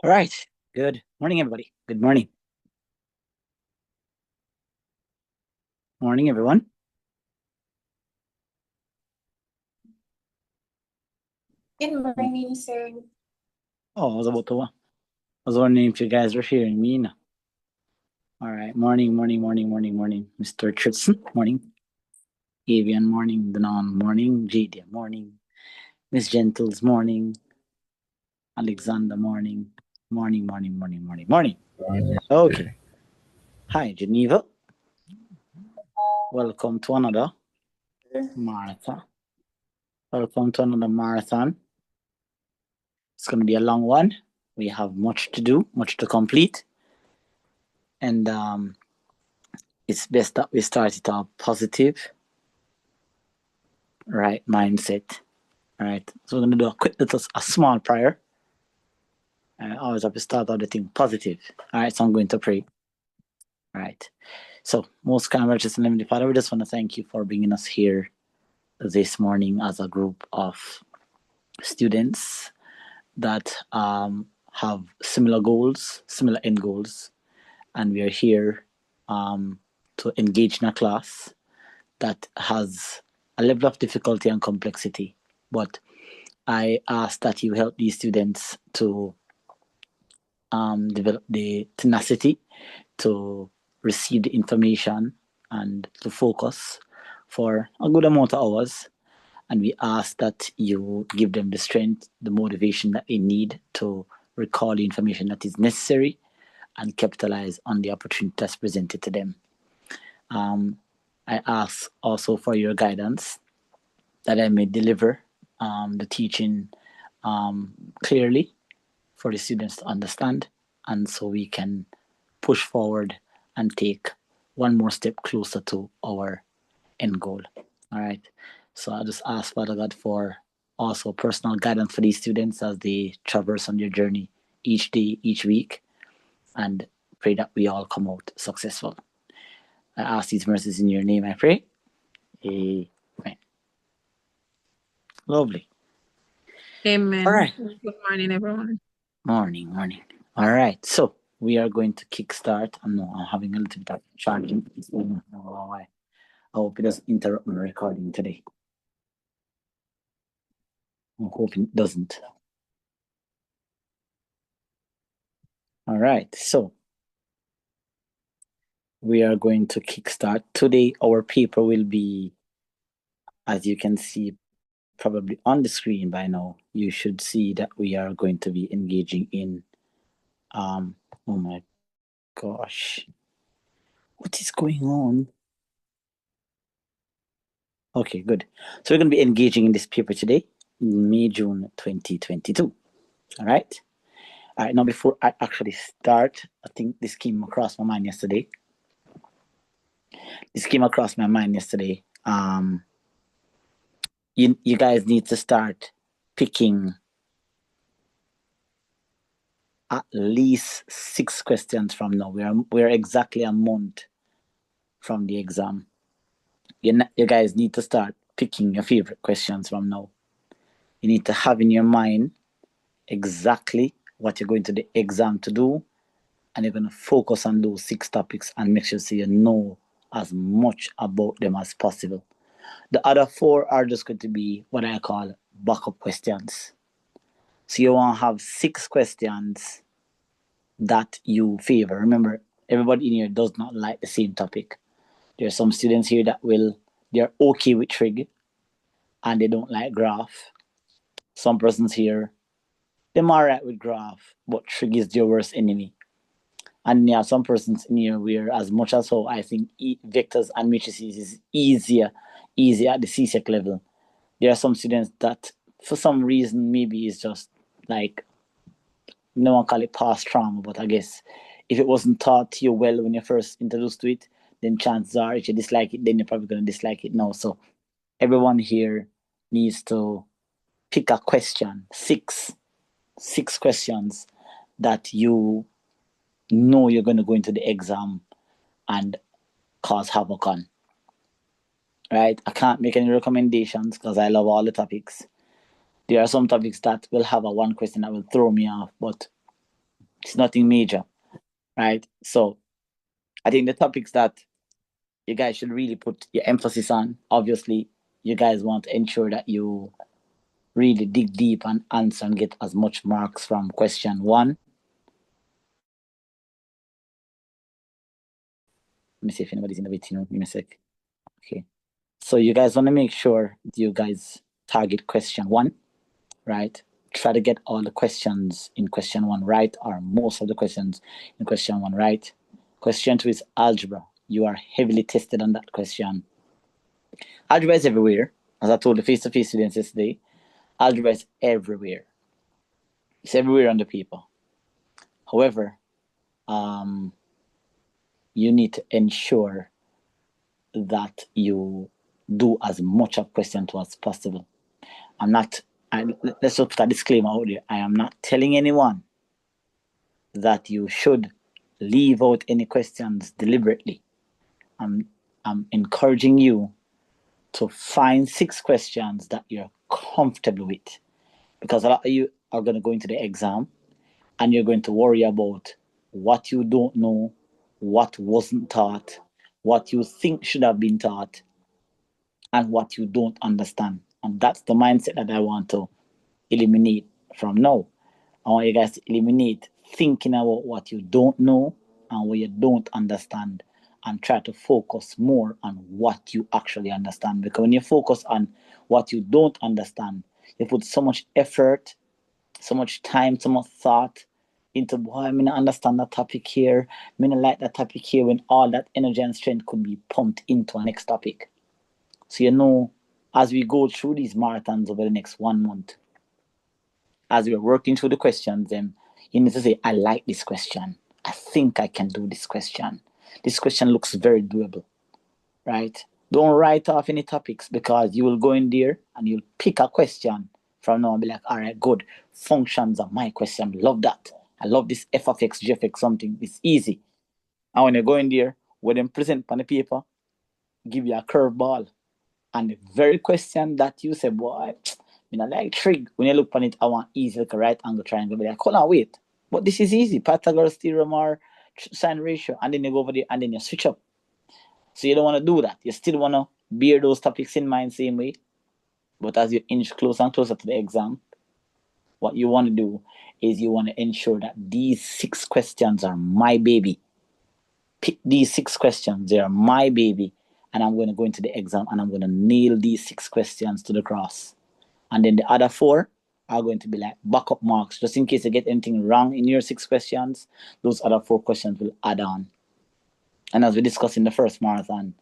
All right. Good morning, everybody. Good morning. Morning, everyone. Good morning, sir. Oh, I was wondering if you guys were hearing me now. All right. Morning. Mr. Tritson, morning. Avian, morning. Danon, morning. JD, morning. Miss Gentles, morning. Alexander, morning. Morning. Okay. Hi, Geneva. Welcome to another marathon. Welcome to another marathon. It's going to be a long one. We have much to do, much to complete. And it's best that we start it off positive, right mindset. All right. So we're going to do a quick little, a small prayer. I always have to start out the thing positive. All right. So I'm going to pray. All right. So, most kind of righteous and heavenly Father, we just want to thank you for bringing us here this morning as a group of students that have similar goals, similar end goals, and we are here to engage in a class that has a level of difficulty and complexity. But I ask that you help these students to develop the tenacity to receive the information and to focus for a good amount of hours. And we ask that you give them the strength, the motivation that they need to recall the information that is necessary and capitalize on the opportunity that's presented to them. I ask also for your guidance that I may deliver the teaching clearly for the students to understand, and so we can push forward and take one more step closer to our end goal. All right. So I just ask Father God for also personal guidance for these students as they traverse on their journey each day, each week, and pray that we all come out successful. I ask these mercies in your name, I pray. Amen. Lovely. Amen. All right. Good morning, everyone. Morning. All right. So we are going to kickstart. I know I'm having a little bit of charging. I don't know why. I hope it doesn't interrupt my recording today. I'm hoping it doesn't. All right. So we are going to kickstart. Today, our paper will be, as you can see, probably on the screen by now. You should see that we are going to be engaging in, oh my gosh, what is going on? Okay, good. So we're going to be engaging in this paper today, May, June 2022. All right. All right. Now, before I actually start, I think this came across my mind yesterday. You guys need to start picking at least 6 questions from now. We're exactly a month from the exam. You guys need to start picking your favorite questions from now. You need to have in your mind exactly what you're going to the exam to do, and you're going to focus on those 6 topics and make sure so you know as much about them as possible. The other 4 are just going to be what I call backup questions. So you want to have 6 questions that you favor. Remember, everybody in here does not like the same topic. There are some students here that they're okay with trig and they don't like graph. Some persons here, they're alright with graph, but trig is their worst enemy. And there are some persons in here where, as much as how I think vectors and matrices is easier at the CSEC level, there are some students that, for some reason, maybe it's just like, no one call it past trauma, but I guess if it wasn't taught to you well when you first introduced to it, then chances are if you dislike it, then you're probably going to dislike it now. So everyone here needs to pick a question, six questions that you know you're going to go into the exam and cause havoc on. Right? I can't make any recommendations because I love all the topics. There are some topics that will have a one question that will throw me off, but It's nothing major, right? So I think the topics that you guys should really put your emphasis on, obviously, you guys want to ensure that you really dig deep and answer and get as much marks from question 1. Let me see if anybody's in the waiting room. Give me a sec. Okay. So you guys want to make sure you guys target question 1, right? Try to get all the questions in question 1 right, or most of the questions in question 1 right. Question 2 is algebra. You are heavily tested on that question. Algebra is everywhere. As I told the face-to-face students yesterday, algebra is everywhere. It's everywhere on the paper. However, you need to ensure that you do as much of question 2 as possible. Let's just put a disclaimer out there. I am not telling anyone that you should leave out any questions deliberately. I'm encouraging you to find 6 questions that you're comfortable with, because a lot of you are going to go into the exam and you're going to worry about what you don't know, what wasn't taught, what you think should have been taught, and what you don't understand. And that's the mindset that I want to eliminate from now. I want you guys to eliminate thinking about what you don't know and what you don't understand, and try to focus more on what you actually understand. Because when you focus on what you don't understand, you put so much effort, so much time, so much thought into, boy, I mean, I understand that topic here. I mean, I like that topic here, when all that energy and strength could be pumped into a next topic. So, you know, as we go through these marathons over the next 1 month, as we're working through the questions, then you need to say, I like this question. I think I can do this question. This question looks very doable, right? Don't write off any topics, because you will go in there and you'll pick a question from now and be like, all right, good. Functions are my question. Love that. I love this f of x, g of x, something. It's easy. And when you go in there, when them present on the paper, give you a curveball. And the very question that you say, boy, I like trig. When you look on it, I want easy, like a right angle triangle. Be like, hold on, wait. But this is easy. Pythagoras theorem or sine ratio. And then you go over there and then you switch up. So you don't want to do that. You still want to bear those topics in mind same way. But as you inch closer and closer to the exam, what you want to do is you want to ensure that these 6 questions are my baby. Pick these 6 questions. They are my baby. And I'm going to go into the exam and I'm going to nail these 6 questions to the cross. And then the other 4 are going to be like backup marks, just in case you get anything wrong in your 6 questions. Those other 4 questions will add on. And as we discussed in the first marathon,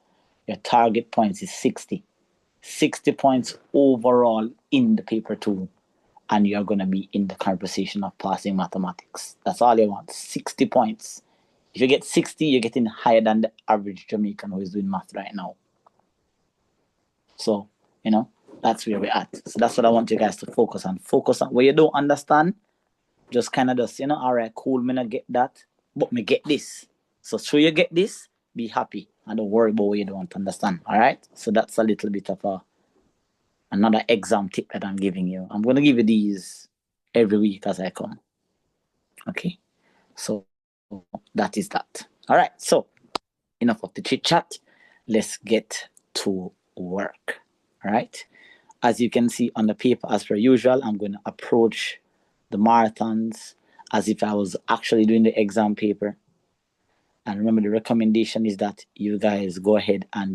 your target points is 60. 60 points overall in the paper 2. And you're going to be in the conversation of passing mathematics. That's all you want, 60 points. If you get 60, you're getting higher than the average Jamaican who is doing math right now. So, you know, that's where we're at. So that's what I want you guys to focus on. Focus on where you don't understand. Just kind of just, you know, all right, cool, me not get that, but me get this. So you get this, be happy. And don't worry about what you don't understand. All right? So that's a little bit of another exam tip that I'm giving you. I'm going to give you these every week as I come. Okay? So that is that. All right. So enough of the chit chat. Let's get to work. All right. As you can see on the paper, as per usual, I'm going to approach the marathons as if I was actually doing the exam paper. And remember, the recommendation is that you guys go ahead and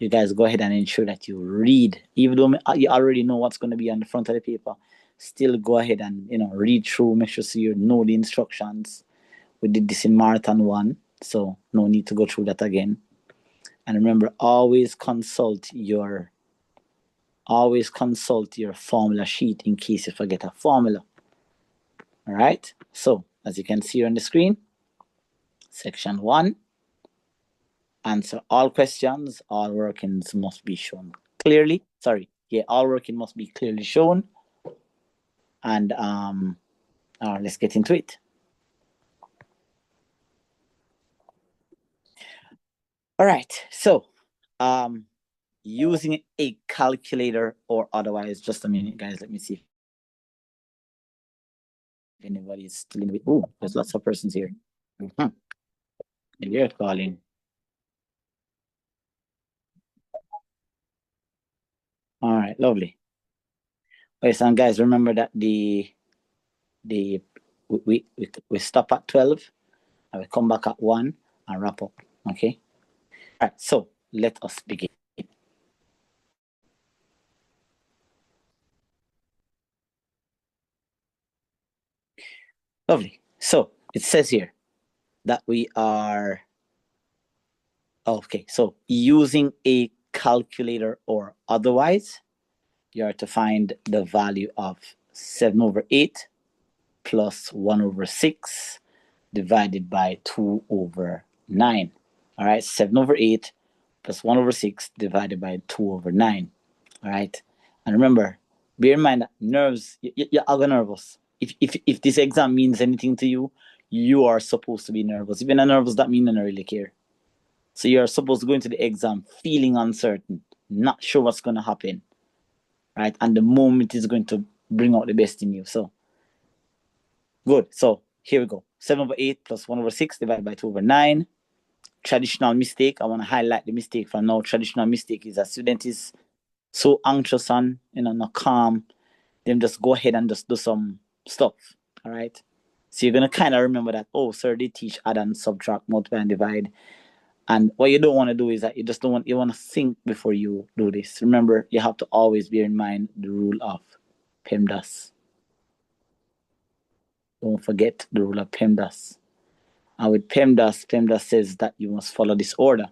ensure that you read, even though you already know what's going to be on the front of the paper. Still go ahead and read through, make sure you know the instructions. We did this in marathon 1, so no need to go through that again. And remember, always consult your formula sheet in case you forget a formula. All right. So as you can see on the screen, section 1. Answer all questions. All workings must be shown clearly. All working must be clearly shown. And let's get into it. All right. So using a calculator or otherwise, just a minute, guys. Let me see anybody's still in the... Oh, there's lots of persons here. And you're calling. All right, lovely. Okay, so guys, remember that we stop at 12 and we come back at 1 and wrap up. Okay. All right, so let us begin. Lovely. So it says here that we are, okay, so using a calculator or otherwise, you are to find the value of 7/8 plus 1/6 divided by 2/9. All right, 7/8 plus 1/6 divided by 2/9. All right, and remember, bear in mind that nerves, you're nervous. If this exam means anything to you, you are supposed to be nervous. If you're not nervous, that means you don't really care. So you're supposed to go into the exam feeling uncertain, not sure what's going to happen, right? And the moment is going to bring out the best in you. So, good. So here we go. 7/8 plus 1/6 divided by 2/9. Traditional mistake. I want to highlight the mistake for now. Traditional mistake is a student is so anxious and, not calm. Them just go ahead and just do some stuff. All right. So you're going to kind of remember that, oh, sir, they teach add and subtract, multiply and divide. And what you don't want to do is that you want to think before you do this. Remember, you have to always bear in mind the rule of PEMDAS. Don't forget the rule of PEMDAS. And with PEMDAS says that you must follow this order.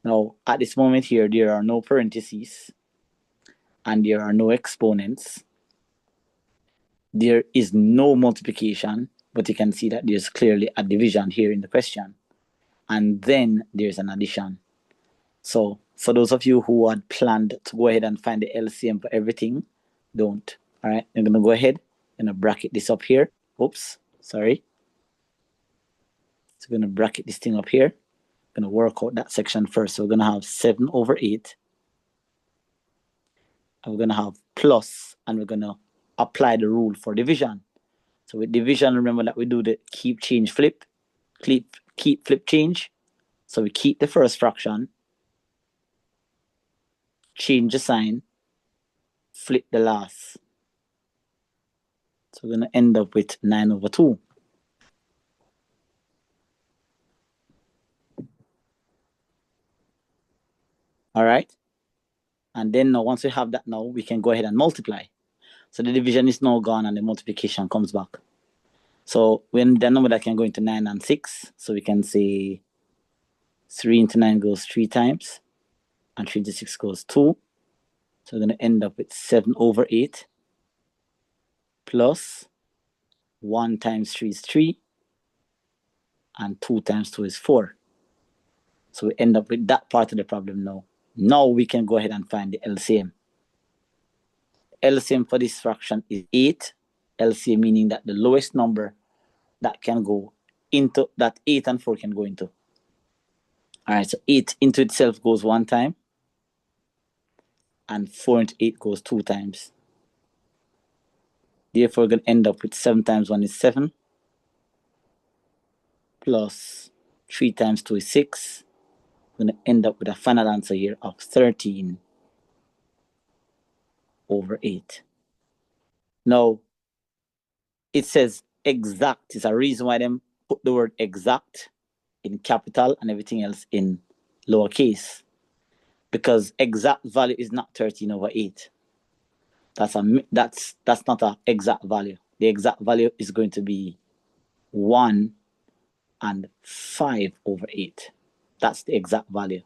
Now, at this moment here, there are no parentheses and there are no exponents. There is no multiplication, but you can see that there's clearly a division here in the question. And then there's an addition. So for those of you who had planned to go ahead and find the LCM for everything, don't. All right, I'm going to go ahead and bracket this up here. Oops, sorry. So we're going to bracket this thing up here. Going to work out that section first. So we're going to have 7/8. And we're going to have plus, and we're going to apply the rule for division. So with division, remember that we do the keep, change, flip. Keep, flip, change. So we keep the first fraction, change the sign, flip the last. So we're going to end up with 9/2. All right. And then now, once we have that now, we can go ahead and multiply. So the division is now gone and the multiplication comes back. So when the number that can go into 9 and 6, so we can say 3 into 9 goes 3 times, and 3 into 6 goes 2. So we're going to end up with 7/8 plus 1 times 3 is 3, and 2 times 2 is 4. So we end up with that part of the problem now. Now we can go ahead and find the LCM. LCM for this fraction is 8. LCM meaning that the lowest number that can go into, that 8 and 4 can go into. All right, so 8 into itself goes 1 time, and 4 into 8 goes 2 times. Therefore, we're going to end up with 7 times 1 is 7, plus 3 times 2 is 6. We're going to end up with a final answer here of 13/8. Now, it says exact. It's a reason why them put the word exact in capital and everything else in lowercase, because exact value is not 13/8. That's not an exact value. The exact value is going to be 1 and 5/8. That's the exact value.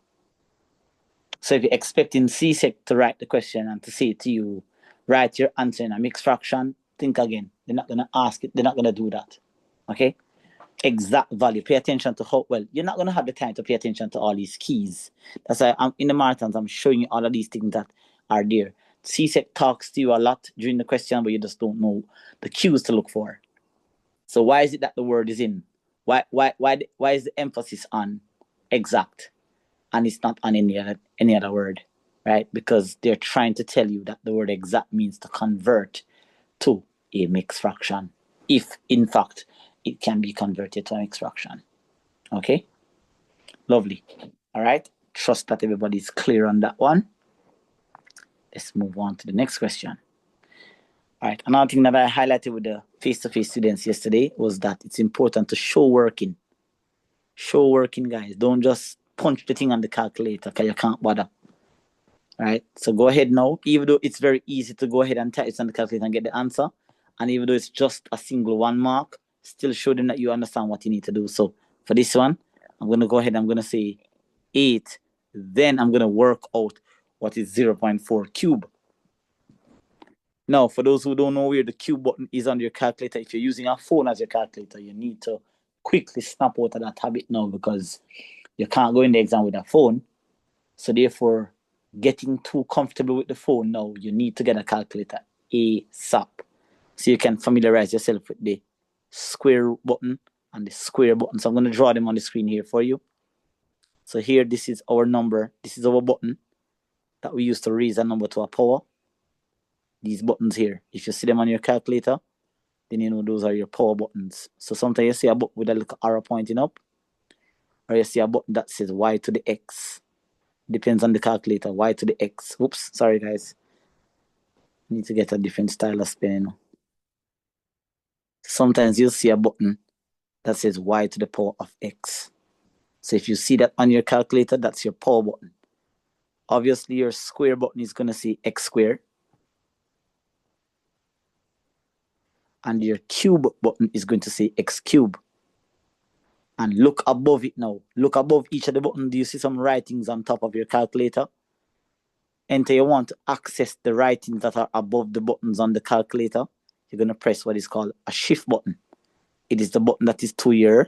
So if you're expecting Csec to write the question and to say to you, write your answer in a mixed fraction, think again. They're not going to ask it. They're not going to do that. Okay? Exact value. Pay attention to how, well, you're not going to have the time to pay attention to all these keys. That's why in the marathons, I'm showing you all of these things that are there. Csec talks to you a lot during the question, but you just don't know the cues to look for. So why is it that the word is in? Why is the emphasis on exact and it's not on any other word, right? Because they're trying to tell you that the word exact means to convert to a mixed fraction. if in fact it can be converted to an extraction. Okay, lovely. All right, trust that everybody's clear on that one. Let's move on to the next question. All right, another thing that I highlighted with the face-to-face students yesterday was that it's important to show working. Show working, guys. Don't just punch the thing on the calculator because you can't bother. All right, so go ahead now. Even though it's very easy to go ahead and type it on the calculator and get the answer, and even though it's just a single 1 mark, still show them that you understand what you need to do. So for this one, I'm going to go ahead, I'm going to say 8, then I'm going to work out what is 0.4 cube. Now, for those who don't know where the cube button is on your calculator, if you're using a phone as your calculator, you need to quickly snap out of that habit now because you can't go in the exam with a phone. So therefore, getting too comfortable with the phone now, you need to get a calculator ASAP. So you can familiarize yourself with the square button and the square button. So I'm going to draw them on the screen here for you. So here, this is our number. This is our button that we use to raise a number to a power. These buttons here, if you see them on your calculator, then you know those are your power buttons. So sometimes you see a button with a little arrow pointing up, or you see a button that says y to the x. Depends on the calculator, y to the x. Oops, sorry guys. Need to get a different style of spelling. Sometimes you'll see a button that says y to the power of x. So if you see that on your calculator, that's your power button. Obviously, your square button is going to say x squared. And your cube button is going to say x cube. And look above it now. Look above each of the buttons. Do you see some writings on top of your calculator? Enter you want to access the writings that are above the buttons on the calculator. You're going to press what is called a shift button. It is the button that is to your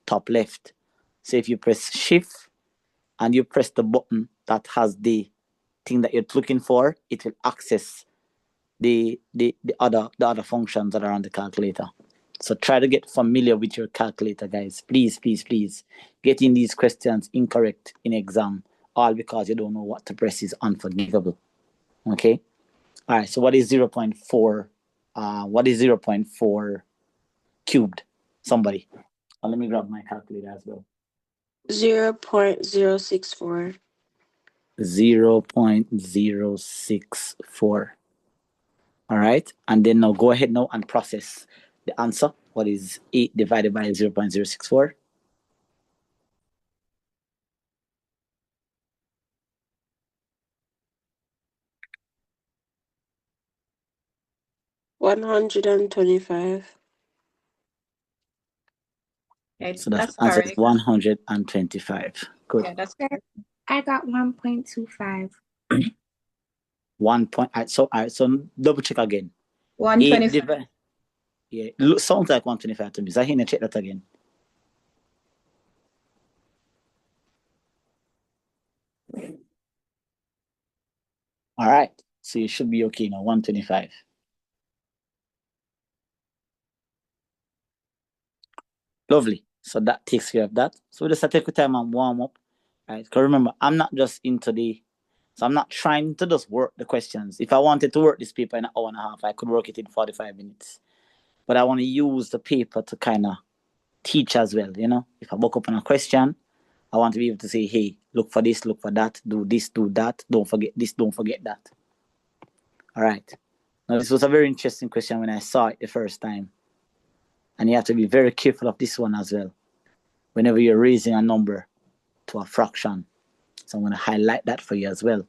top left. So if you press shift and you press the button that has the thing that you're looking for, it will access the other functions that are on the calculator. So try to get familiar with your calculator, guys. Please, please, please. Getting these questions incorrect in exam, all because you don't know what to press, is unforgivable. Okay? All right, so what is 0.4? What is 0.4 cubed? Somebody. Let me grab my calculator as well. 0.064. 0.064. All right, and then now go ahead now and process the answer. What is 8 divided by 0.064? $125. Okay, So that's that's answer is correct. 125. Good. Yeah, that's correct. I got 1.25. 1 point. So double check again. 125. Yeah, sounds like 125 to me. So I need to check that again. All right, so you should be okay now. 125. Lovely. So that takes care of that. So just take the time and warm up. Right? Because remember, I'm not just into so I'm not trying to just work the questions. If I wanted to work this paper in an hour and a half, I could work it in 45 minutes. But I want to use the paper to kind of teach as well, you know? If I book up on a question, I want to be able to say, hey, look for this, look for that, do this, do that, don't forget this, don't forget that. All right. Now, this was a very interesting question when I saw it the first time. And you have to be very careful of this one as well. Whenever you're raising a number to a fraction. So I'm going to highlight that for you as well.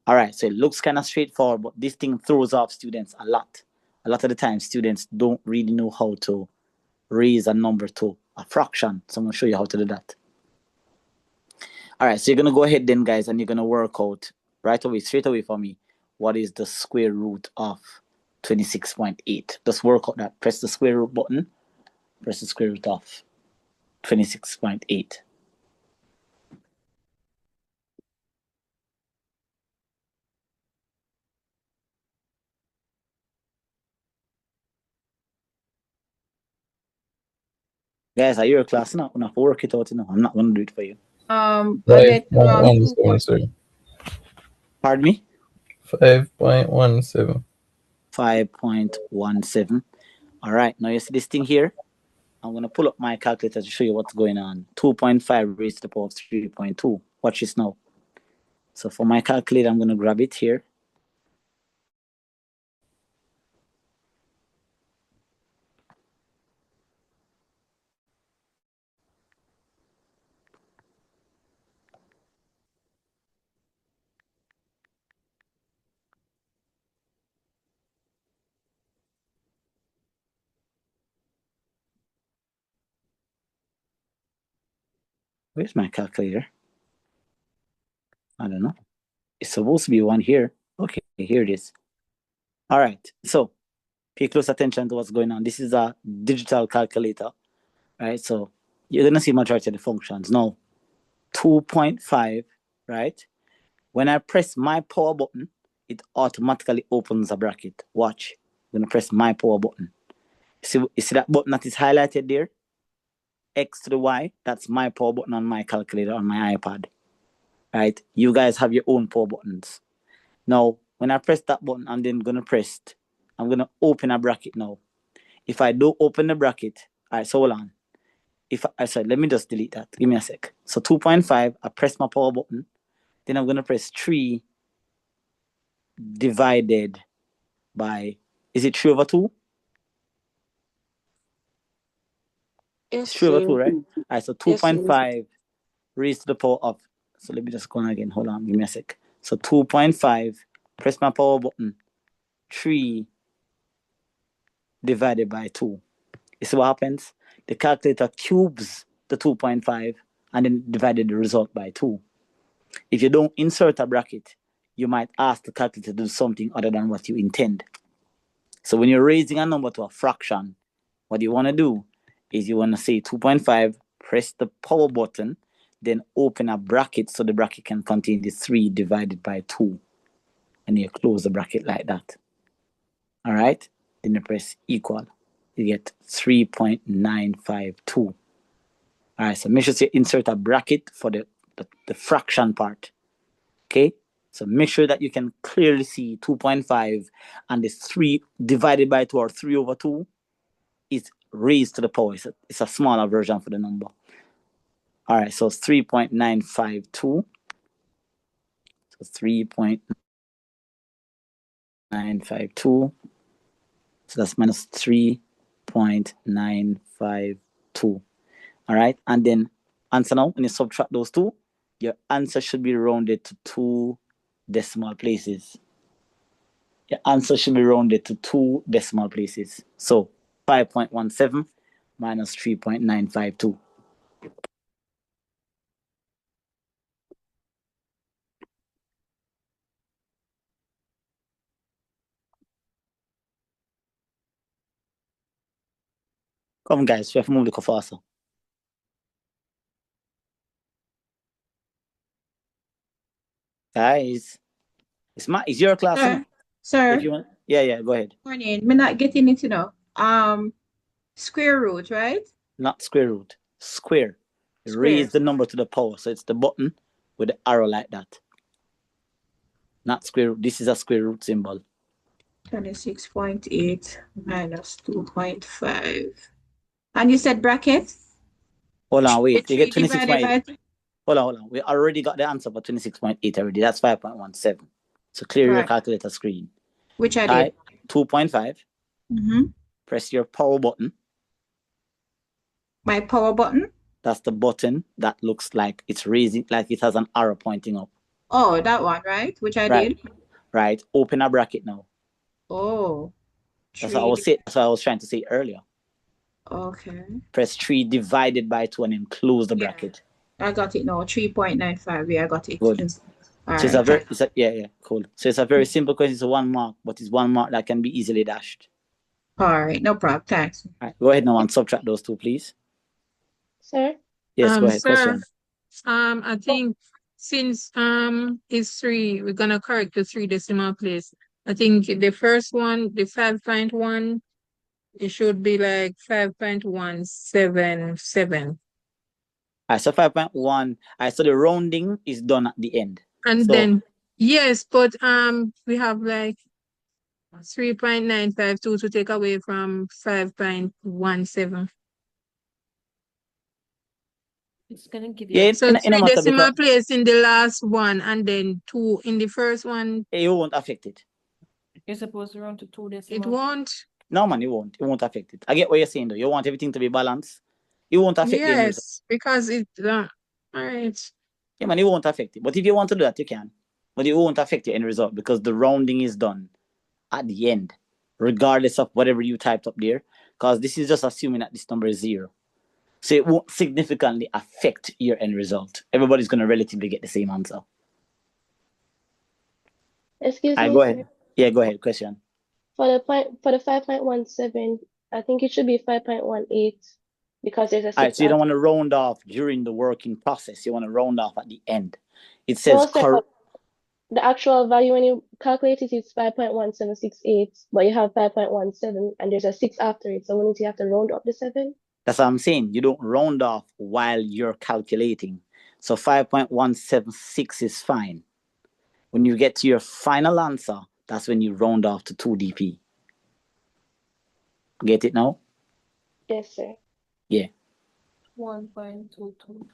All right, so it looks kind of straightforward, but this thing throws off students a lot. A lot of the time, students don't really know how to raise a number to a fraction. So I'm going to show you how to do that. All right, so you're going to go ahead then, guys, and you're going to work out right away, straight away for me, what is the square root of 26.8. Just work out that. Press the square root button. Press the square root of 26.8. Guys, are you a class now? I'm not work it out, you know. I'm not going to do it for you. I get 5.17, sir. Pardon me? 5.17. 5.17. All right, now you see this thing here? I'm going to pull up my calculator to show you what's going on. 2.5 raised to the power of 3.2. Watch this now. So for my calculator, I'm going to grab it here. Where's my calculator? I don't know. It's supposed to be one here. Okay, here it is. All right, so pay close attention to what's going on. This is a digital calculator, right? So you're going to see majority of the functions. Now, 2.5, right? When I press my power button, it automatically opens a bracket. Watch. I'm going to press my power button. You see that button that is highlighted there? X to the Y, that's my power button on my calculator on my iPad. Right? You guys have your own power buttons. Now, when I press that button, I'm then going to open a bracket now. If I don't open the bracket, all right, so hold on. Sorry, let me just delete that. Give me a sec. So 2.5, I press my power button. Then I'm going to press 3 divided by, is it 3 over 2? Yes, It's 3 over 2, sir. right? All right, so 2.5 raised to the power of, so let me just go on again. Hold on, give me a sec. So 2.5, press my power button, 3 divided by 2. You see what happens? The calculator cubes the 2.5 and then divided the result by 2. If you don't insert a bracket, you might ask the calculator to do something other than what you intend. So when you're raising a number to a fraction, what you want to do is you want to say 2.5, press the power button, then open a bracket so the bracket can contain the 3 divided by 2. And you close the bracket like that. All right? Then you press equal. You get 3.952. All right, so make sure you insert a bracket for the fraction part. Okay? So make sure that you can clearly see 2.5 and the 3 divided by 2 or 3 over 2 is raised to the power. It's a smaller version for the number. All right, so it's 3.952. So 3.952. So that's minus 3.952. All right, and then answer now, when you subtract those two, your answer should be rounded to 2 decimal places. Your answer should be rounded to 2 decimal places. So 5.17 minus 3.952. Come guys, we have to move the faster. Guys, it's your class. Sir. If you want, yeah, go ahead. Morning. I'm not getting it, square root, right? Not square root. Square. Raise the number to the power. So it's the button with the arrow like that. Not square root. This is a square root symbol. 26.8 minus 2.5. And you said bracket? Hold on, wait. You get 26.8. Hold on. We already got the answer for 26.8 already. That's 5.17. So clear your calculator screen. Which I did. 2.5. Press your power button. My power button? That's the button that looks like it's raising, like it has an arrow pointing up. Oh, that one, right? Which I did. Right. Open a bracket now. Oh. That's what I was saying. That's what I was trying to say earlier. Okay. Press 3 divided by 2 and then close the bracket. I got it now. 3.95. Yeah, I got it. Good. All so right. Cool. So it's a very simple question. It's a 1 mark, but it's 1 mark that can be easily dashed. All right, no problem. Thanks. All right, go ahead now and subtract those two, please. Sir? Yes, go ahead. Sir, Question. I think since it's 3, we're gonna correct the 3 decimal place. I think the first one, the 5.1, it should be like 5.177. All right, so 5.1. All right, so the rounding is done at the end. And then yes, but we have like 3.952 to take away from 5.17. It's gonna give Yeah, you So in a 3 matter decimal because place in the last one and then 2 in the first one. it won't affect it. you're supposed to round to 2 It decimal. won't. No, man, it won't. It won't affect it. I get what you're saying, though. You want everything to be balanced. It won't affect the end result. Yes, because it. All right. Yeah, man, it won't affect it. But if you want to do that, you can. But it won't affect your end result because the rounding is done at the end, regardless of whatever you typed up there. Because this is just assuming that this number is 0. So it won't significantly affect your end result. Everybody's going to relatively get the same answer. Excuse I me, go sir. ahead. Yeah, go ahead. Question. For the 5.17, I think it should be 5.18 because there's a All right, 6 so you don't after. want to round off during the working process. You want to round off at the end. It No, says sir, but the actual value when you calculate it is 5.1768, but you have 5.17 and there's a 6 after it. So wouldn't you have to round up the 7? That's what I'm saying. You don't round off while you're calculating. So 5.176 is fine. When you get to your final answer, that's when you round off to 2 dp. Get it now? Yes, sir. Yeah. 1.22.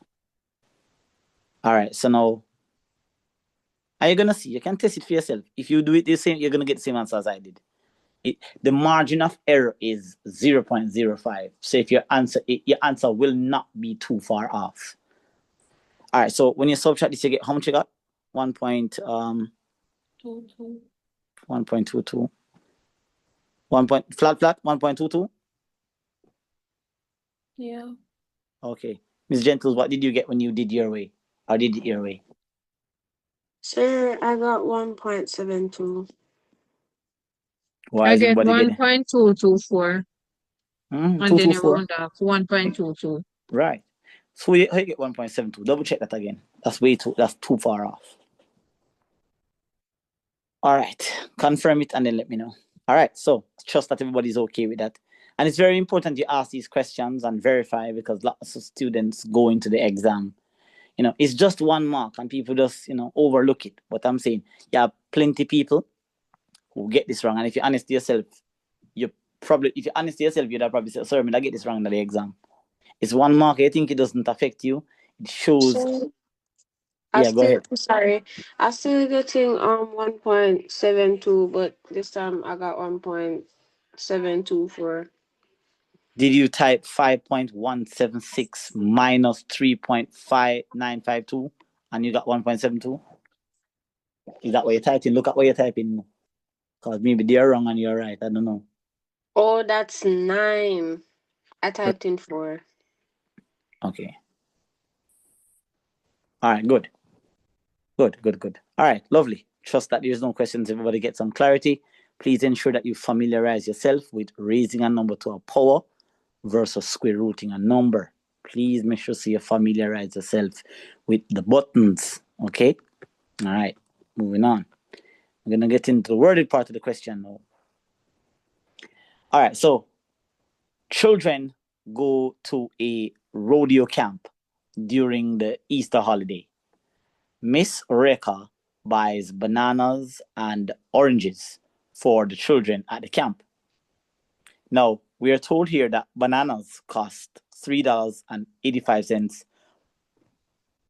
All right. So now, are you going to see? You can test it for yourself. If you do it the same, you're going to get the same answer as I did. The margin of error is 0.05. So if your answer will not be too far off. All right. So when you subtract this, you get how much you got? 1.22. 1 point flat 1.22. Yeah. Okay. Miss Gentles, what did you get when you did your way? Or did it your way? Sir, I got 1.72. Why I is get everybody getting 1.224 and then you 224? round off 1.22. Right. So you get 1.72. Double check that again. That's too far off. All right. Confirm it and then let me know. All right. So trust that everybody's okay with that. And it's very important you ask these questions and verify because lots of students go into the exam. It's just 1 mark and people just, overlook it. But I'm saying you have plenty people who get this wrong. And if you're honest to yourself, you'd have probably said, sorry, I get this wrong in the exam. It's 1 mark. I think it doesn't affect you. It shows. So, Go ahead. sorry. I still getting 1.72, but this time I got 1.724. Did you type 5.176 minus 3.5952 and you got 1.72? Is that what you're typing? Look at what you're typing. Because maybe they're wrong and you're right. I don't know. Oh, that's 9. I typed in 4. Okay. All right, good. Good. All right, lovely. Trust that there's no questions. Everybody get some clarity. Please ensure that you familiarize yourself with raising a number to a power versus square rooting a number. Please make sure you familiarize yourself with the buttons. Okay? All right, moving on. I'm going to get into the worded part of the question now. All right, so children go to a rodeo camp during the Easter holiday. Miss Reka buys bananas and oranges for the children at the camp. Now, we are told here that bananas cost $3.85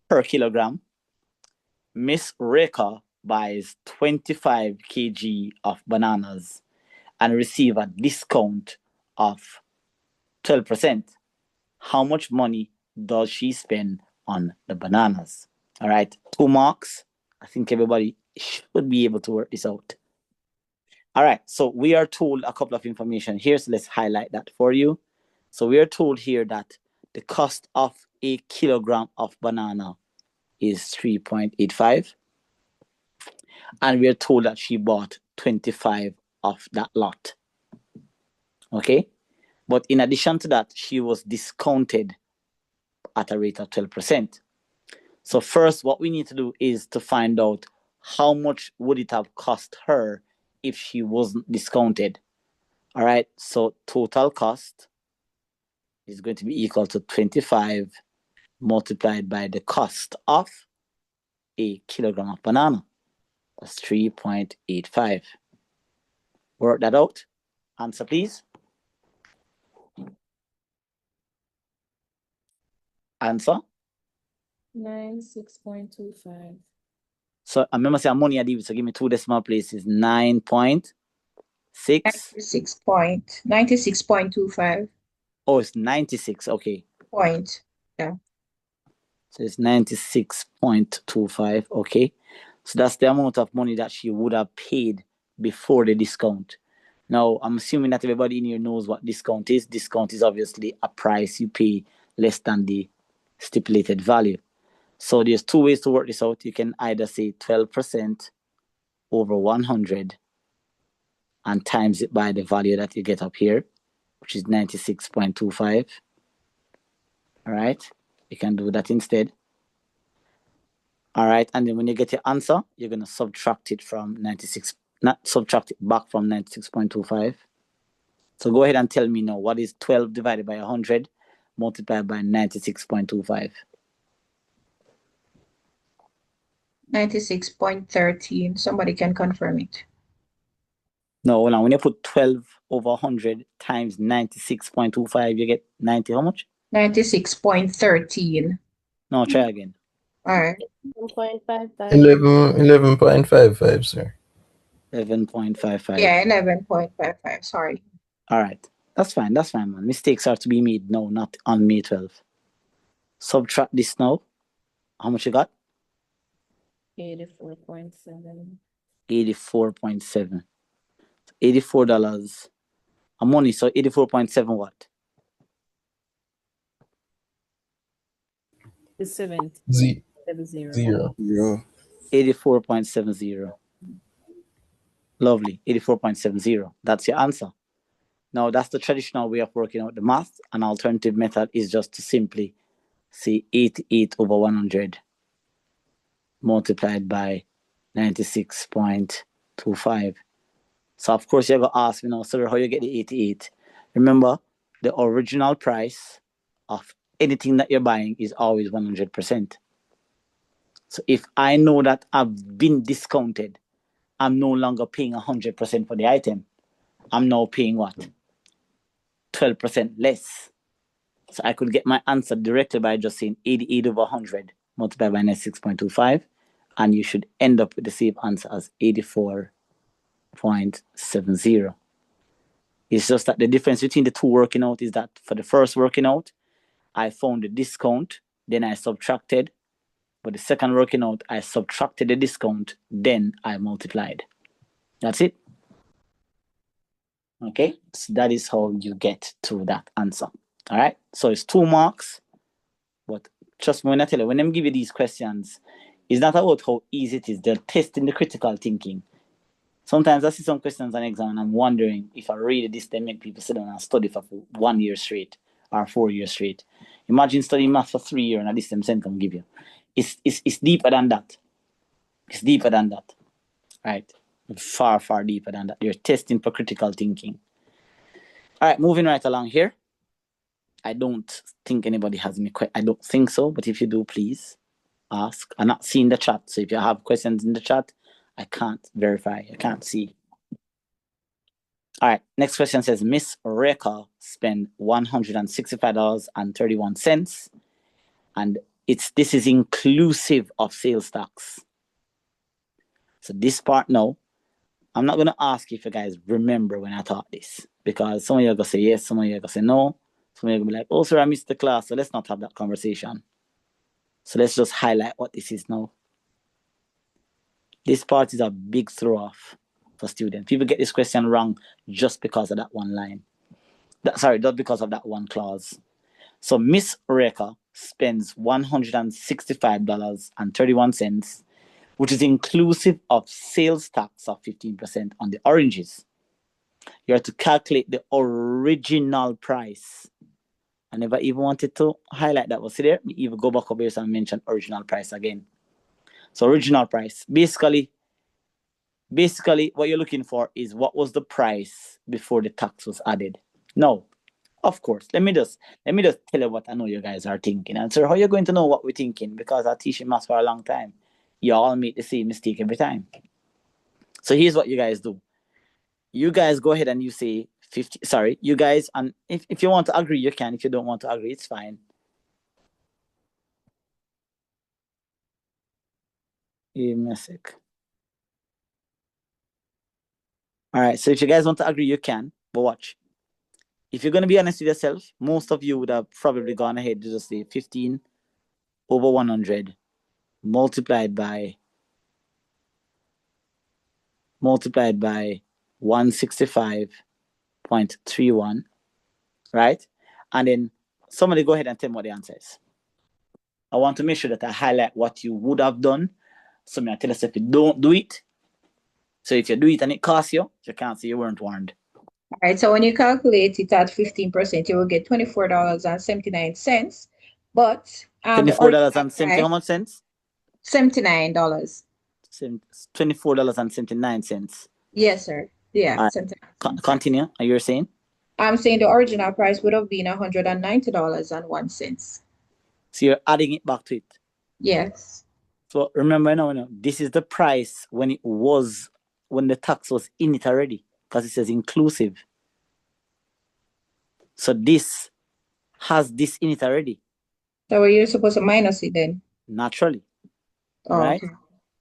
per kilogram. Miss Reka buys 25 kg of bananas and receive a discount of 12%. How much money does she spend on the bananas? All right, 2 marks. I think everybody should be able to work this out. All right, so we are told a couple of information here, so let's highlight that for you. So we are told here that the cost of a kilogram of banana is 3.85. And we are told that she bought 25 of that lot. Okay? But in addition to that, she was discounted at a rate of 12%. So first, what we need to do is to find out how much would it have cost her if she wasn't discounted. All right, so total cost is going to be equal to 25 multiplied by the cost of a kilogram of banana. That's 3.85. Work that out. Answer, please. Answer. 96.25. So I remember saying money I did, so give me 2 decimal places. 9.6. 96.25 Oh, it's 96. Okay. point. Yeah. So it's 96.25. Okay. So that's the amount of money that she would have paid before the discount. Now, I'm assuming that everybody in here knows what discount is. Discount is obviously a price you pay less than the stipulated value. So there's 2 ways to work this out. You can either say 12% over 100 and times it by the value that you get up here, which is 96.25. All right. You can do that instead. All right. And then when you get your answer, you're going to subtract it from 96, not subtract it back from 96.25. So go ahead and tell me now, what is 12 divided by 100 multiplied by 96.25? 96.13. Somebody can confirm it. No, hold on. When you put 12 over 100 times 96.25, you get 90 how much? 96.13. No, try again. All right. 1.55. 11.55, sir. 11.55. Yeah, 11.55. Sorry. All right. That's fine, man. Mistakes are to be made now, not on May 12th. Subtract this now. How much you got? 84.7. 84.7. $84 a money, so 84.7 what? The 70. Z 70. 0. 84.70. Lovely. 84.70. That's your answer. Now, that's the traditional way of working out the math. An alternative method is just to simply say 88 over 100 multiplied by 96.25. So, of course, you're going to ask, sir, how you get the 88? Remember, the original price of anything that you're buying is always 100%. So, if I know that I've been discounted, I'm no longer paying 100% for the item. I'm now paying what? 12% less. So I could get my answer directly by just saying 88 over 100 multiplied by 96.25, and you should end up with the same answer as 84.70. It's just that the difference between the two working out is that for the first working out, I found the discount, then I subtracted. For the second working out, I subtracted the discount, then I multiplied. That's it. Okay, so that is how you get to that answer. All right, so it's 2 marks, but trust me when I tell you, when them give you these questions, it's not about how easy it is. They're testing the critical thinking. Sometimes I see some questions on exam and I'm wondering if I read this, they make people sit down and study for 1 year straight or 4 years straight. Imagine studying math for 3 years and at least them same can give you. It's deeper than that. It's deeper than that, right? Far, far deeper than that. You're testing for critical thinking. All right, moving right along here. I don't think anybody has any questions. I don't think so, but if you do, please ask. I'm not seeing the chat, so if you have questions in the chat, I can't verify. I can't see. All right, next question says, Miss Reka spent $165.31, and this is inclusive of sales tax. So this part now, I'm not going to ask if you guys remember when I taught this, because some of you are going to say yes, some of you are going to say no. Some of you are going to be like, oh, sir, I missed the class, so let's not have that conversation. So let's just highlight what this is now. This part is a big throw-off for students. People get this question wrong just because of that one line. Just because of that one clause. So Miss Reka spends $165.31, which is inclusive of sales tax of 15% on the oranges. You have to calculate the original price. I never even wanted to highlight that. Was see there? Me even go back over here and mention original price again. So original price. Basically, what you're looking for is what was the price before the tax was added. No, of course. Let me just tell you what I know you guys are thinking. And so how you're going to know what we're thinking? Because I teach maths for a long time. You all make the same mistake every time. So here's what you guys do. you guys go ahead and you say 50. Sorry, you guys, and if you want to agree, you can. If you don't want to agree, it's fine. Give me a sec. All right, so if you guys want to agree, you can. But watch. If you're going to be honest with yourself, most of you would have probably gone ahead to just say 15 over 100 multiplied by 165.31, right? And then somebody go ahead and tell me what the answer is. I want to make sure that I highlight what you would have done. So I tell us if you don't do it. So if you do it and it costs you, you can't say you weren't warned. All right, so when you calculate it at 15%, you will get $24.79. But $24.70 how much cents? $79. $24.79. Yes, sir. Yeah. All right. Continue. You were saying? I'm saying the original price would have been $190.01. So you're adding it back to it. Yes. So remember now, this is the price when the tax was in it already, because it says inclusive. So this has this in it already. So you're supposed to minus it then? Naturally. Oh, right? okay.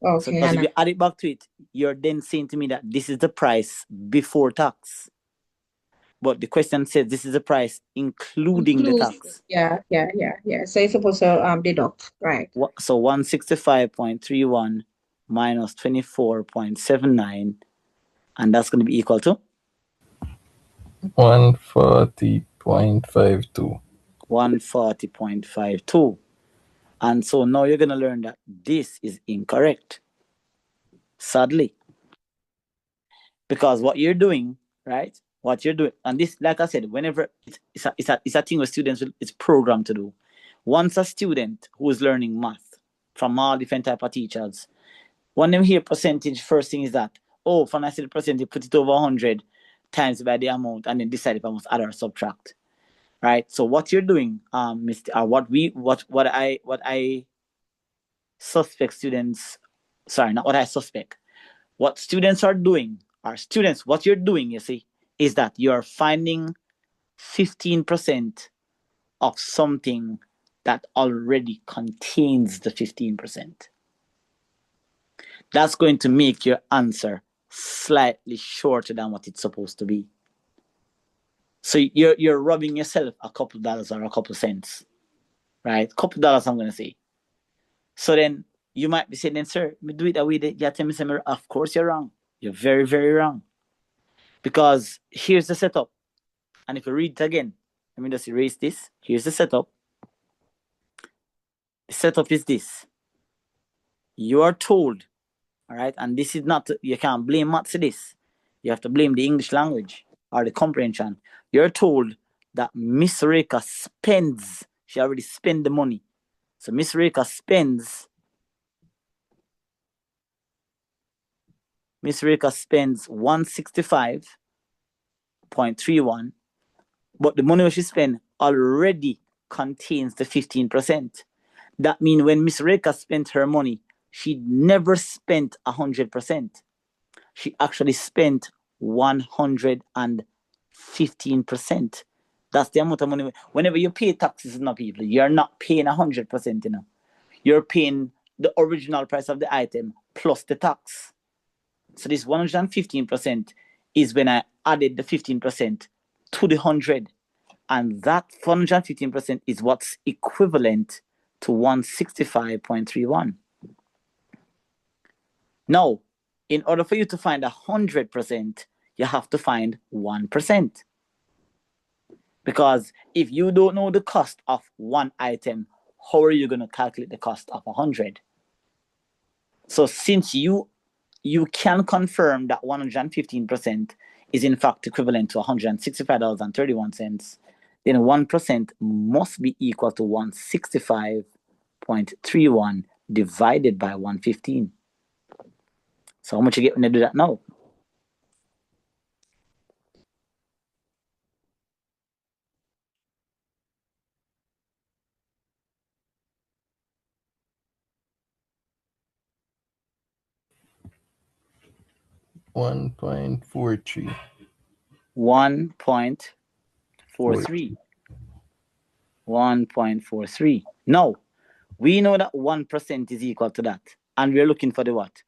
Okay. So because if you add it back to it, you're then saying to me that this is the price before tax. But the question says this is the price including the tax. Yeah. So you're supposed to deduct, right? So 165.31 minus 24.79, and that's going to be equal to 140.52. 140.52. And so now you're going to learn that this is incorrect. Sadly. Because what you're doing, right? What you're doing, and this, like I said, whenever it's a thing where students it's programmed to do. Once a student who is learning math from all different type of teachers, when them hear percentage, first thing is that, oh, when I see the percentage, put it over 100 times by the amount, and then decide if I must add or subtract. Right. So what you're doing, Mr. What I suspect students, sorry, not what I suspect. What students are doing, what you're doing, you see, is that you're finding 15% of something that already contains the 15%. That's going to make your answer slightly shorter than what it's supposed to be. So you're robbing yourself a couple dollars or a couple cents, right? Couple dollars, I'm going to say. So then you might be saying, then, sir, me do it that way. You tell me, of course you're wrong. You're very, very wrong. Because here's the setup. And if you read it again, let me just erase this. Here's the setup. The setup is this. You are told, all right, and this is not, you can't blame maths for this. You have to blame the English language or the comprehension. You're told that Miss Reka spends, she already spent the money. So Miss Reka spends 165.31, but the money she spent already contains the 15%. That means when Miss Reka spent her money, she never spent 100%. She actually spent 115%. That's the amount of money. Whenever you pay taxes, people, you're not paying 100%, You're paying the original price of the item plus the tax. So this 115% is when I added the 15% to the 100. And that 115% is what's equivalent to 165.31. Now, in order for you to find 100%, you have to find 1%. Because if you don't know the cost of one item, how are you going to calculate the cost of 100? So since you can confirm that 115% is in fact equivalent to $165.31, then 1% must be equal to 165.31 divided by 115. So how much you get when you do that now? 1.43. 1.43. 1.43. Now, we know that 1% is equal to that. And we're looking for the what?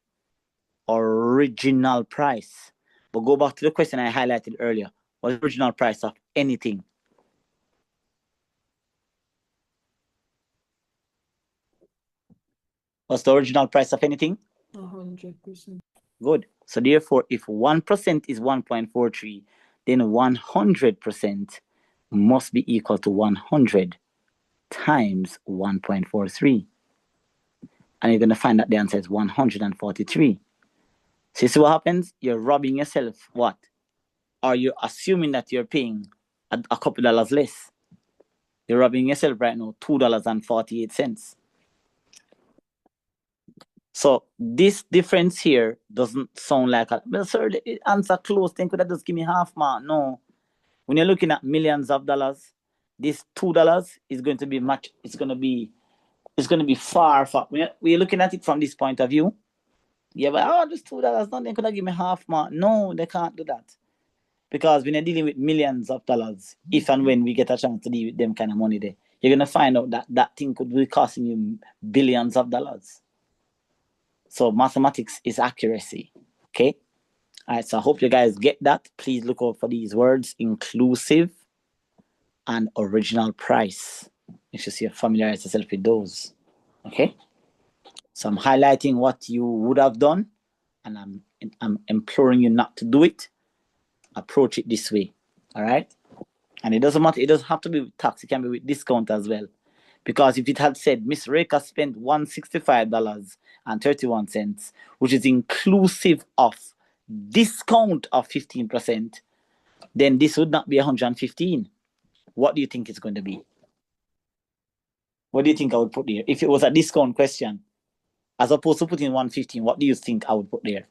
Original price. But go back to the question I highlighted earlier. What's the original price of anything? What's the original price of anything? 100%. Good. So therefore, if 1% is 1.43, then 100% must be equal to 100 times 1.43. And you're going to find that the answer is 143. So you see what happens? You're robbing yourself what? Or you're assuming that you're paying a couple dollars less. You're robbing yourself right now $2.48. So this difference here doesn't sound like a, well, sir, the answer close. Think that just give me half mark. No. When you're looking at millions of dollars, this $2 is going to be much, it's going to be far. When you're looking at it from this point of view, yeah, but this $2, no, they could have given me half mark. No, they can't do that. Because when you're dealing with millions of dollars, if and when we get a chance to deal with them kind of money there, you're going to find out that that thing could be costing you billions of dollars. So mathematics is accuracy. Okay? All right, so I hope you guys get that. Please look out for these words, inclusive and original price. You should see familiarize yourself with those. Okay? So I'm highlighting what you would have done, and I'm imploring you not to do it. Approach it this way. All right? And it doesn't matter, it doesn't have to be with tax, it can be with discount as well. Because if it had said Miss Reka spent $165.31, which is inclusive of discount of 15%, then this would not be 115. What do you think it's going to be? What do you think I would put there? If it was a discount question, as opposed to putting 115, what do you think I would put there?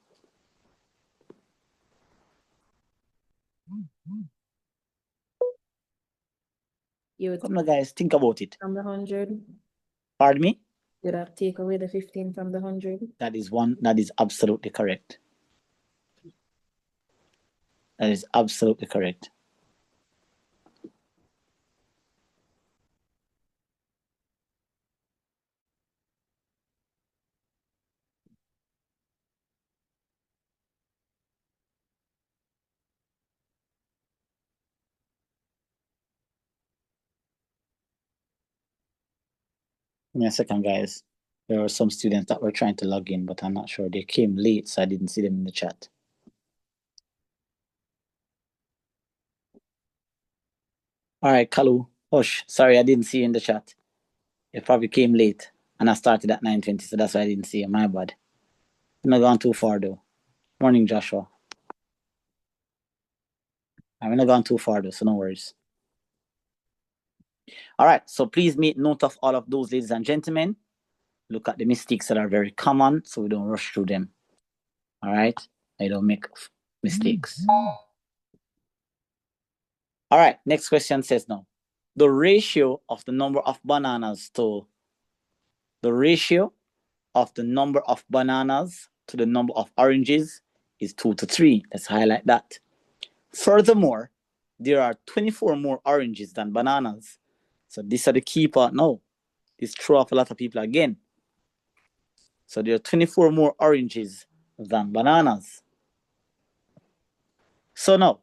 You would Come on, guys, think about it. from the 100. Pardon me? You'd have to take away the 15 from the 100. That is absolutely correct. That is absolutely correct. Give me a second, guys. There were some students that were trying to log in, but I'm not sure. They came late, so I didn't see them in the chat. All right, Kalu, Hush. Sorry, I didn't see you in the chat. You probably came late, and I started at 9:20, so that's why I didn't see you. My bad. I'm not gone too far, though. Morning, Joshua. I'm not gone too far, though, so no worries. All right, so please make note of all of those, ladies and gentlemen. Look at the mistakes that are very common, so we don't rush through them. All right? I don't make mistakes. All right, next question says now, the ratio of the number of bananas to the number of oranges is 2 to 3. Let's highlight that. Furthermore, there are 24 more oranges than bananas. So these are the key part now. This throw off a lot of people again. So there are 24 more oranges than bananas. So now,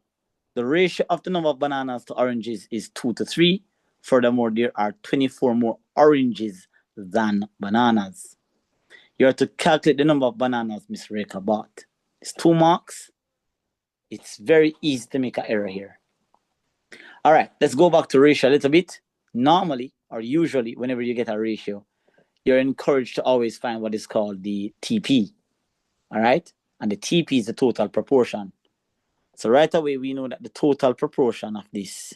the ratio of the number of bananas to oranges is 2 to 3. Furthermore, there are 24 more oranges than bananas. You have to calculate the number of bananas Miss Reka bought. It's 2 marks. It's very easy to make an error here. All right, let's go back to ratio a little bit. Normally, or usually, whenever you get a ratio, you're encouraged to always find what is called the TP. All right? And the TP is the total proportion. So right away, we know that the total proportion of this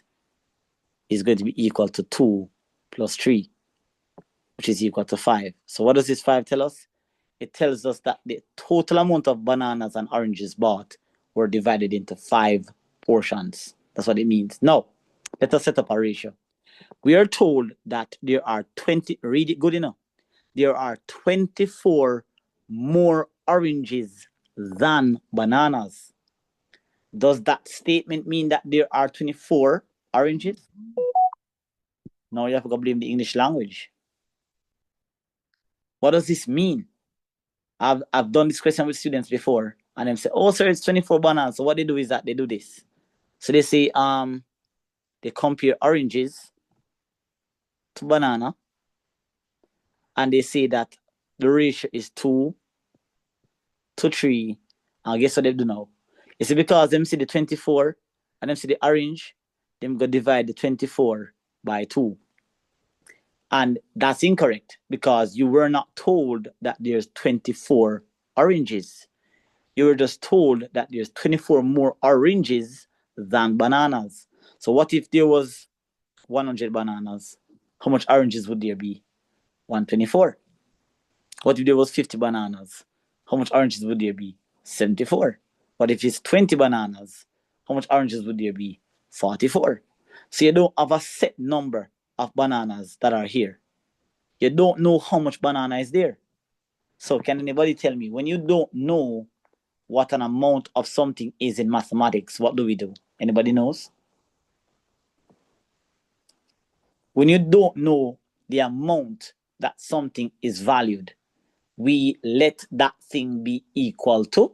is going to be equal to 2 plus 3, which is equal to 5. So what does this 5 tell us? It tells us that the total amount of bananas and oranges bought were divided into 5 portions. That's what it means. Now, let us set up a ratio. We are told that there are 20, read it good enough. There are 24 more oranges than bananas. Does that statement mean that there are 24 oranges? Now you have to blame the English language. What does this mean? I've done this question with students before, and they say, "Oh, sir, it's 24 bananas." So what they do is that they do this. So they say, they compare oranges to banana, and they say that the ratio is 2 to 3. And guess what they do now? You see, because them see the 24 and them see the orange, them go divide the 24 by 2. And that's incorrect because you were not told that there's 24 oranges. You were just told that there's 24 more oranges than bananas. So what if there was 100 bananas? How much oranges would there be? 124. What if there was 50 bananas? How much oranges would there be? 74. What if it's 20 bananas? How much oranges would there be? 44. So you don't have a set number of bananas that are here. You don't know how much banana is there. So can anybody tell me, when you don't know what an amount of something is in mathematics, what do we do? Anybody knows? When you don't know the amount that something is valued, we let that thing be equal to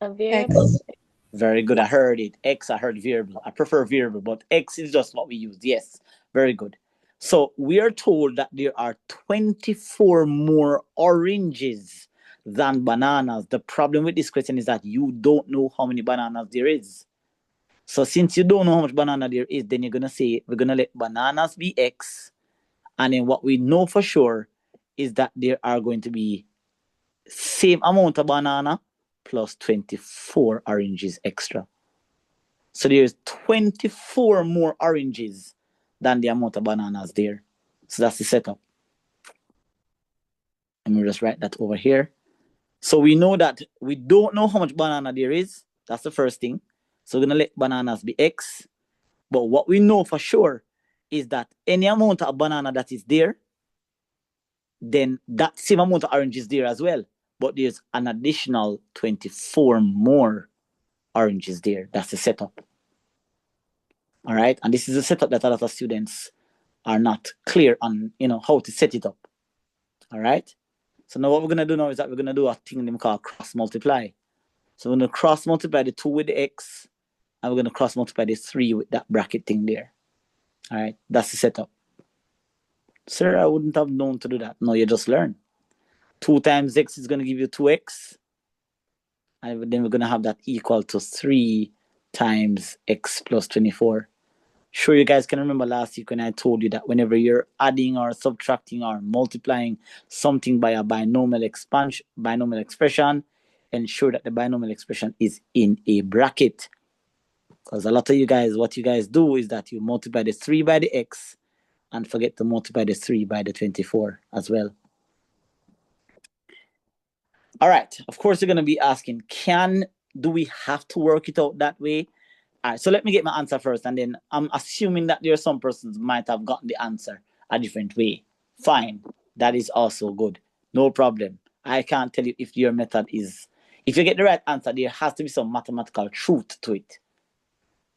A variable. Very good. I heard it. X, I heard variable. I prefer variable, but X is just what we use. Yes, very good. So we are told that there are 24 more oranges than bananas. The problem with this question is that you don't know how many bananas there is. So since you don't know how much banana there is, then you're going to say, we're going to let bananas be X. And then what we know for sure is that there are going to be same amount of banana plus 24 oranges extra. So there's 24 more oranges than the amount of bananas there. So that's the setup. Let me just write that over here. So we know that we don't know how much banana there is. That's the first thing. So we're going to let bananas be X. But what we know for sure is that any amount of banana that is there, then that same amount of orange is there as well. But there's an additional 24 more oranges there. That's the setup. All right. And this is a setup that a lot of students are not clear on, how to set it up. All right. So now what we're going to do now is that we're going to do a thing we call cross multiply. So we're going to cross multiply the 2 with the X, and we're going to cross multiply the 3 with that bracket thing there. All right. That's the setup. Sir, I wouldn't have known to do that. No, you just learn. 2 times X is going to give you 2X. And then we're going to have that equal to 3 times X plus 24. Sure, you guys can remember last week when I told you that whenever you're adding or subtracting or multiplying something by a binomial expression, ensure that the binomial expression is in a bracket. Because a lot of you guys, what you guys do is that you multiply the 3 by the X and forget to multiply the 3 by the 24 as well. All right. Of course, you're going to be asking, do we have to work it out that way? All right. So let me get my answer first. And then I'm assuming that there are some persons might have gotten the answer a different way. Fine. That is also good. No problem. I can't tell you if your method is, if you get the right answer, there has to be some mathematical truth to it.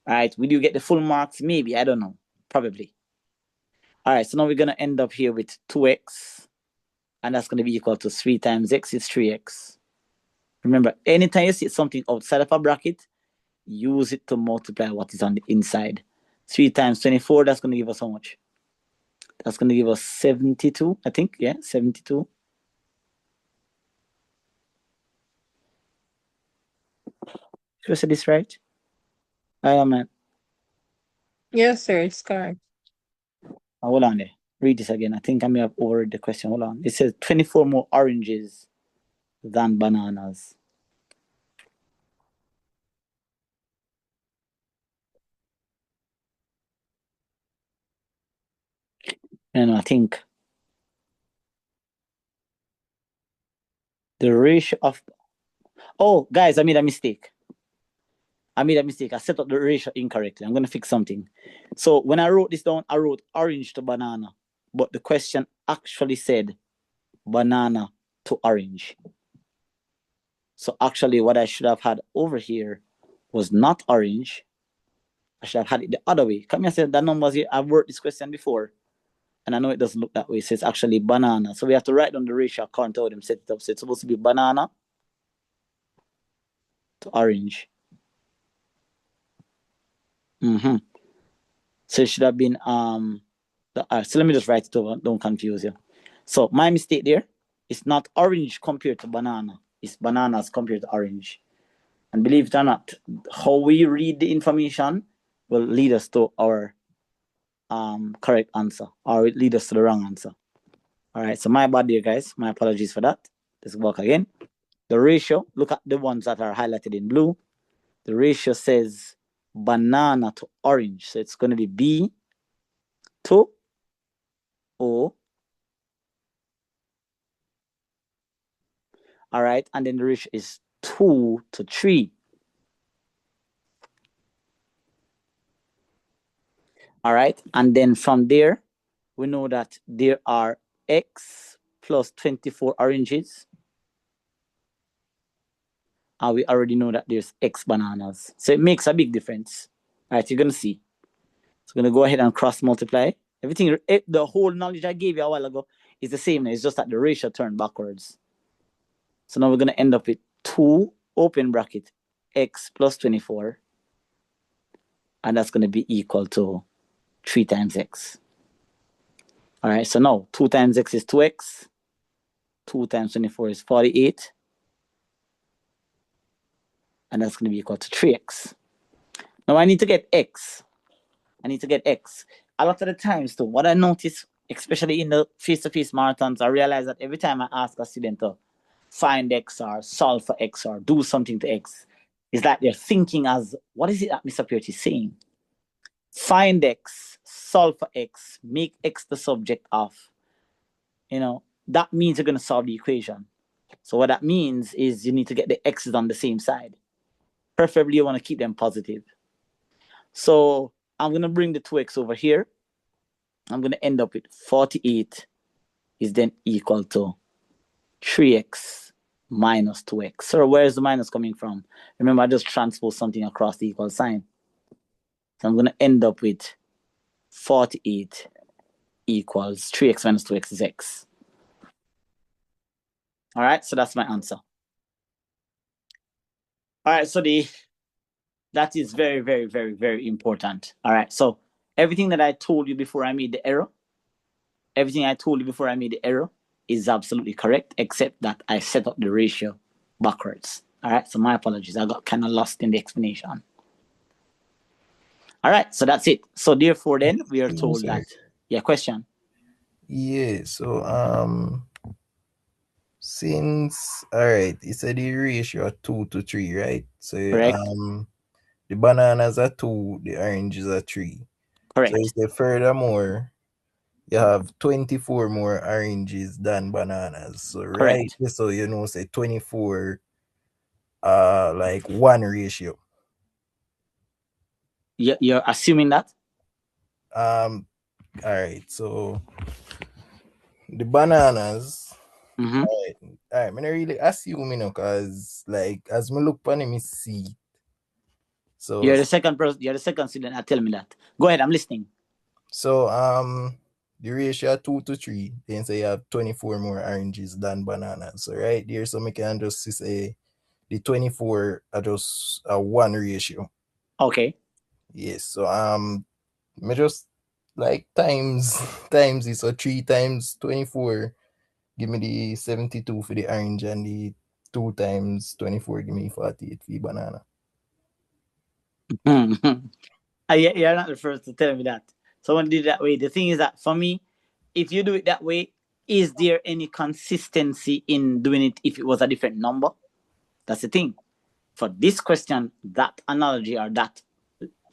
All right. Will you get the full marks? Maybe. I don't know. Probably. All right. So now we're going to end up here with 2X. And that's going to be equal to 3 times X is 3X. Remember, anytime you see something outside of a bracket, use it to multiply what is on the inside. 3 times 24, that's going to give us how much? That's going to give us 72, I think. Yeah, 72. Should I say this right? I am, man. Yes, sir, it's correct. Hold on there. Read this again. I think I may have overread the question. Hold on. It says 24 more oranges than bananas. And I think the ratio of... Oh, guys, I made a mistake. I set up the ratio incorrectly. I'm going to fix something. So when I wrote this down, I wrote orange to banana. But the question actually said banana to orange. So actually what I should have had over here was not orange. I should have had it the other way. Come here, say the numbers here. I've worked this question before, and I know it doesn't look that way. So it's actually banana. So we have to write down the ratio according to how them set it up. So it's supposed to be banana to orange. So it should have been so let me just write it over. Don't confuse you. So my mistake there. It's not orange compared to banana. It's bananas compared to orange. And believe it or not, how we read the information will lead us to our correct answer, or it lead us to the wrong answer. All right, so my bad there, guys. My apologies for that. Let's work again. The ratio, look at the ones that are highlighted in blue. The ratio says banana to orange. So it's going to be B to O. All right, and then the ratio is 2 to 3. All right, and then from there, we know that there are X plus 24 oranges. And we already know that there's X bananas. So it makes a big difference. All right, you're going to see. So I'm going to go ahead and cross multiply. Everything, the whole knowledge I gave you a while ago is the same. It's just that the ratio turned backwards. So now we're going to end up with 2 open bracket X plus 24. And that's going to be equal to 3 times X. All right, so now 2 times X is 2X. 2 times 24 is 48. And that's going to be equal to 3X. Now I need to get X. I need to get X. A lot of the times too, what I notice, especially in the face-to-face marathons, I realize that every time I ask a student to find X or solve for X or do something to X, it's like they're thinking as, what is it that Mr. Peart is saying? Find X, solve for X, make X the subject of, that means you're going to solve the equation. So what that means is you need to get the X's on the same side. Preferably you want to keep them positive. So I'm going to bring the 2X over here. I'm going to end up with 48 is then equal to 3X minus 2X. So where's the minus coming from? Remember, I just transposed something across the equal sign. So I'm going to end up with 48 equals 3X minus 2X is X. All right, so that's my answer. All right, so that is very, very, very, very important. All right, so everything that I told you before I made the error, is absolutely correct, except that I set up the ratio backwards. All right, so my apologies. I got kind of lost in the explanation. All right, so that's it. So therefore then, we are told that, question. Yeah, so since, all right, it's a the ratio 2 to 3, right? So Correct. the bananas are 2, the oranges are 3. Correct. So you say furthermore, you have 24 more oranges than bananas. So right, so say 24 like 1 ratio. You're assuming that? All right, so the bananas. Mm-hmm. All right, I'm not really assuming, because like as me look on me see. So you're the second person. You're the second student that tell me that. Go ahead, I'm listening. So the ratio 2 to 3, then say you have 24 more oranges than bananas. So right there, so we can just say the 24 are just a 1 ratio. Okay. Yes. So me just like times it. So 3 times 24 give me the 72 for the orange, and the 2 times 24 give me 48 for the banana. You're not the first to tell me that. Someone did it that way. The thing is that for me, if you do it that way, is there any consistency in doing it if it was a different number? That's the thing. For this question, that analogy or that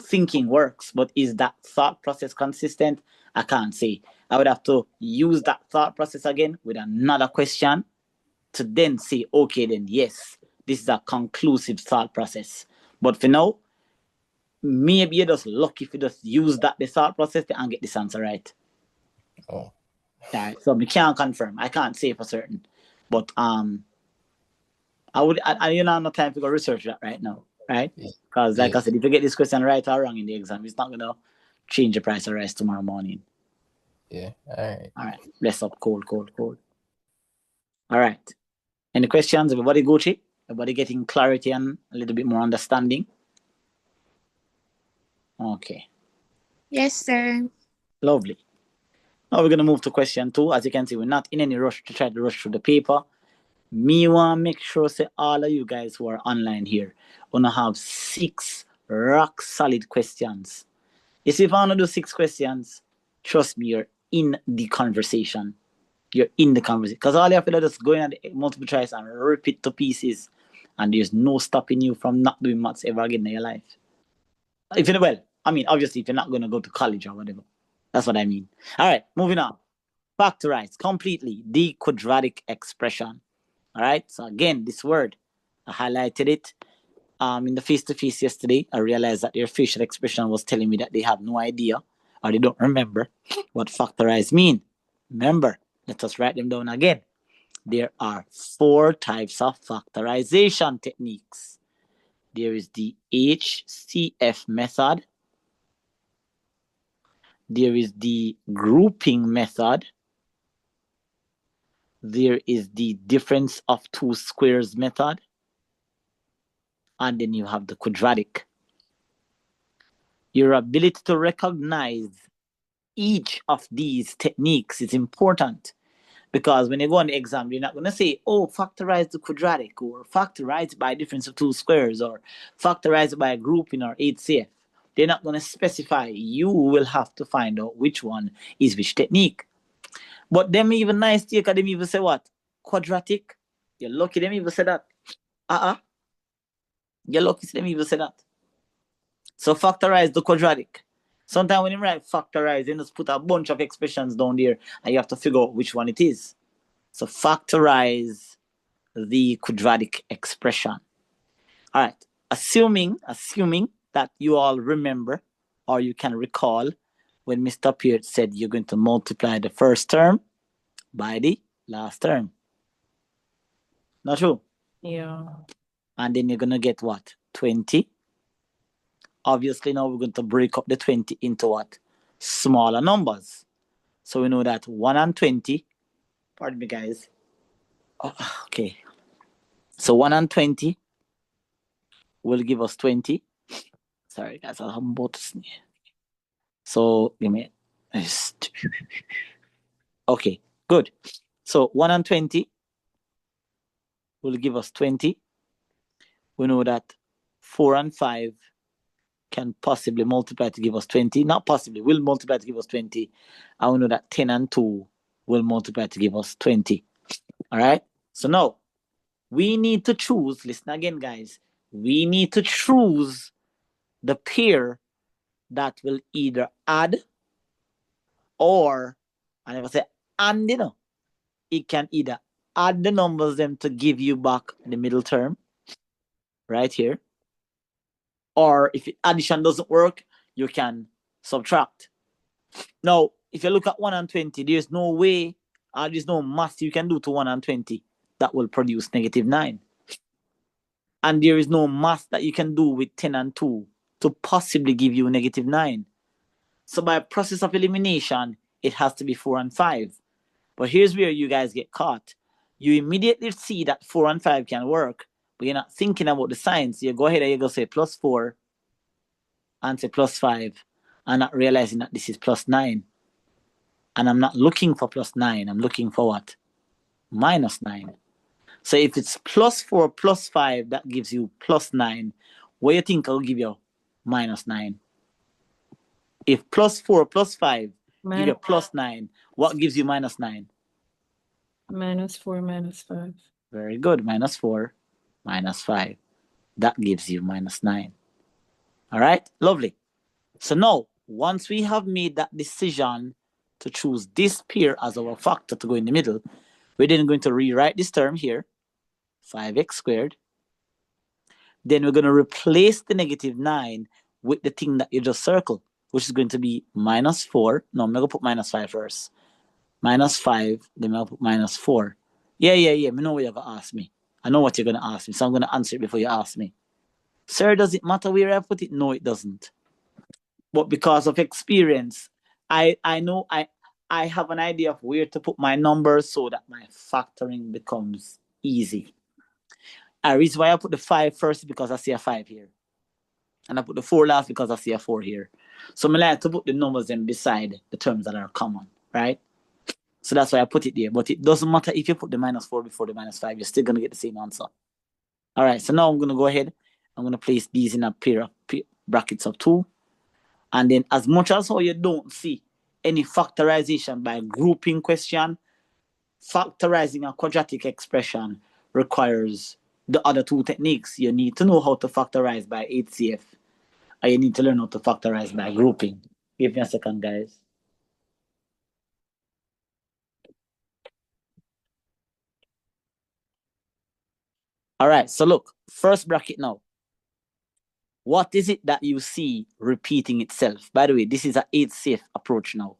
thinking works, but is that thought process consistent? I can't say. I would have to use that thought process again with another question to then say, okay, then yes, this is a conclusive thought process. But for now, maybe you're just lucky if you just use the thought process and get this answer right. Oh, All right, so we can't confirm. I can't say for certain, but I would. You know, no time to go research that right now, right? Yeah. Because like Yeah. I said, if you get this question right or wrong in the exam, it's not gonna change the price of rice tomorrow morning. Yeah. All right. All right, bless up, cold. All right. Any questions? Everybody Gucci? Everybody getting clarity and a little bit more understanding? Okay, Yes, sir. lovely. Now we're gonna move to question 2. As you can see, we're not in any rush to try to rush through the paper. Me want make sure say all of you guys who are online here wanna have 6 rock solid questions. You see, if I wanna do 6 questions, trust me, you're in the conversation. You're in the conversation. Because all you have to do is go in at the multiple choice and rip it to pieces. And there's no stopping you from not doing maths ever again in your life. If you're well, I mean, obviously, if you're not gonna go to college or whatever. That's what I mean. All right, moving on. Factorize completely the quadratic expression. All right. So again, this word, I highlighted it in the face-to-face yesterday. I realized that their facial expression was telling me that they have no idea or they don't remember what factorize mean. Remember, let us write them down again. There are 4 types of factorization techniques. There is the HCF method. There is the grouping method. There is the difference of two squares method. And then you have the quadratic. Your ability to recognize each of these techniques is important because when you go on the exam, you're not going to say, oh, factorize the quadratic or factorize by difference of two squares or factorize by a grouping or HCF. They're not going to specify. You will have to find out which one is which technique. But them even nice to you, them even say what? Quadratic. You're lucky them even say that. You're lucky them even say that. So factorize the quadratic. Sometimes when you write factorize, you just put a bunch of expressions down there and you have to figure out which one it is. So factorize the quadratic expression. All right. Assuming that you all remember or you can recall when Mr. Peart said you're going to multiply the first term by the last term. Not true? Yeah. And then you're going to get what? 20. Obviously, now we're going to break up the 20 into what? Smaller numbers. So we know that 1 and 20, pardon me, guys. Oh, okay. So 1 and 20 will give us 20. Sorry, guys, I'm about to sneeze. So, give me. Okay, good. So 1 and 20 will give us 20. We know that 4 and 5 can possibly multiply to give us 20. Not possibly, will multiply to give us 20. And we know that 10 and 2 will multiply to give us 20. All right? So now, we need to choose, listen again, guys. We need to choose the pair that will either add or, and if I say and, you know, it can either add the numbers them to give you back the middle term, right here. Or if addition doesn't work, you can subtract. Now, if you look at 1 and 20, there's no way, or there's no math you can do to 1 and 20 that will produce negative 9. And there is no math that you can do with 10 and 2 to possibly give you negative 9. So by process of elimination, it has to be 4 and 5. But here's where you guys get caught. You immediately see that 4 and 5 can work, but you're not thinking about the signs. You go ahead and you go say plus 4 and say plus 5 and not realizing that this is plus 9. And I'm not looking for plus 9. I'm looking for what? Minus 9. So if it's plus 4 plus 5, that gives you plus 9. What do you think I'll give you? Minus 9. If plus 4 plus 5 give you plus 9, what gives you minus 9? Minus 4, minus 5. Very good. Minus 4, minus 5. That gives you minus 9. All right? Lovely. So now, once we have made that decision to choose this pair as our factor to go in the middle, we're then going to rewrite this term here, 5x squared. Then we're going to replace the negative 9 with the thing that you just circled, which is going to be minus 4. No, I'm going to put minus 5 first. minus 5, then I'll put minus 4. Yeah. I know what you're going to ask me. I know what you're going to ask me, so I'm going to answer it before you ask me. Sir, does it matter where I put it? No, it doesn't. But because of experience, I know I have an idea of where to put my numbers so that my factoring becomes easy. The reason why I put the 5 first because I see a 5 here. And I put the 4 last because I see a 4 here. So I like to put the numbers then beside the terms that are common, right? So that's why I put it there. But it doesn't matter if you put the minus 4 before the minus 5, you're still going to get the same answer. All right, so now I'm going to go ahead. I'm going to place these in a pair of brackets of 2. And then as much as how you don't see any factorization by grouping question, factorizing a quadratic expression requires the other 2 techniques. You need to know how to factorize by HCF, and you need to learn how to factorize by grouping. Give me a second, guys. All right, so look, first bracket now. What is it that you see repeating itself? By the way, this is an HCF approach now.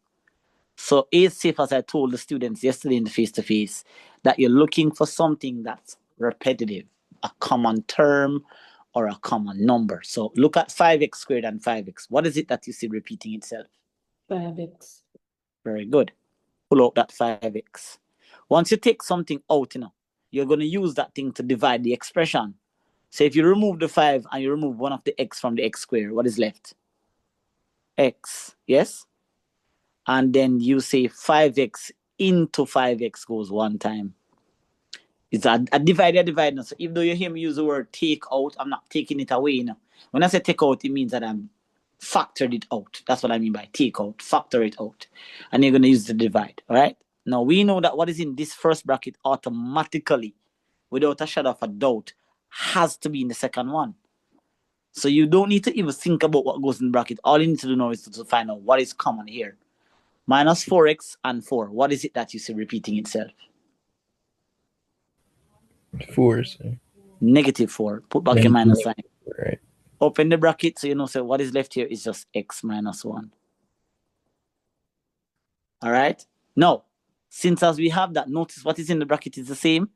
So HCF, as I told the students yesterday in the face-to-face, that you're looking for something that's repetitive, a common term or a common number. So look at 5x squared and 5x. What is it that you see repeating itself? 5x. Very good. Pull out that 5x. Once you take something out, you're going to use that thing to divide the expression. So if you remove the 5 and you remove one of the x from the x squared, what is left? X, yes? And then you say 5x into 5x goes 1 time. It's a divide. So even though you hear me use the word take out, I'm not taking it away. When I say take out, it means that I'm factored it out. That's what I mean by take out, factor it out. And you're going to use the divide, all right? Now, we know that what is in this first bracket automatically, without a shadow of a doubt, has to be in the second one. So you don't need to even think about what goes in the bracket. All you need to do now is to find out what is common here. Minus 4x and 4. What is it that you see repeating itself? 4, sir. Negative 4. Put back your minus sign. Right. Open the bracket so you know, so what is left here is just x minus 1. All right? Now, since as we have that, notice what is in the bracket is the same.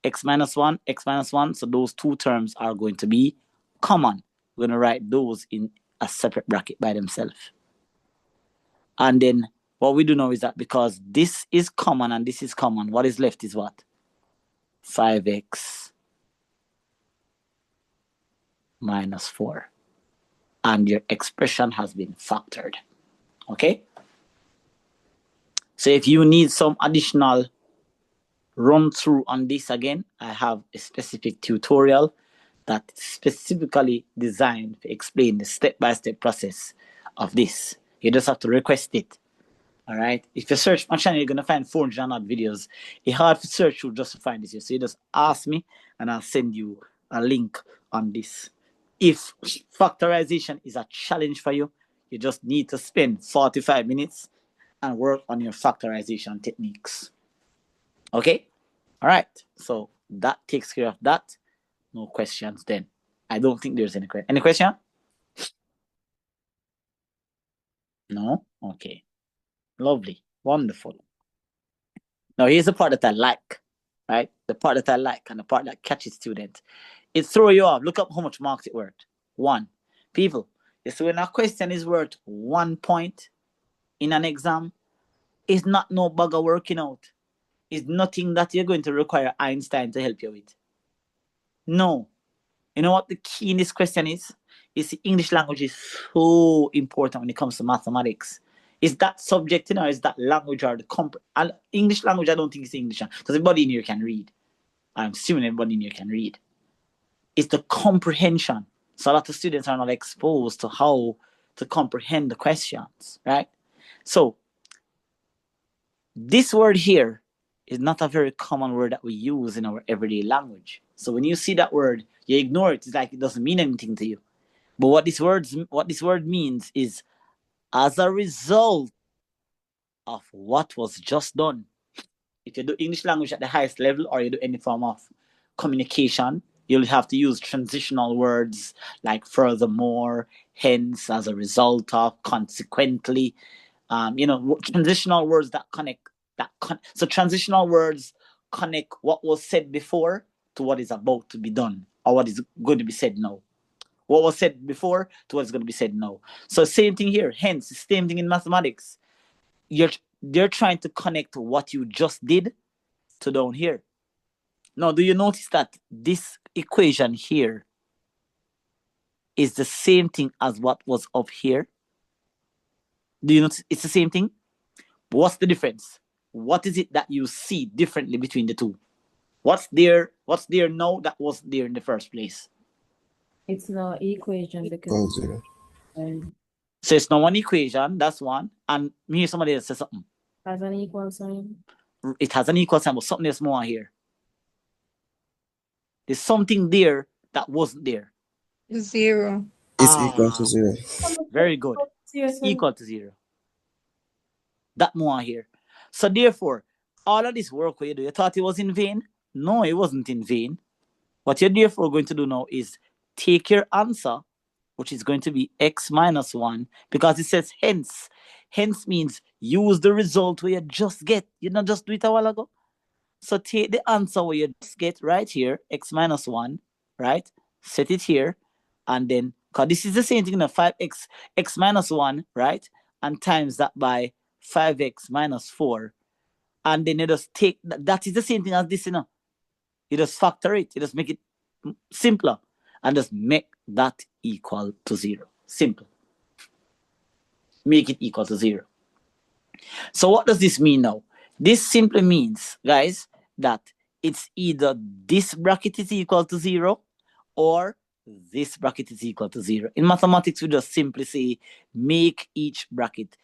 X minus 1, x minus 1. So those 2 terms are going to be common. We're going to write those in a separate bracket by themselves. And then what we do now is that because this is common and this is common, what is left is what? 5x minus 4. And your expression has been factored. Okay? So if you need some additional run through on this again, I have a specific tutorial that's specifically designed to explain the step-by-step process of this. You just have to request it. All right. If you search my channel, you're going to find 400 odd videos. It's hard to search through just to find this here. So you just ask me and I'll send you a link on this. If factorization is a challenge for you, you just need to spend 45 minutes and work on your factorization techniques. Okay? All right. So that takes care of that. No questions then. I don't think there's any question. Any question? No? Okay. Lovely. Wonderful. Now, here's the part that I like, right? The part that I like and the part that catches students. It throws you off. Look up how much marks it worth. 1. People, you see when a question is worth 1 point in an exam, it's not no bugger working out. It's nothing that you're going to require Einstein to help you with. No. You know what the key in this question is? Is the English language is so important when it comes to mathematics. Is that subject, is that language or the English language? I don't think it's English because everybody in here can read. I'm assuming everybody in here can read. It's the comprehension. So a lot of students are not exposed to how to comprehend the questions, right? So this word here is not a very common word that we use in our everyday language. So when you see that word, you ignore it. It's like it doesn't mean anything to you. But what this word means is as a result of what was just done. If you do English language at the highest level or you do any form of communication, you'll have to use transitional words like furthermore, hence, as a result of, consequently, transitional words that connect So transitional words connect what was said before to what is about to be done or what is going to be said now. What was said before to what's going to be said now. So same thing here. Hence, same thing in mathematics. They're trying to connect what you just did to down here. Now, do you notice that this equation here is the same thing as what was up here? Do you notice it's the same thing? What's the difference? What is it that you see differently between the two? What's there now that was there in the first place? It's no equation Oh, because zero. So it's not one equation, that's one. And me hear somebody else say something. has an equal sign. It has an equal sign, but something else more here. There's something there that wasn't there. 0. It's equal to 0. Very good. It's equal to 0. That more here. So therefore, all of this work what you do, you thought it was in vain? No, it wasn't in vain. What you're therefore going to do now is take your answer, which is going to be x minus 1, because it says hence. Hence means use the result where you just get. You not just do it a while ago. So take the answer where you just get right here, x minus 1, right? Set it here. And then, because this is the same thing, 5x, x minus 1, right? And times that by 5x minus 4. And then you just take, that is the same thing as this, You just factor it. You just make it simpler. And just make that equal to 0. Simple. Make it equal to 0. So what does this mean now? This simply means, guys, that it's either this bracket is equal to 0 or this bracket is equal to 0. In mathematics, we just simply say make each bracket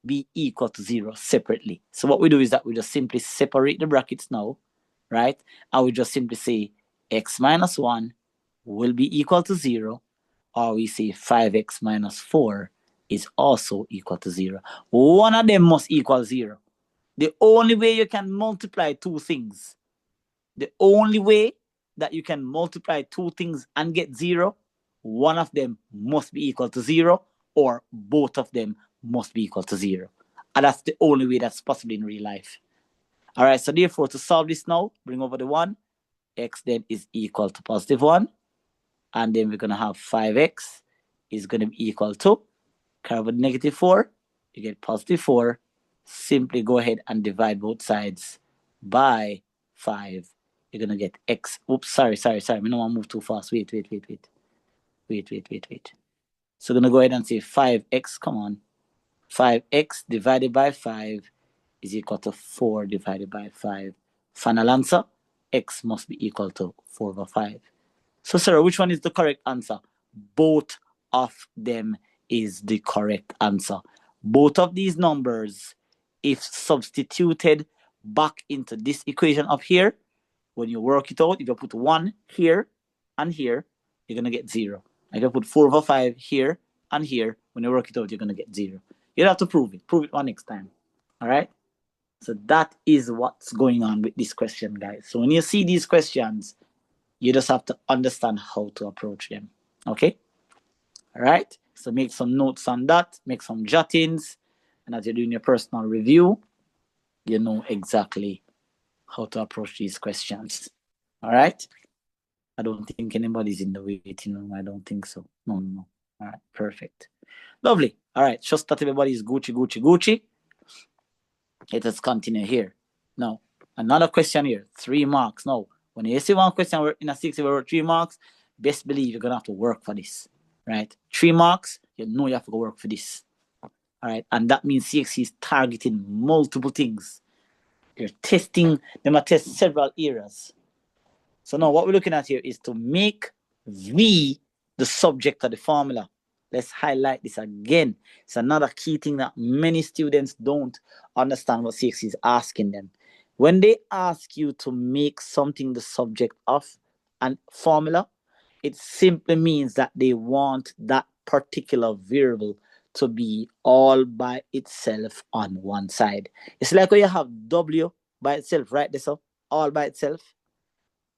be equal to 0 separately. So what we do is that we just simply separate the brackets now, right? And we just simply say x minus 1 will be equal to 0, or we say 5x minus 4 is also equal to 0. One of them must equal 0. The only way you can multiply two things, the only way that you can multiply two things and get 0, one of them must be equal to 0, or both of them must be equal to 0. And that's the only way that's possible in real life. All right, so therefore, to solve this now, bring over the 1. X then is equal to positive 1. And then we're going to have 5x is going to be equal to, carry with negative 4, you get positive 4. Simply go ahead and divide both sides by 5. You're going to get x. Oops, sorry. I don't want to move too fast. Wait. So we're going to go ahead and say 5x, come on. 5x divided by 5 is equal to 4 divided by 5. Final answer, x must be equal to 4 over 5. So, Sarah, which one is the correct answer? Both of them is the correct answer. Both of these numbers, if substituted back into this equation up here, when you work it out, if you put 1 here and here, you're going to get 0. If you put 4 over 5 here and here, when you work it out, you're going to get 0. You don't have to prove it. Prove it one next time. All right? So that is what's going on with this question, guys. So when you see these questions, you just have to understand how to approach them. Okay? All right? So make some notes on that, make some jottings, and as you're doing your personal review, you know exactly how to approach these questions. All right? I don't think anybody's in the waiting room. I don't think so. No. All right, perfect. Lovely. All right, just that everybody's Gucci. Let us continue here. Now, another question here, 3 marks. Now, when you see one question in a 60 word 3 marks, best believe you're going to have to work for this, right? 3 marks, you know you have to go work for this. All right, and that means CXC is targeting multiple things. They're testing, they might test several areas. So now what we're looking at here is to make V the subject of the formula. Let's highlight this again. It's another key thing that many students don't understand what CXC is asking them. When they ask you to make something the subject of a formula, it simply means that they want that particular variable to be all by itself on one side. It's like when you have W by itself, right? This all by itself.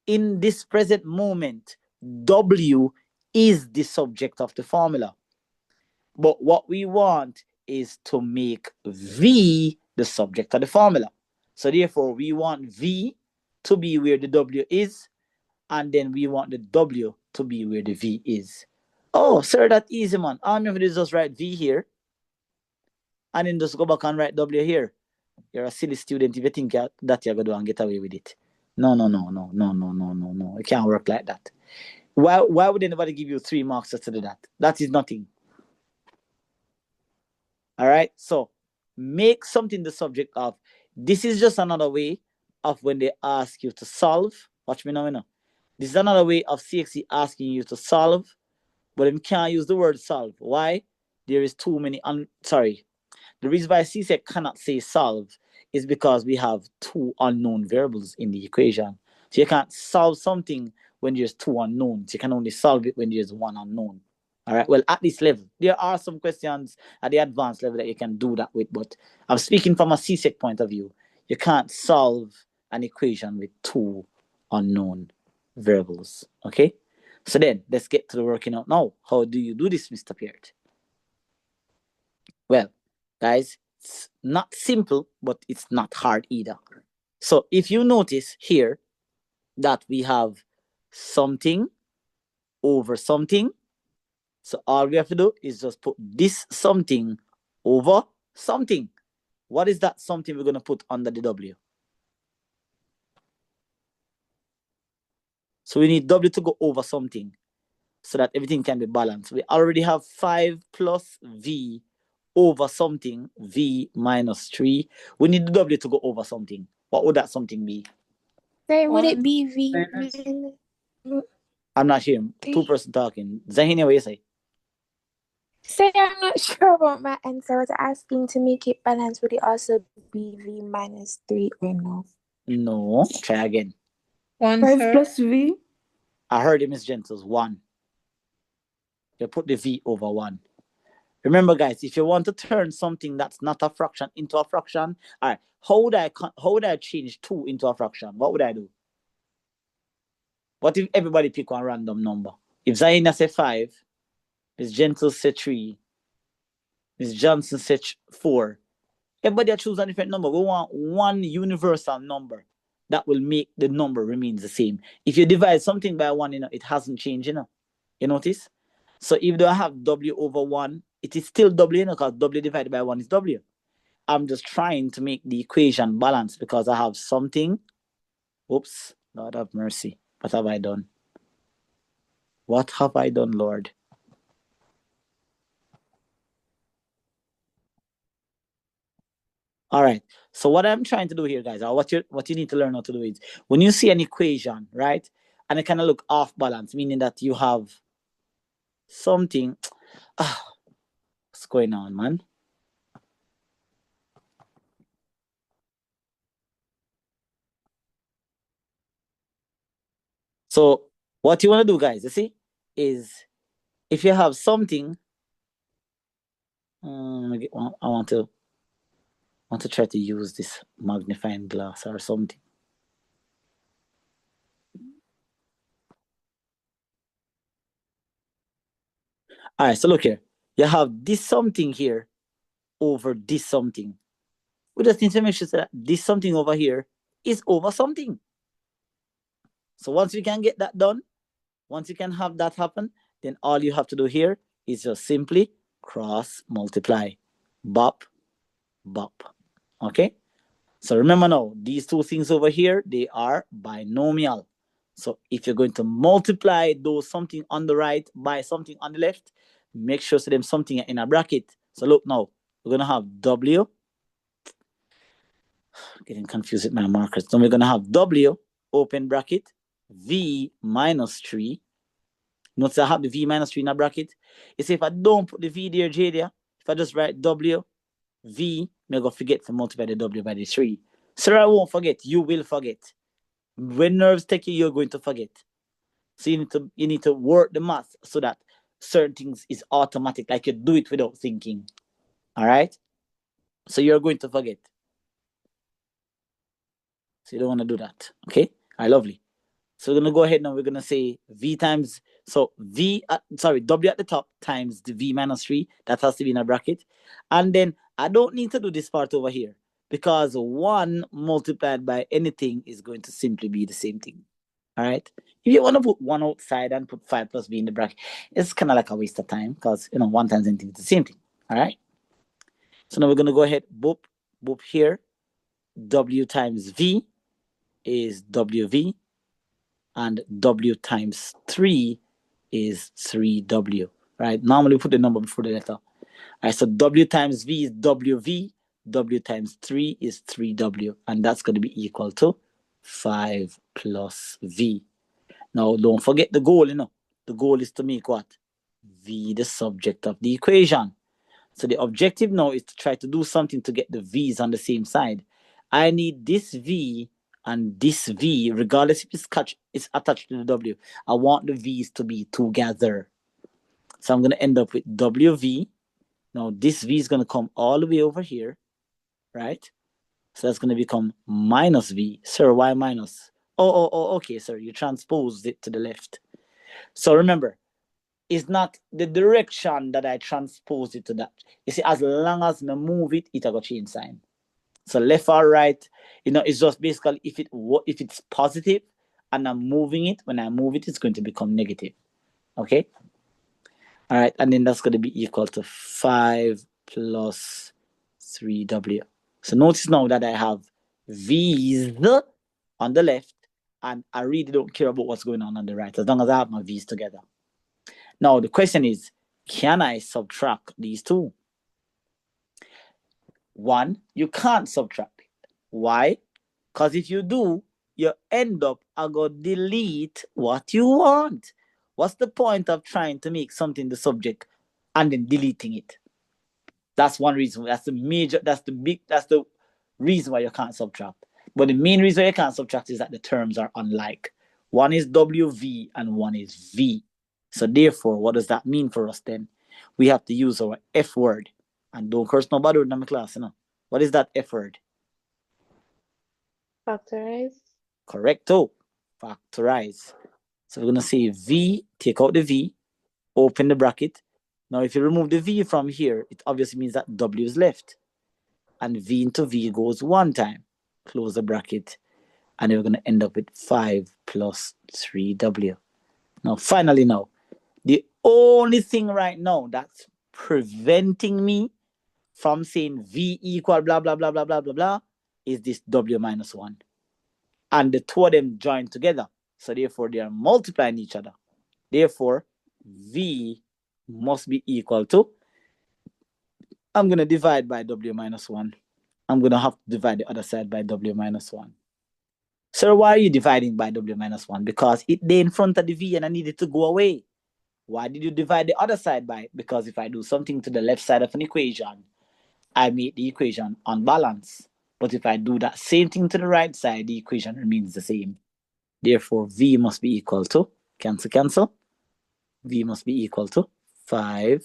In this present moment, W is the subject of the formula. But what we want is to make V the subject of the formula. So therefore, we want V to be where the W is, and then we want the W to be where the V is. Oh, sir, that's easy, man. All I'm going to do is just write V here, and then just go back and write W here. You're a silly student if you think that you're going to do and get away with it. No. It can't work like that. Why would anybody give you 3 marks just to do that? That is nothing. All right. So make something the subject of. This is just another way of when they ask you to solve. Watch me now. This is another way of CXC asking you to solve, but you can't use the word solve. Why? There is too many. The reason why CSEC cannot say solve is because we have 2 unknown variables in the equation. So you can't solve something when there's 2 unknowns. You can only solve it when there's 1 unknown. All right. Well, at this level, there are some questions at the advanced level that you can do that with, but I'm speaking from a CSEC point of view. You can't solve an equation with 2 unknown variables. Okay. So then let's get to the working out now. How do you do this, Mr. Peart? Well, guys, it's not simple, but it's not hard either. So if you notice here that we have something over something, so all we have to do is just put this something over something. What is that something we're going to put under the W? So we need W to go over something so that everything can be balanced. We already have 5 plus V over something, V minus 3. We need the W to go over something. What would that something be? Sir, would it be V? I'm not hearing. 2-person talking. Zahina, what you say? Sir, I'm not sure about my answer. I was asking to make it balanced. Would it also be V minus 3 or no? No. Try again. 1, 5 sir. plus V. I heard you, Miss Gentles. 1. You put the V over 1. Remember, guys, if you want to turn something that's not a fraction into a fraction, all right, how would I change 2 into a fraction? What would I do? What if everybody pick one random number? If Zaina say 5, Miss Gentles say 3, Miss Johnson say 4, everybody choose a different number. We want one universal number that will make the number remains the same. If you divide something by 1, it hasn't changed, You notice? So if I have W over 1, it is still W, because W divided by 1 is W. I'm just trying to make the equation balance because I have something. Oops, Lord have mercy. What have I done? What have I done, Lord? All right. So what I'm trying to do here, guys, or what you need to learn how to do is when you see an equation, right, and it kind of look off balance, meaning that you have something. What's going on, man? So what you want to do, guys, you see, is if you have something, I want to try to use this magnifying glass or something. All right, so look here. You have this something here over this something. We just need to make sure that this something over here is over something. So once we can get that done, once you can have that happen, then all you have to do here is just simply cross multiply. Bop, bop. Okay? So remember now, these 2 things over here, they are binomial. So if you're going to multiply those something on the right by something on the left, make sure to them something in a bracket. So look now, we're going to have W. Getting confused with my markers. So we're going to have W, open bracket, V minus 3. Notice I have the V minus 3 in a bracket. You see, if I don't put the V there, J there, if I just write W, V, I'm going to forget to multiply the W by the 3. Sir, I won't forget. You will forget. When nerves take you, you're going to forget. So you need to work the math so that certain things is automatic, like you do it without thinking. All right? So you're going to forget. So you don't want to do that. Okay? All right, lovely. So we're going to go ahead now. We're going to say V times, W at the top times the V minus 3. That has to be in a bracket. And then I don't need to do this part over here because 1 multiplied by anything is going to simply be the same thing. All right. If you want to put 1 outside and put 5 plus v in the bracket, it's kind of like a waste of time because, 1 times anything is the same thing. All right. So now we're going to go ahead, boop here. W times v is wv, and w times 3 is 3w. Right. Normally we put the number before the letter. All right. So w times v is wv. W times 3 is 3w, and that's going to be equal to 5 plus v. Now, don't forget the goal, The goal is to make what? V the subject of the equation. So the objective now is to try to do something to get the v's on the same side. I need this v and this v, regardless if it's attached to the w. I want the v's to be together. So I'm going to end up with wv. Now, this v is going to come all the way over here, right? So that's going to become minus v. Sir, why minus? Oh, okay, sir. You transposed it to the left. So remember, it's not the direction that I transpose it to that. You see, as long as I move it, it'll go change sign. So left or right, it's just basically if it's positive and I'm moving it, when I move it, it's going to become negative. Okay? All right, and then that's going to be equal to 5 plus 3w. So notice now that I have v's on the left, and I really don't care about what's going on the right, as long as I have my v's together. Now, the question is, can I subtract these two? 1, you can't subtract it. Why? Because if you do, you end up going to delete what you want. What's the point of trying to make something the subject and then deleting it? That's one reason. That's the reason why you can't subtract. But the main reason you can't subtract is that the terms are unlike. One is WV and one is V. So therefore, what does that mean for us then? We have to use our F word. And don't curse nobody in my class, What is that F word? Factorize. Correcto. Factorize. So we're going to say V, take out the V, open the bracket. Now, if you remove the V from here, it obviously means that W is left. And V into V goes 1 time. Close the bracket. And then we're going to end up with 5 plus 3W. Now, finally the only thing right now that's preventing me from saying V equal blah, blah, blah, blah, blah, blah, blah, is this W minus 1. And the two of them join together. So therefore, they are multiplying each other. Therefore, V must be equal to, I'm going to divide by W minus 1. I'm going to have to divide the other side by W minus 1. Sir, why are you dividing by W minus 1? Because it lay in front of the V and I need it to go away. Why did you divide the other side by it? Because if I do something to the left side of an equation, I make the equation unbalanced. But if I do that same thing to the right side, the equation remains the same. Therefore, V must be equal to, cancel. V must be equal to 5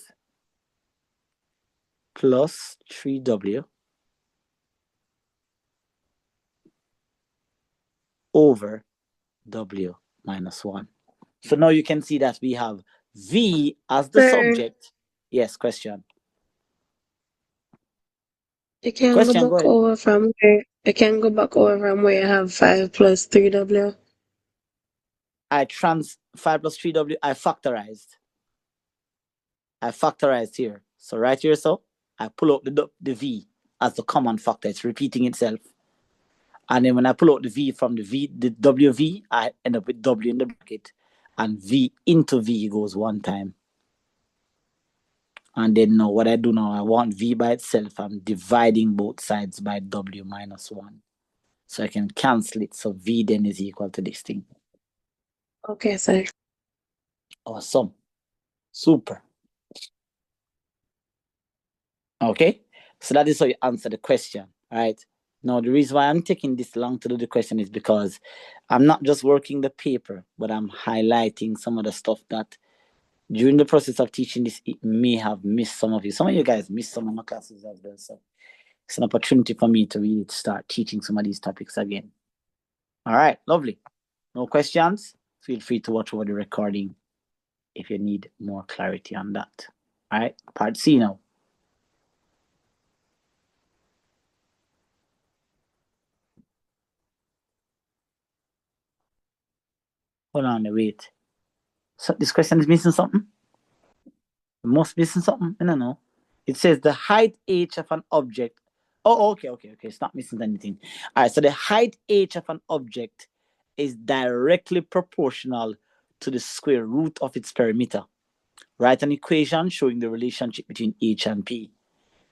plus 3W over W minus 1. So now you can see that we have V as the subject. Yes, question. You can Question, go back over from where you can go back over from where you have 5 plus 3W. 5 plus 3W, I factorized here. So right here, so I pull out the V as the common factor. It's repeating itself. And then when I pull out the V from the WV, I end up with W in the bracket. And V into V goes 1 time. And then now what I do now, I want V by itself. I'm dividing both sides by W minus 1. So I can cancel it. So V then is equal to this thing. Okay, sir. Awesome. Super. Okay. So that is how you answer the question. All right. Now, the reason why I'm taking this long to do the question is because I'm not just working the paper, but I'm highlighting some of the stuff that during the process of teaching this, it may have missed some of you. Some of you guys missed some of my classes as well. So it's an opportunity for me to really start teaching some of these topics again. All right. Lovely. No questions? Feel free to watch over the recording if you need more clarity on that. All right. Part C now. Hold on, wait. So this question is missing something? It must be missing something? I don't know. It says the height h of an object. Oh, okay. It's not missing anything. All right, so the height h of an object is directly proportional to the square root of its perimeter. Write an equation showing the relationship between h and p.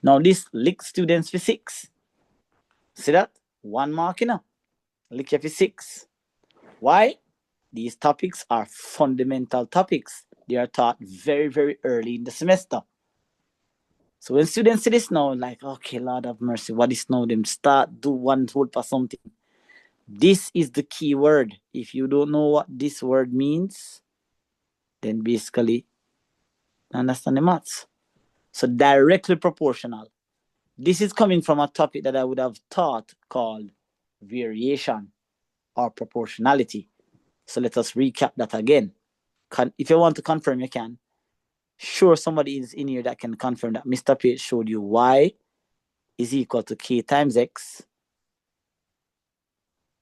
Now, this lick students physics. See that? 1 mark, you know. Lick your physics. Why? These topics are fundamental topics. They are taught very, very early in the semester. So when students see this now, like, okay, Lord have mercy, what is now? Them start do one word for something. This is the key word. If you don't know what this word means, then basically understand the maths. So directly proportional. This is coming from a topic that I would have taught called variation or proportionality. So let us recap that again. If you want to confirm, you can. Sure, somebody is in here that can confirm that Mr. Page showed you y is equal to k times x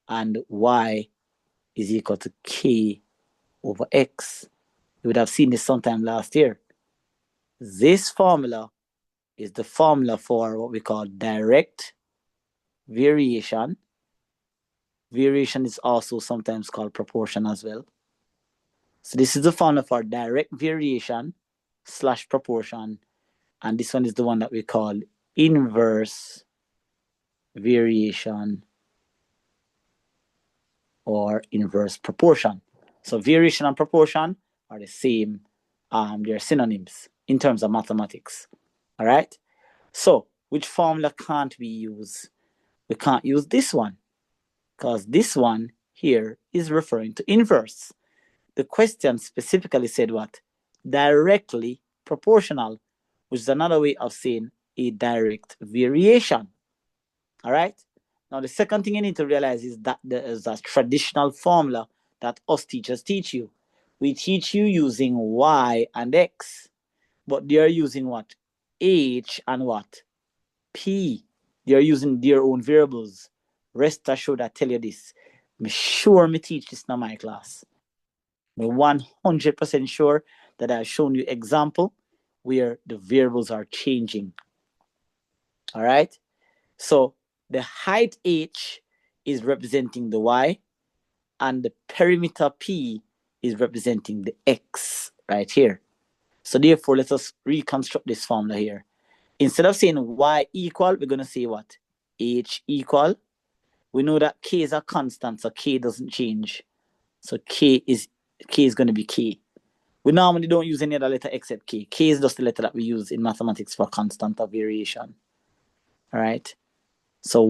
and y is equal to k over x. You would have seen this sometime last year. This formula is the formula for what we call direct variation. Variation is also sometimes called proportion as well. So this is the formula for direct variation / proportion. And this one is the one that we call inverse variation or inverse proportion. So variation and proportion are the same. They're synonyms in terms of mathematics. All right. So which formula can't we use? We can't use this one because this one here is referring to inverse. The question specifically said what? Directly proportional, which is another way of saying a direct variation. All right. Now, the second thing you need to realize is that there is a traditional formula that us teachers teach you. We teach you using y and x, but they are using what? H and what? P. They are using their own variables. Rest assured, I tell you this. I'm sure me teach this in my class. I'm 100% sure that I've shown you example where the variables are changing. All right. So the height h is representing the y and the perimeter p is representing the x right here. So therefore, let us reconstruct this formula here. Instead of saying y equal, we're going to say what? H equal. We know that k is a constant, so k doesn't change. So k is going to be k. We normally don't use any other letter except k. K is just the letter that we use in mathematics for constant or variation. All right. So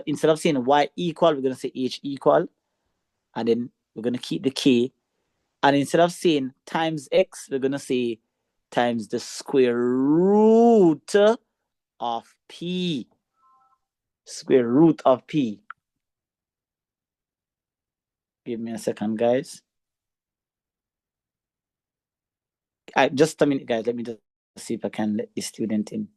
instead of saying y equal, we're going to say h equal. And then we're going to keep the k. And instead of saying times x, we're going to say times the square root of p. Square root of p. Give me a second, guys. Just a minute, guys. Let me just see if I can let the student in.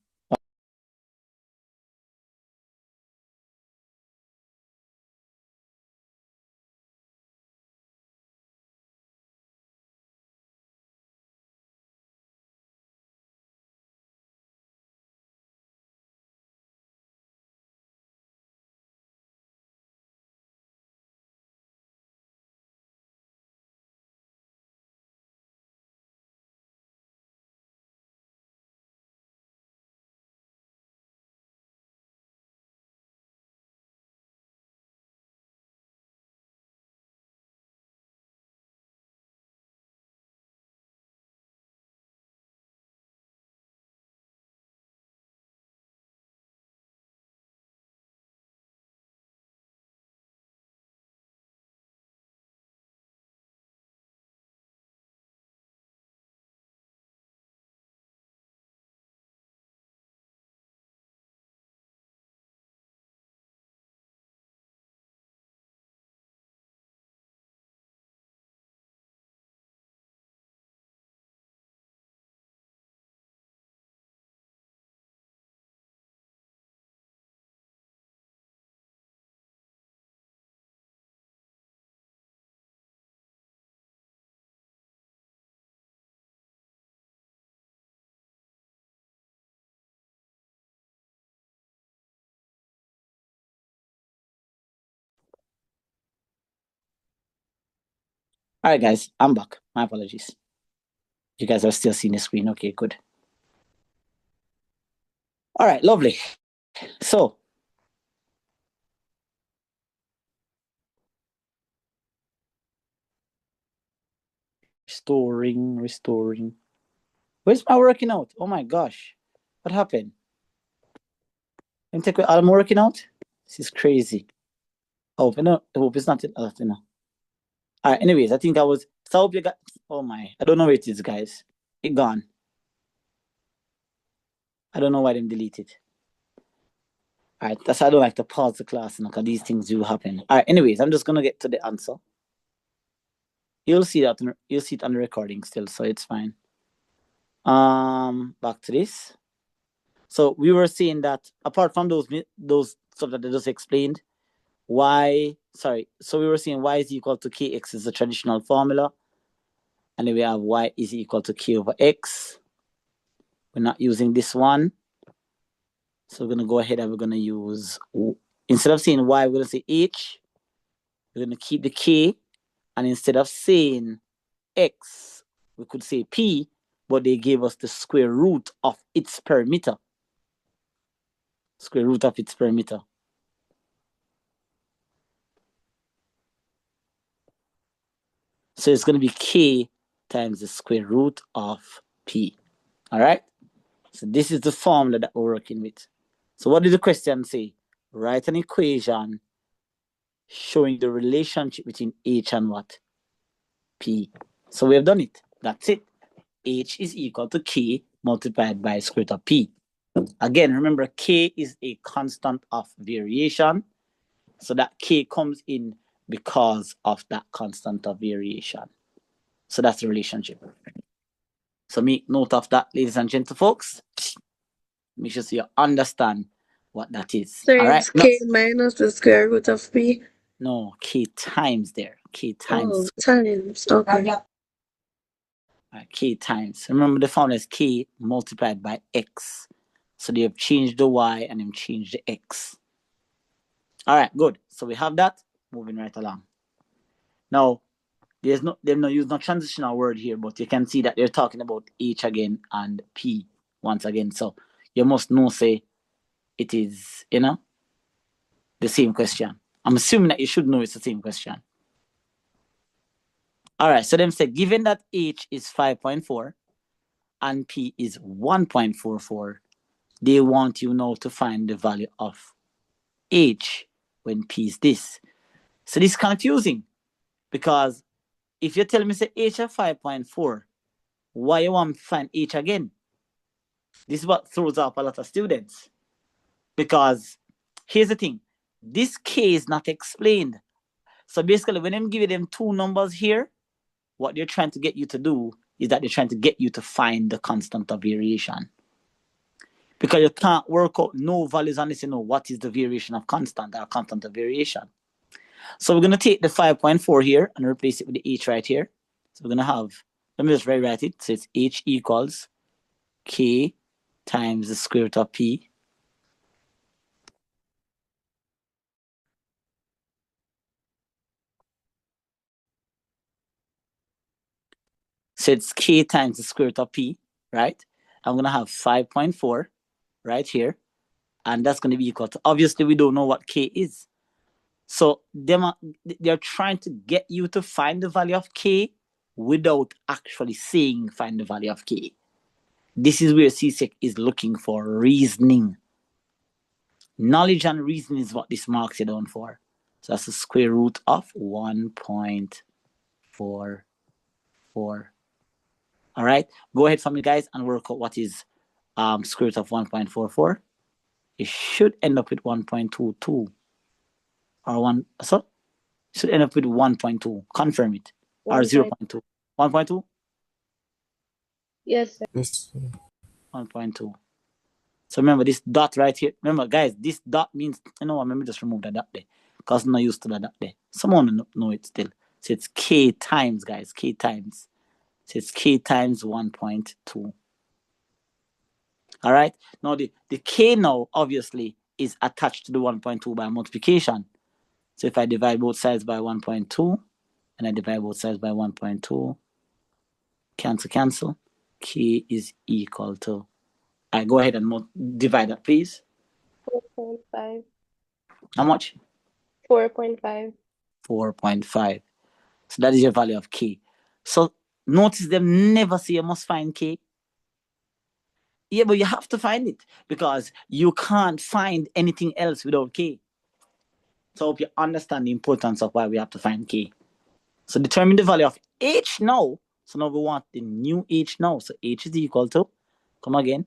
All right, guys, I'm back. My apologies. You guys are still seeing the screen. Okay, good. All right, lovely. So, restoring. Where's my working out? Oh my gosh. What happened? Let me take away all my working out. This is crazy. Oh, I hope it's not enough. All right, anyways, I think I was. So I hope you got. Oh my. I don't know where it is, guys. It gone. I don't know why them deleted. All right, that's why I don't like to pause the class because these things do happen. All right, anyways, I'm just gonna get to the answer. You'll see that you'll see it on the recording still, so it's fine. Back to this. So we were saying that apart from those stuff that I just explained, so we were saying y is equal to kx is the traditional formula, and then we have y is equal to k over x. We're not using this one, so we're gonna go ahead and we're gonna use, instead of saying y, we're gonna say h. We're gonna keep the k, and instead of saying x, we could say p, but they gave us the square root of its perimeter. Square root of its perimeter. So it's going to be k times the square root of p. All right? So this is the formula that we're working with. So what did the question say? Write an equation showing the relationship between h and what? P. So we have done it. That's it. H is equal to k multiplied by square root of p. Again, remember k is a constant of variation. So that k comes in because of that constant of variation. So that's the relationship. So make note of that, ladies and gentlemen, folks. Make sure you understand what that is. So all right? it's k minus the square root of p? No, k times there. K times. Oh, times. Okay. K times. Remember the formula is k multiplied by x. So they have changed the y and they've changed the x. All right, good. So we have that. Moving right along. Now, they've not used no transitional word here, but you can see that they're talking about h again and p once again. So you must know, say, it is, the same question. I'm assuming that you should know it's the same question. All right, so them say, given that h is 5.4 and p is 1.44, they want you now to find the value of h when p is this. So this is confusing because if you tell me say h of 5.4, why you want to find h again? This is what throws off a lot of students. Because here's the thing, this k is not explained. So basically, when I'm giving them two numbers here, what they're trying to get you to do is that they're trying to get you to find the constant of variation. Because you can't work out no values unless you know what is the variation of constant or constant of variation. So we're going to take the 5.4 here and replace it with the h right here. So we're going to have, let me just rewrite it. So it's h equals k times the square root of p. So it's k times the square root of p, right? I'm going to have 5.4 right here. And that's going to be equal to, obviously, we don't know what k is. So they're trying to get you to find the value of k without actually saying find the value of k. This is where Csec is looking for reasoning. Knowledge and reasoning is what this marks you down for. So that's the square root of 1.44. All right, go ahead for me, guys, and work out what is square root of 1.44. It should end up with 1.22 or 1. So should end up with 1.2. Confirm it. Or 0.2. 1.2? Yes, sir. Yes. 1.2. So remember this dot right here. Remember, guys, this dot means, let me just remove that dot there. Because I'm not used to that dot there. Someone know it still. So it's k times, guys. K times. So it's k times 1.2. All right. Now the k now obviously is attached to the 1.2 by multiplication. So if I divide both sides by 1.2, and I divide both sides by 1.2. Cancel, cancel. K is equal to, I go ahead and divide that, please. 4.5. How much? 4.5. 4.5. So that is your value of K. So notice them never say you must find K. Yeah, but you have to find it because you can't find anything else without K. So I hope you understand the importance of why we have to find K. So determine the value of H now. So now we want the new H now. So H is equal to, come again,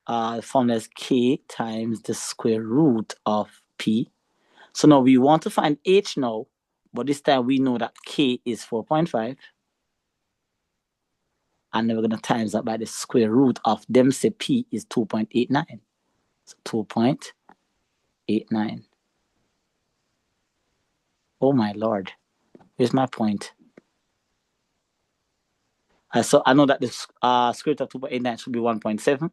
the formula is K times the square root of P. So now we want to find H now, but this time we know that K is 4.5. And then we're going to times that by the square root of them, say P is 2.89. So 2.89. Oh my Lord. Here's my point. So I know that the square root of 2.89 should be 1.7.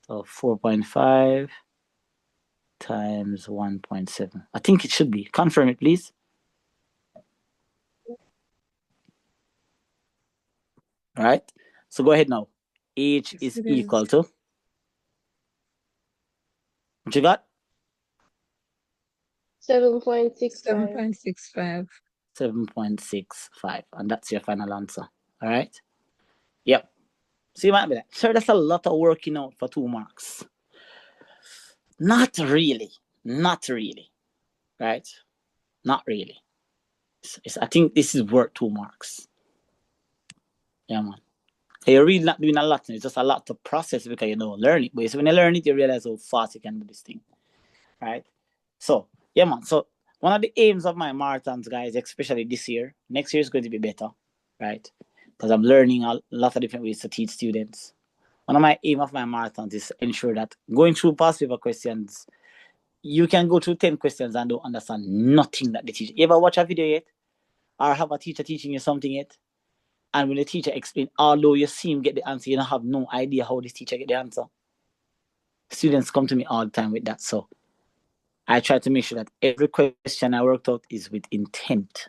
So 4.5 times 1.7. I think it should be. Confirm it, please. All right. So go ahead now. H is equal to, what you got? 7.65. 7.65. 7.65. And that's your final answer. All right. Yep. So you might be like, sir, that's a lot of working out for 2 marks. Not really. Not really. Right? Not really. I think this is worth 2 marks. Yeah, man. You're really not doing a lot. It's just a lot to process because you don't learn it. But so when you learn it, you realize how fast you can do this thing. Right? So, yeah, man. So one of the aims of my marathons, guys, especially this year, next year is going to be better. Right? Because I'm learning a lot of different ways to teach students. One of my aim of my marathons is to ensure that going through past paper questions, you can go through 10 questions and don't understand nothing that the teacher. You ever watch a video yet? Or have a teacher teaching you something yet? And when the teacher explains, although you see him get the answer, you don't have no idea how this teacher get the answer. Students come to me all the time with that. So I try to make sure that every question I worked out is with intent.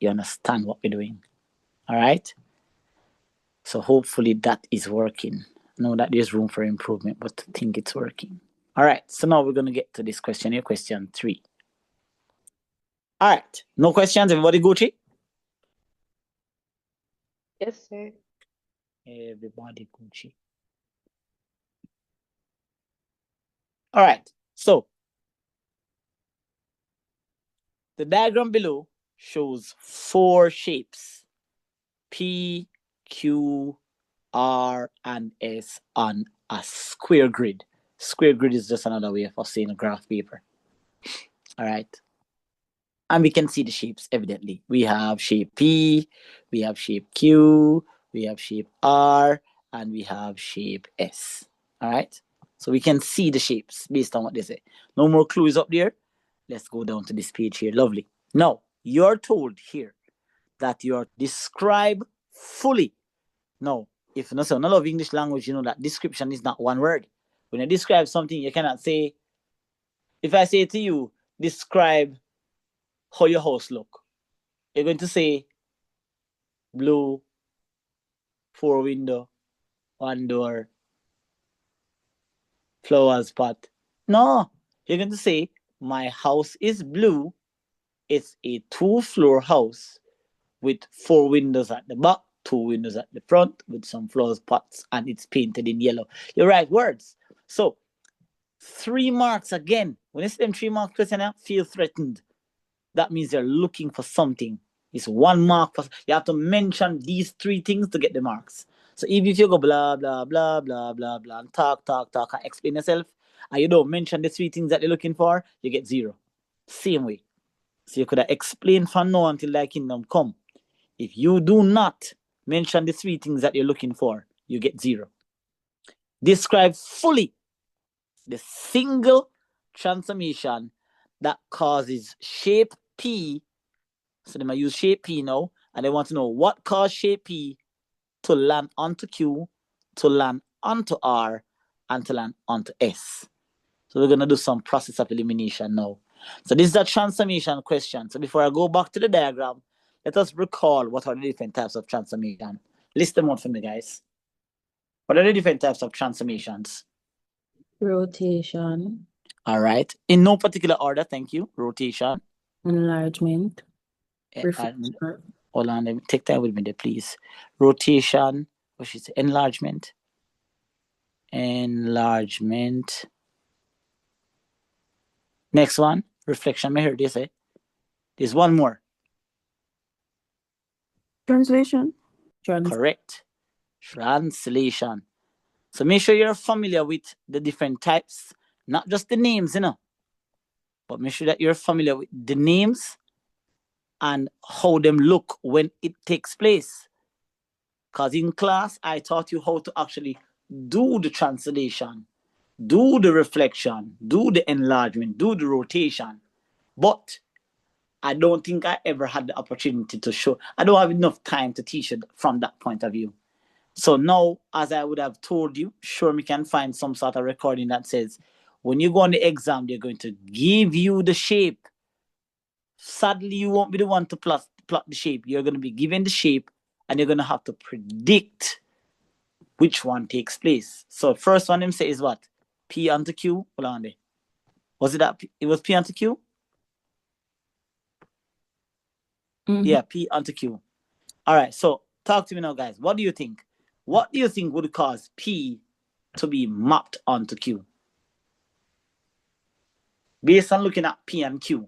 You understand what we're doing. All right? So hopefully that is working. I know that there's room for improvement, but I think it's working. All right. So now we're going to get to this question here, question 3. All right. No questions? Everybody Gucci? Yes, sir. Everybody Gucci. All right. So the diagram below shows 4 shapes, P, Q, R, and S on a square grid. Square grid is just another way of saying a graph paper. All right. And we can see the shapes evidently. We have shape P, we have shape Q, we have shape R, and we have shape S. All right. So we can see the shapes based on what they say. No more clues up there. Let's go down to this page here. Lovely. Now, you're told here that you're describe fully. Now, if you know none of English language, you know that description is not one word. When you describe something, you cannot say, if I say to you, describe how your house look, you're going to say blue, 4 window, 1 door, flowers pot. No, you're going to say my house is blue. It's a 2-floor house with 4 windows at the back, 2 windows at the front with some flowers pots, and it's painted in yellow. You write words. So 3 marks again. When you see them 3 marks question, feel threatened. That means you're looking for something. It's 1 mark. You have to mention these 3 things to get the marks. So even if you go blah, blah, blah, blah, blah, blah, and talk, and explain yourself, and you don't mention the 3 things that you're looking for, you get 0. Same way. So you could have explained from now until thy kingdom come. If you do not mention the 3 things that you're looking for, you get 0. Describe fully the single transformation that causes shape P. So they might use shape P now, and they want to know what caused shape P to land onto Q, to land onto R, and to land onto S. So we're going to do some process of elimination now. So this is a transformation question. So before I go back to the diagram, let us recall what are the different types of transformation. List them out for me, guys. What are the different types of transformations? Rotation, All right. In no particular order, thank you. Rotation. enlargement, Hold on, let me take that with me there, please. Rotation, what should say? Enlargement. Enlargement. Next one, reflection. I heard you say. There's one more. translation. Correct. Translation. So make sure you're familiar with the different types, not just the names, but make sure that you're familiar with the names and how them look when it takes place. Because in class, I taught you how to actually do the translation, do the reflection, do the enlargement, do the rotation. But I don't think I ever had the opportunity to show. I don't have enough time to teach it from that point of view. So now, as I would have told you, sure, we can find some sort of recording that says, when you go on the exam, they're going to give you the shape. Sadly, you won't be the one to plot the shape. You're going to be given the shape, and you're going to have to predict which one takes place. So first one them say is what? P onto Q. Hold on there. Was it that? It was P onto Q? Yeah, P onto Q. All right, so talk to me now, guys. What do you think? What do you think would cause P to be mapped onto Q? Based on looking at P and Q,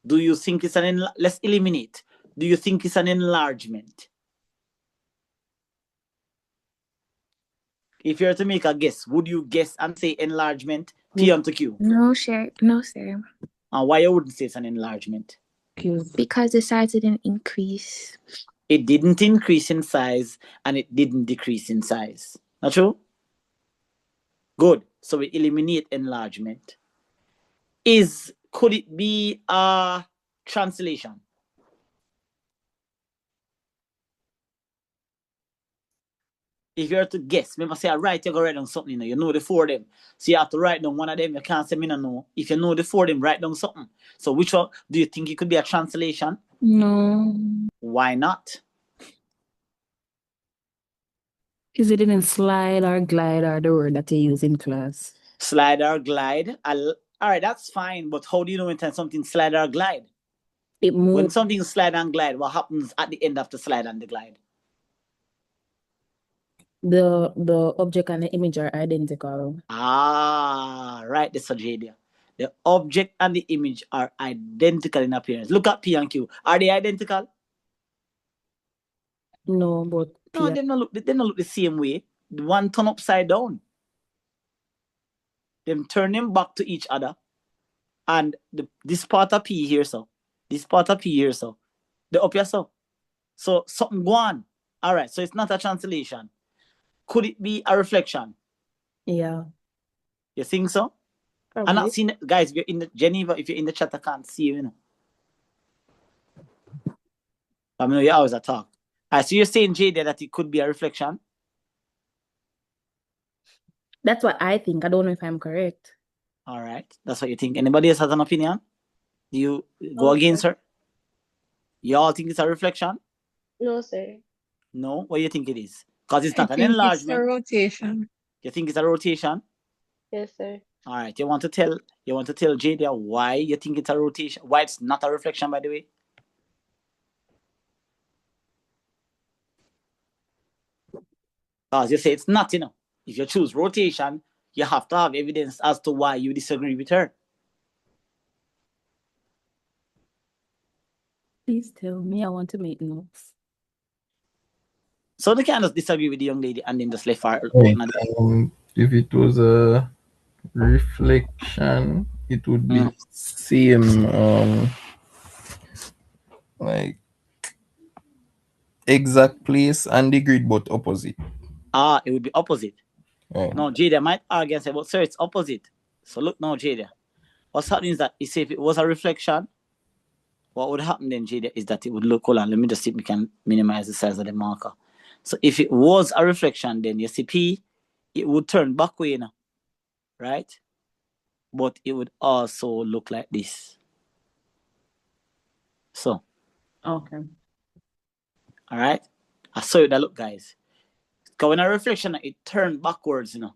do you think it's let's eliminate. Do you think it's an enlargement? If you were to make a guess, would you guess and say enlargement, P onto Q? No, sir. No, sir. And why you wouldn't say it's an enlargement? Because the size didn't increase. It didn't increase in size and it didn't decrease in size. Not true? Good. So we eliminate enlargement. Could it be a translation? If you were to guess, remember say I write, you go write down something, you know the four of them. So you have to write down one of them. You can't say me no know. If you know the four of them, write down something. So which one do you think it could be a translation? No. Why not? Is it in slide or glide or the word that you use in class? Slide or glide. All right, that's fine. But how do you know when something slide or glide? It moves. When something slide and glide, what happens at the end of the slide and the glide? The object and the image are identical. Ah, right, this is Jadia. The object and the image are identical in appearance. Look at P and Q. Are they identical? No, but no, they don't look the same way. The one turn upside down. Them turn them back to each other. And this part of P here, so. This part of P here, so. The up here, so. So something go on. All right, so it's not a translation. Could it be a reflection? Yeah. You think so? Probably. I'm not seeing it. Guys, if you're in the Geneva, if you're in the chat, I can't see you, I mean, you always talk. So you're saying, Jada, that it could be a reflection? That's what I think. I don't know if I'm correct. All right. That's what you think. Anybody else has an opinion? Do you go against her? You all think it's a reflection? No, sir. No? What do you think it is? Because it's not I an think enlargement. It's a rotation. You think it's a rotation? Yes, sir. All right. You want to tell Jada why you think it's a rotation? Why it's not a reflection, by the way? Because you say it's not, If you choose rotation, you have to have evidence as to why you disagree with her. Please tell me. I want to make notes. So they can just disagree with the young lady and then just left her. Right. If it was a reflection, it would be the same, like exact place and the grid, but opposite. It would be opposite. Right. No, Jada might argue and say, but sir, it's opposite. So look now, Jada. What's happening is that if it was a reflection, what would happen then, Jada, is that it would look, hold on, let me just see if we can minimize the size of the marker. So if it was a reflection, then you see P, it would turn back way, right? But it would also look like this. So, Okay. all right. I saw you that look, guys. Because when a reflection, it turned backwards, you know.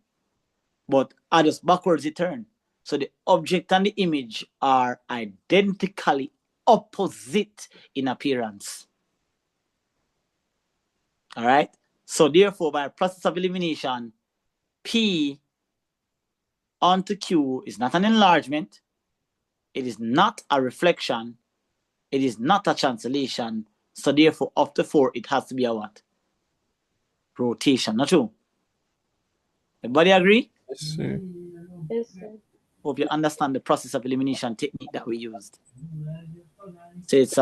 But I just backwards it turned. So the object and the image are identically opposite in appearance. All right. So therefore, by process of elimination, P onto Q is not an enlargement. It is not a reflection. It is not a translation. So therefore, after 4, it has to be a what? Rotation. Not true? Everybody agree? Yes, sir. Yes, sir. Hope you understand the process of elimination technique that we used. So it's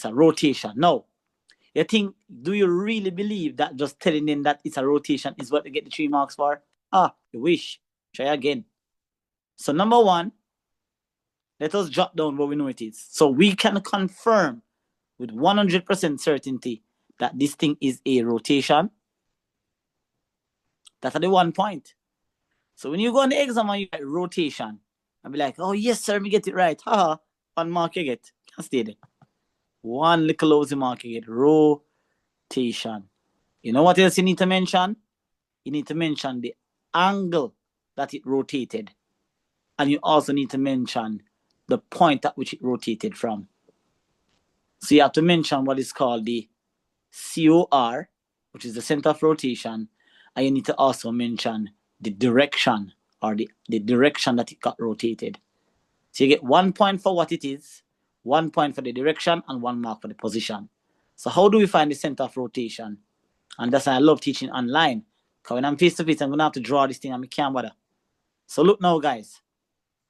a rotation. No. You think, do you really believe that just telling them that it's a rotation is what they get the 3 marks for? You wish. Try again. So number 1, let us jot down what we know it is. So we can confirm with 100% certainty that this thing is a rotation. That's the 1 point. So when you go on the exam and you get rotation, I'll be like, oh yes, sir, me get it right. 1 mark you get. Can't stay there. 1 little lousy mark you get. Rotation. You know what else you need to mention? You need to mention the angle that it rotated. And you also need to mention the point at which it rotated from. So you have to mention what is called the COR, which is the center of rotation. And you need to also mention the direction, or the direction that it got rotated. So you get 1 point for what it is, 1 point for the direction, and 1 mark for the position. So how do we find the center of rotation? And that's why I love teaching online. Because when I'm face to face, I'm going to have to draw this thing and I can't bother. So look now, guys.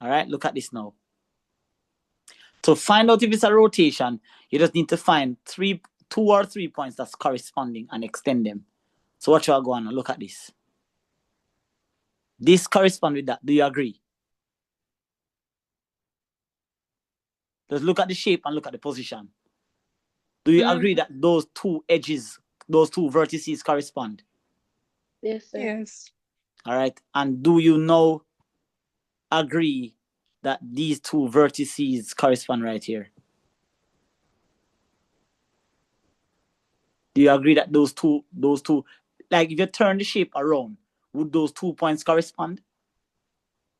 All right, look at this now. To find out if it's a rotation, you just need to find 2 or 3 points that's corresponding and extend them. So what you are going to look at this. This corresponds with that. Do you agree? Just look at the shape and look at the position. Do you agree that those 2 edges, those 2 vertices correspond? Yes, sir. Yes. All right. And do you now agree that these 2 vertices correspond right here? Do you agree that those two, like if you turn the shape around, would those 2 points correspond?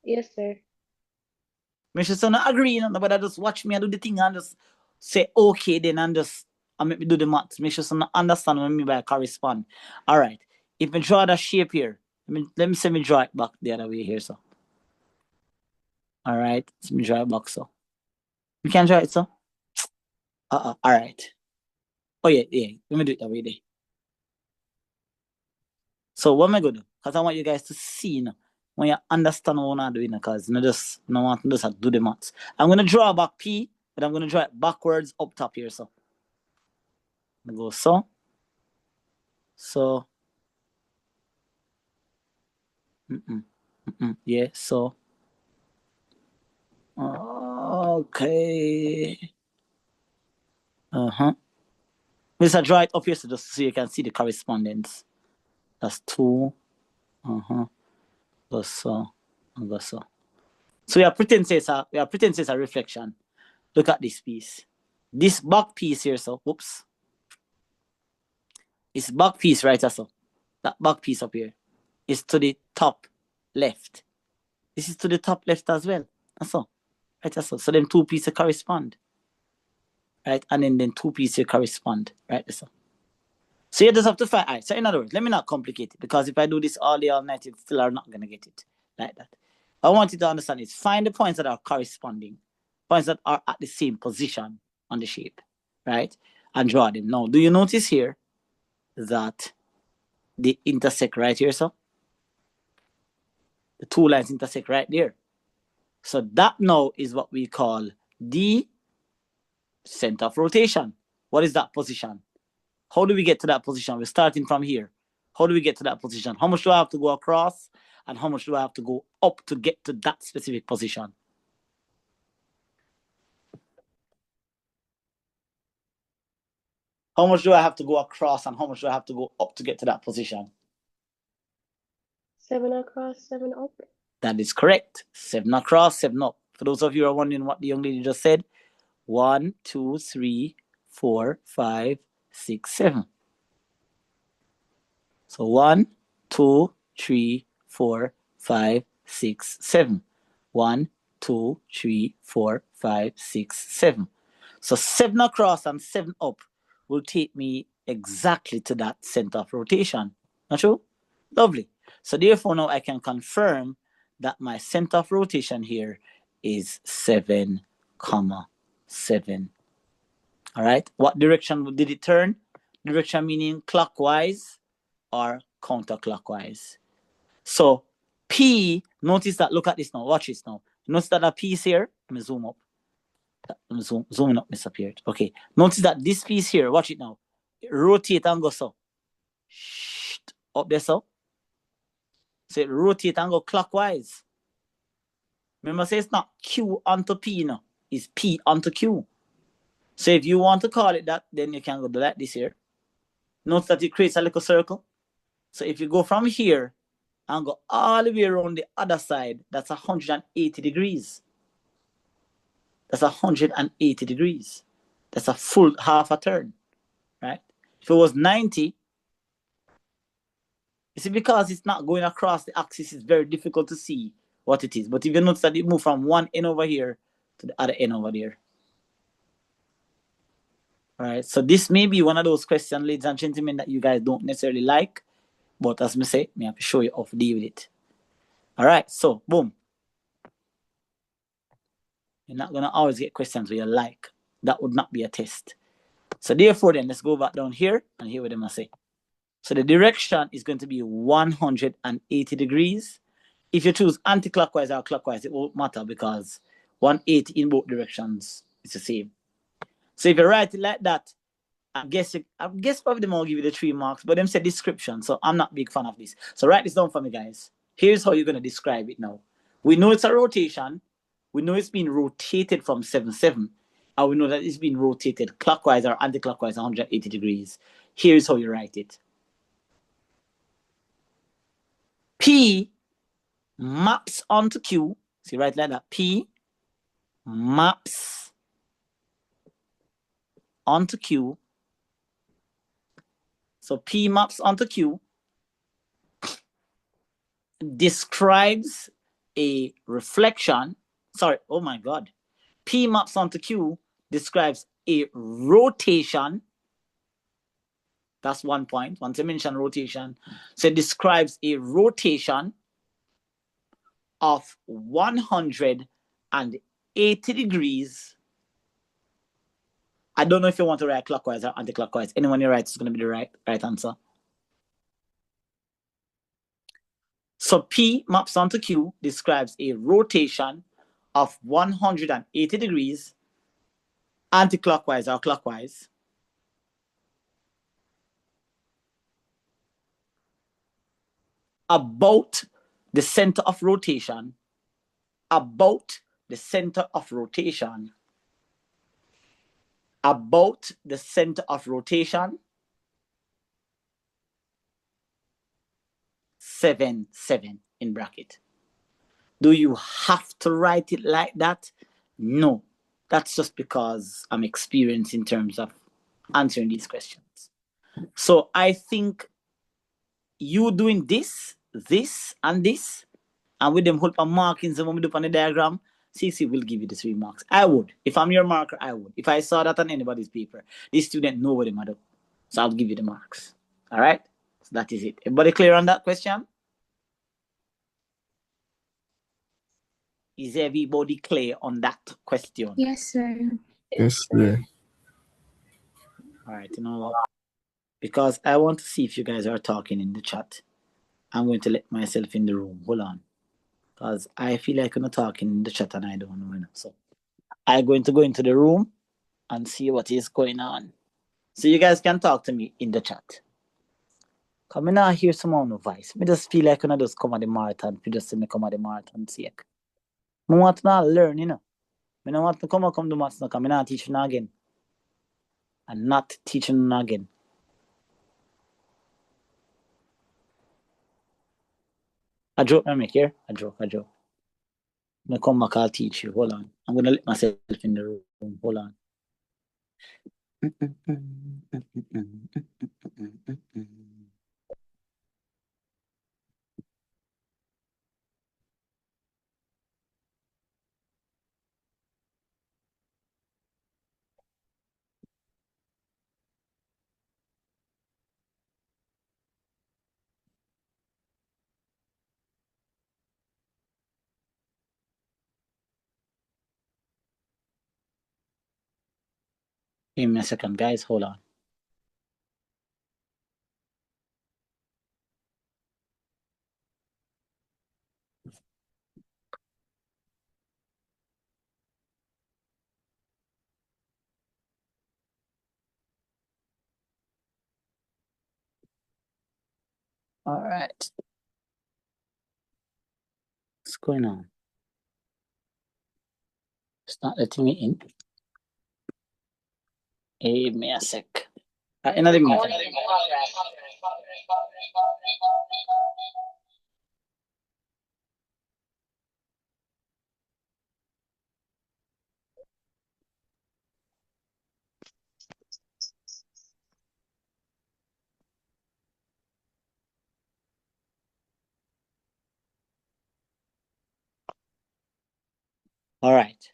Yes, sir. Make sure not agree, you know, but I just watch me and do the thing and just say okay then and just make me do the maths. Make sure not understand what I mean by correspond. All right. If I draw that shape here, let me say me draw it back the other way here, so. All right. Let me draw it back, so. You can draw it, so. All right. Oh yeah. Let me do it that way there. So what am I gonna do? Because I want you guys to see, you know, when you understand what I'm doing, because you just don't want to just do the maths. I'm gonna draw back P, but I'm gonna draw it backwards up top here, so. I'm gonna go so. So. Yeah, so. Okay. Let's draw it up here so just so you can see the correspondence. That's 2. Go so. Go so. So we are pretend it's a reflection. Look at this piece. This back piece here, so whoops. This back piece right so. That back piece up here is to the top left. This is to the top left as well. That's all. Right, that's all. So them 2 pieces correspond. Right? And then 2 pieces correspond. Right, that's all. So you just have to find. Right, so in other words, let me not complicate it, because if I do this all day, all night, it still are not going to get it like that. I want you to understand is find the points that are corresponding, points that are at the same position on the shape, right? And draw them. Now, do you notice here that they intersect right here, so? The 2 lines intersect right there. So that now is what we call the center of rotation. What is that position? How do we get to that position? We're starting from here. How do we get to that position? How much do I have to go across? And how much do I have to go up to get to that specific position? How much do I have to go across and how much do I have to go up to get to that position? 7 across, 7 up. That is correct. 7 across, 7 up. For those of you who are wondering what the young lady just said, 1, 2, 3, 4, 5, 6, 7. So 1, 2, 3, 4, 5, 6, 7. 1, 2, 3, 4, 5, 6, 7. So 7 across and 7 up will take me exactly to that center of rotation. Not true? Lovely. So therefore now I can confirm that my center of rotation here is 7, 7. All right. What direction did it turn? Direction meaning clockwise or counterclockwise. So P, notice that, look at this now, watch this now. Notice that a piece here, let me zoom up. I'm zooming up, disappeared. Okay, notice that this piece here, watch it now. Rotate and go so. Up there so. So it rotate and go clockwise. Remember, say it's not Q onto P now. It's P onto Q. So if you want to call it that, then you can go do like this here. Notice that it creates a little circle. So if you go from here and go all the way around the other side, that's 180 degrees. That's 180 degrees. That's a full half a turn, right? If it was 90, you see, because it's not going across the axis, it's very difficult to see what it is. But if you notice that it moved from one end over here to the other end over there. All right, so this may be one of those questions, ladies and gentlemen, that you guys don't necessarily like, but as I say, I have to show you how to deal with it. All right, so boom. You're not gonna always get questions where you like. That would not be a test. So therefore, then let's go back down here and hear what they must say. So the direction is going to be 180 degrees. If you choose anti-clockwise or clockwise, it won't matter because 180 in both directions is the same. So if you write it like that, I guess probably them all give you the 3 marks, but them say description, so I'm not a big fan of this. So write this down for me, guys. Here's how you're going to describe it now. We know it's a rotation. We know it's being rotated from 7, 7. And we know that it's being rotated clockwise or anti-clockwise 180 degrees. Here's how you write it. P maps onto Q. See, right like that. P maps onto Q. So P maps onto Q describes a reflection. Sorry, oh my God. P maps onto Q describes a rotation. That's 1 point. Once I mention rotation, so it describes a rotation of 180 degrees. I don't know if you want to write clockwise or anti-clockwise. Anyone you write is going to be the right answer. So P maps onto Q describes a rotation of 180 degrees, anti-clockwise or clockwise, about the center of rotation, about the center of rotation, about the center of rotation, 7, 7 in bracket. Do you have to write it like that? No, that's just because I'm experienced in terms of answering these questions. So I think you doing this, and this, and with them whole markings when we do on the diagram, CC will give you the 3 marks. I would. If I'm your marker, I would. If I saw that on anybody's paper, this student know what they do. So I'll give you the marks. All right? So that is it. Everybody clear on that question? Is everybody clear on that question? Yes, sir. Yes, sir. All right, you know what? Because I want to see if you guys are talking in the chat, I'm going to let myself in the room. Hold on. Because I feel like I'm not talking in the chat and I don't know enough. So I'm going to go into the room and see what is going on. So you guys can talk to me in the chat. Come in, I hear some more voice. I just feel like I just come at the marathon. You just see me come at the marathon sake. I want to learn, you know. I don't want to come to maths now, because I'm not teaching again. I'm not teaching again. A joke I make here. A joke. I come back, I'll teach you. Hold on. I'm going to let myself in the room. Hold on. Give me a second, guys. Hold on. All right. What's going on? It's not letting me in. Give me a sec. Another minute. All right.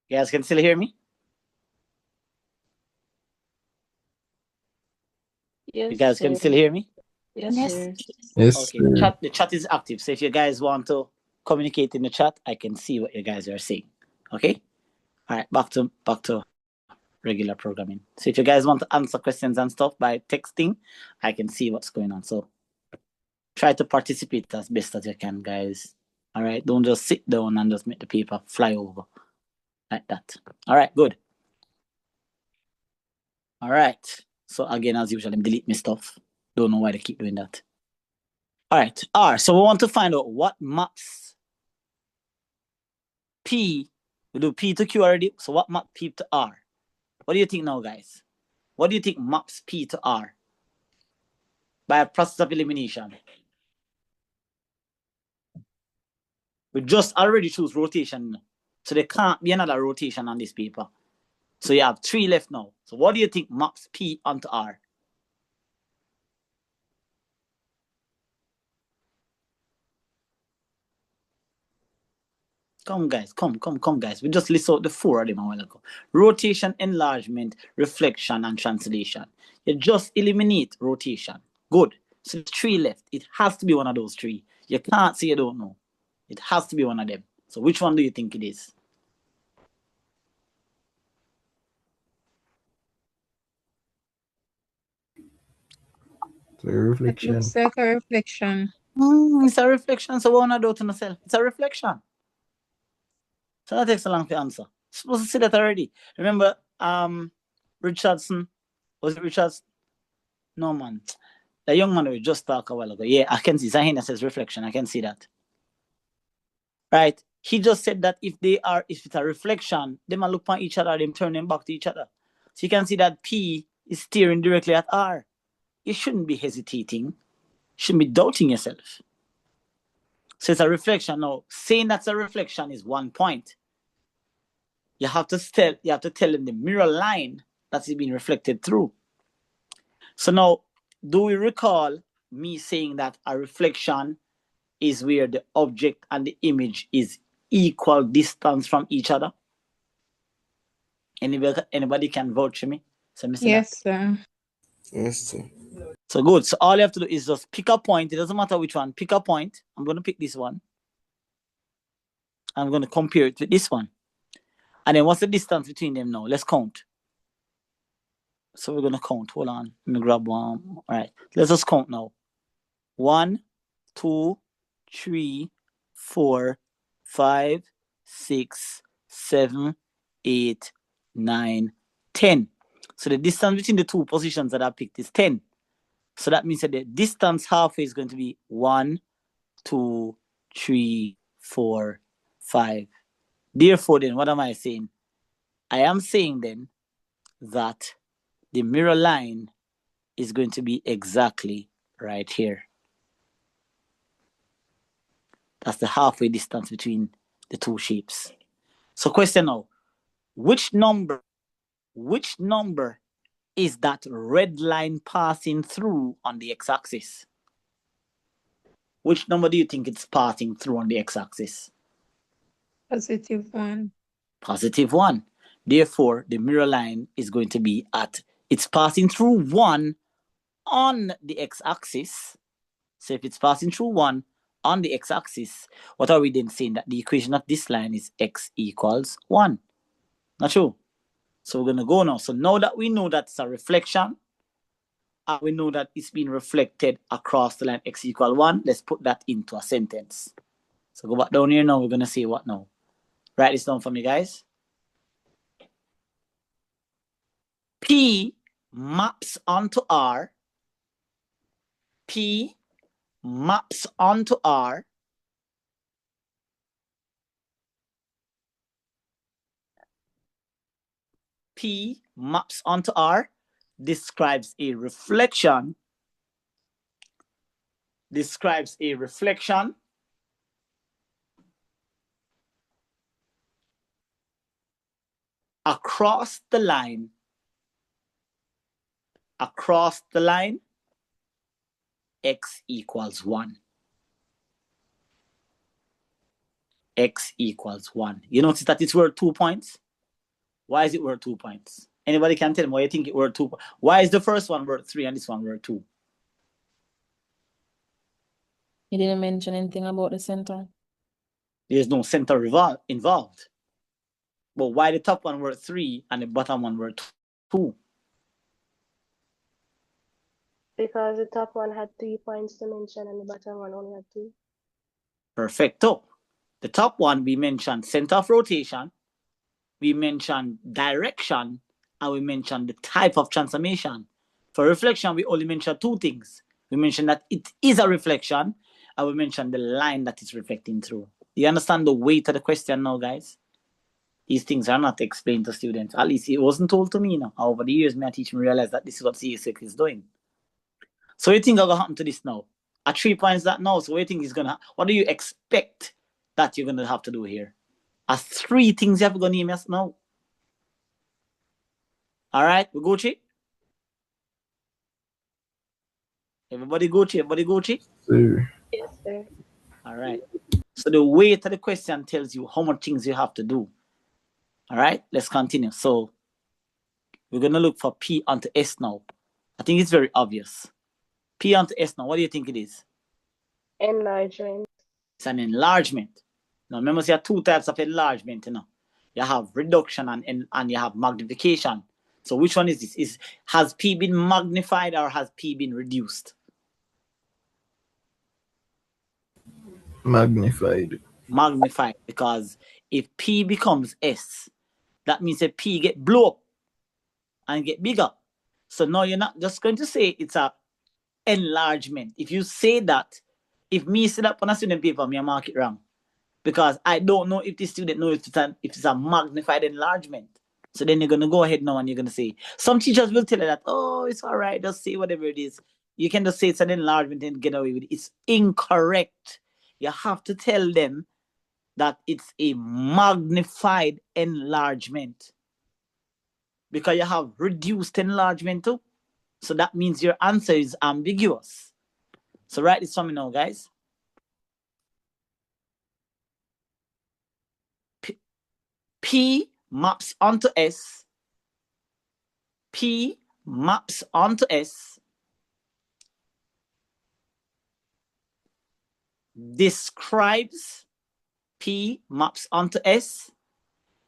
You guys can still hear me? Yes, You guys can sir. still hear me? Yes, Yes. sir. Yes, Okay. sir. The chat is active. So if you guys want to communicate in the chat, I can see what you guys are saying. Okay. All right. Back to regular programming. So if you guys want to answer questions and stuff by texting, I can see what's going on. So try to participate as best as you can, guys. All right. Don't just sit down and just make the paper fly over like that. All right. Good. All right. So again, as usual, I'm delete my stuff. Don't know why they keep doing that. All right. R. So we want to find out what maps P. We do P to Q already. So what map P to R? What do you think now, guys? What do you think maps P to R? By a process of elimination. We just already choose rotation. So there can't be another rotation on this paper. So you have 3 left now. So what do you think maps P onto R? Come, guys. Come, guys. We just list out the 4 of them a while ago. Rotation, enlargement, reflection, and translation. You just eliminate rotation. Good. So 3 left. It has to be one of those 3. You can't say you don't know. It has to be one of them. So which one do you think it is? So reflection. Looks like a reflection. It's a reflection. So what want to do to myself? It's a reflection. So that takes a long to answer. Supposed to say that already. Remember, Richardson. Was it Richardson? No, man. The young man we just talked a while ago. Yeah, I can see. Zahina says reflection. I can see that. Right? He just said that if it's a reflection, they might look at each other, them turning back to each other. So you can see that P is steering directly at R. You shouldn't be hesitating. You shouldn't be doubting yourself. So it's a reflection. Now, saying that's a reflection is 1 point. You have to tell them the mirror line that's being reflected through. So now, do we recall me saying that a reflection is where the object and the image is equal distance from each other? Anybody can vouch for me? So Yes, sir. Yes, sir. So good. So all you have to do is just pick a point. It doesn't matter which one. Pick a point. I'm going to pick this one. I'm going to compare it with this one. And then what's the distance between them now? Let's count. So we're going to count. Hold on. Let me grab one. All right. Let's just count now. 1, 2, 3, 4, 5, 6, 7, 8, 9, 10. So the distance between the 2 positions that I picked is 10. So that means that the distance halfway is going to be 1, 2, 3, 4, 5. Therefore, then, what am I saying? I am saying then that the mirror line is going to be exactly right here. That's the halfway distance between the 2 shapes. So question now, which number which number is that red line passing through on the x-axis? Which number do you think it's passing through on the x-axis? +1. +1. Therefore, the mirror line is going to be it's passing through 1 on the x-axis. So if it's passing through 1 on the x-axis, what are we then saying? That the equation of this line is x equals 1. Not true? So we're going to go now. So now that we know that's a reflection, and we know that it's being reflected across the line x equals 1, let's put that into a sentence. So go back down here now. We're going to say what now? Write this down for me, guys. P maps onto R. P maps onto R. P maps onto R describes a reflection. Describes a reflection across the line. Across the line, x equals 1. X equals 1. You notice that it's worth 2 points? Why is it worth 2 points? Anybody can tell me why you think it worth 2 points? Why is the first one worth 3 and this one worth 2? You didn't mention anything about the center. There's no center involved. But why the top one worth 3 and the bottom one worth 2? Because the top one had 3 points to mention and the bottom one only had 2. Perfecto. The top one, we mentioned center of rotation, we mentioned direction, and we mentioned the type of transformation. For reflection, we only mentioned 2 things. We mentioned that it is a reflection, and we mentioned the line that it's reflecting through. Do you understand the weight of the question now, guys? These things are not explained to students. At least it wasn't told to me now. Over the years, I teach me realize that this is what Csec is doing. So what do you think are going to happen to this now? At 3 points that now, so what do you think is going to what do you expect that you're going to have to do here? Are 3 things you have to name us now? All right, we go, Csce? Everybody go, Csce? Everybody go, Csce? Sir. Yes, sir. All right. So the weight of the question tells you how much things you have to do. All right, let's continue. So we're going to look for P onto S now. I think it's very obvious. P onto S now, what do you think it is? Enlargement. It's an enlargement. Now remember, there are 2 types of enlargement, you know. You have reduction and you have magnification. So which one is this? Has P been magnified or has P been reduced? Magnified. Magnified, because if P becomes S, that means that P get blow up and get bigger. So now you're not just going to say it's a enlargement. If you say that, if me sit up on a student paper, me mark it wrong. Because I don't know if the student knows if it's a magnified enlargement. So then you're going to go ahead now and you're going to say, some teachers will tell you that, oh, it's all right, just say whatever it is. You can just say it's an enlargement and get away with it. It's incorrect. You have to tell them that it's a magnified enlargement. Because you have reduced enlargement too. So that means your answer is ambiguous. So write this for me now, guys. P maps onto S. P maps onto S. Describes. P maps onto S.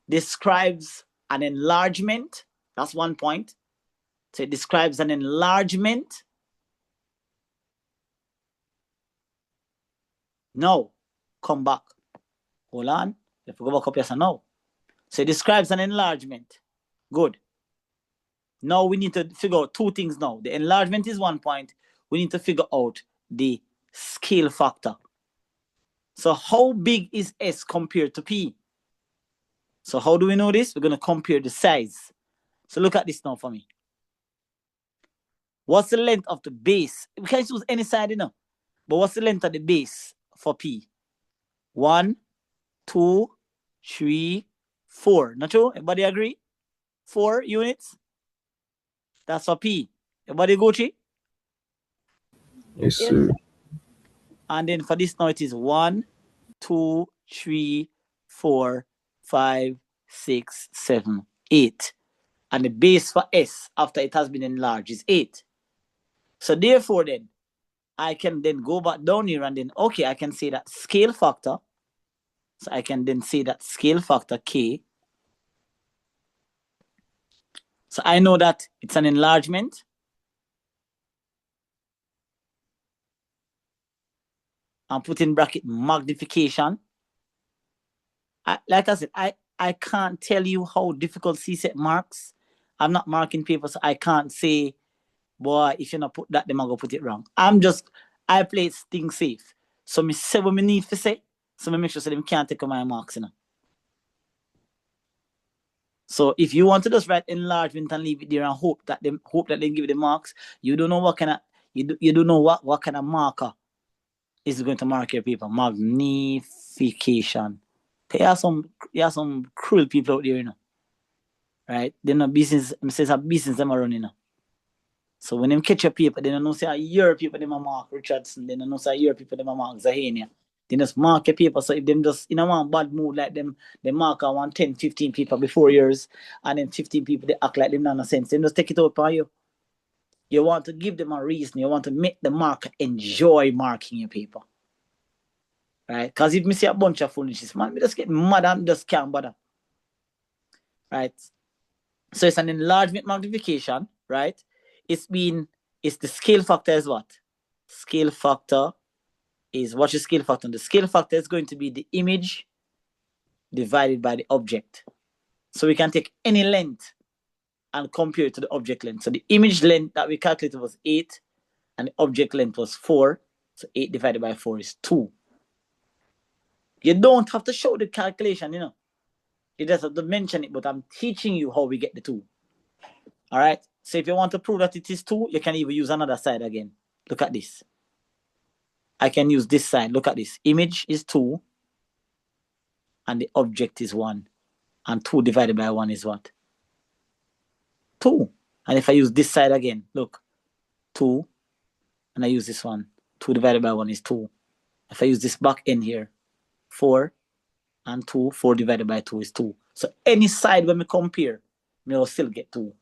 Describes an enlargement. That's 1 point. So it describes an enlargement. No. Come back. Hold on. You have to go back up, yes or no. So it describes an enlargement. Good. Now we need to figure out 2 things now. The enlargement is 1 point. We need to figure out the scale factor. So how big is S compared to P? So how do we know this? We're going to compare the size. So look at this now for me. What's the length of the base? We can choose any side, you know. But what's the length of the base for P? 1, 2, 3, 4. Not true? Everybody agree? 4 units. That's for P. Everybody go, Chi? Yes, Yes. sir. And then for this now, it is 1, 2, 3, 4, 5, 6, 7, 8. And the base for S after it has been enlarged is 8. So therefore then, I can then go back down here and then, okay, I can say that scale factor. So I can then say that scale factor K. So I know that it's an enlargement. And put in bracket magnification. Like I said, I can't tell you how difficult C-set marks. I'm not marking paper, so I can't say, boy, if you not put that, then I'm going to put it wrong. I play it thing safe. So me say what me need to say, so me make sure so them can't take my marks, you know. So if you want to just write enlargement and leave it there and hope that they give you the marks, you don't know what kind of you don't know what kind of marker is going to mark your paper. Magnification. There are some cruel people out there, you know. Right? They know business, says a business them are running, you know. So when them catch your paper, they don't know say your people them are mark Richardson, they don't know say your people them are mark Zahania. They just mark your paper. So if them just in a one bad mood like them, they mark a 1, 10, 15 people before yours, and then 15 people they act like them not no sense. They just take it out for you. You want to give them a reason. You want to make the marker enjoy marking your paper. Right? Because if me see a bunch of foolishness, man, me just get mad and just can't bother. Right? So it's an enlargement magnification, right? It's the scale factor is what? Scale factor is, what's the scale factor? The scale factor is going to be the image divided by the object. So we can take any length and compare it to the object length. So the image length that we calculated was 8, and the object length was 4. So 8 divided by 4 is 2. You don't have to show the calculation, you know. You just have to mention it, but I'm teaching you how we get the 2. All right. So if you want to prove that it is 2, you can even use another side again. Look at this. I can use this side. Look at this. Image is 2, and the object is 1. And 2 divided by 1 is what? 2. And if I use this side again, look. 2. And I use this one. 2 divided by 1 is 2. If I use this back end here, 4 and 2, 4 divided by 2 is 2. So any side when we compare, we will still get 2.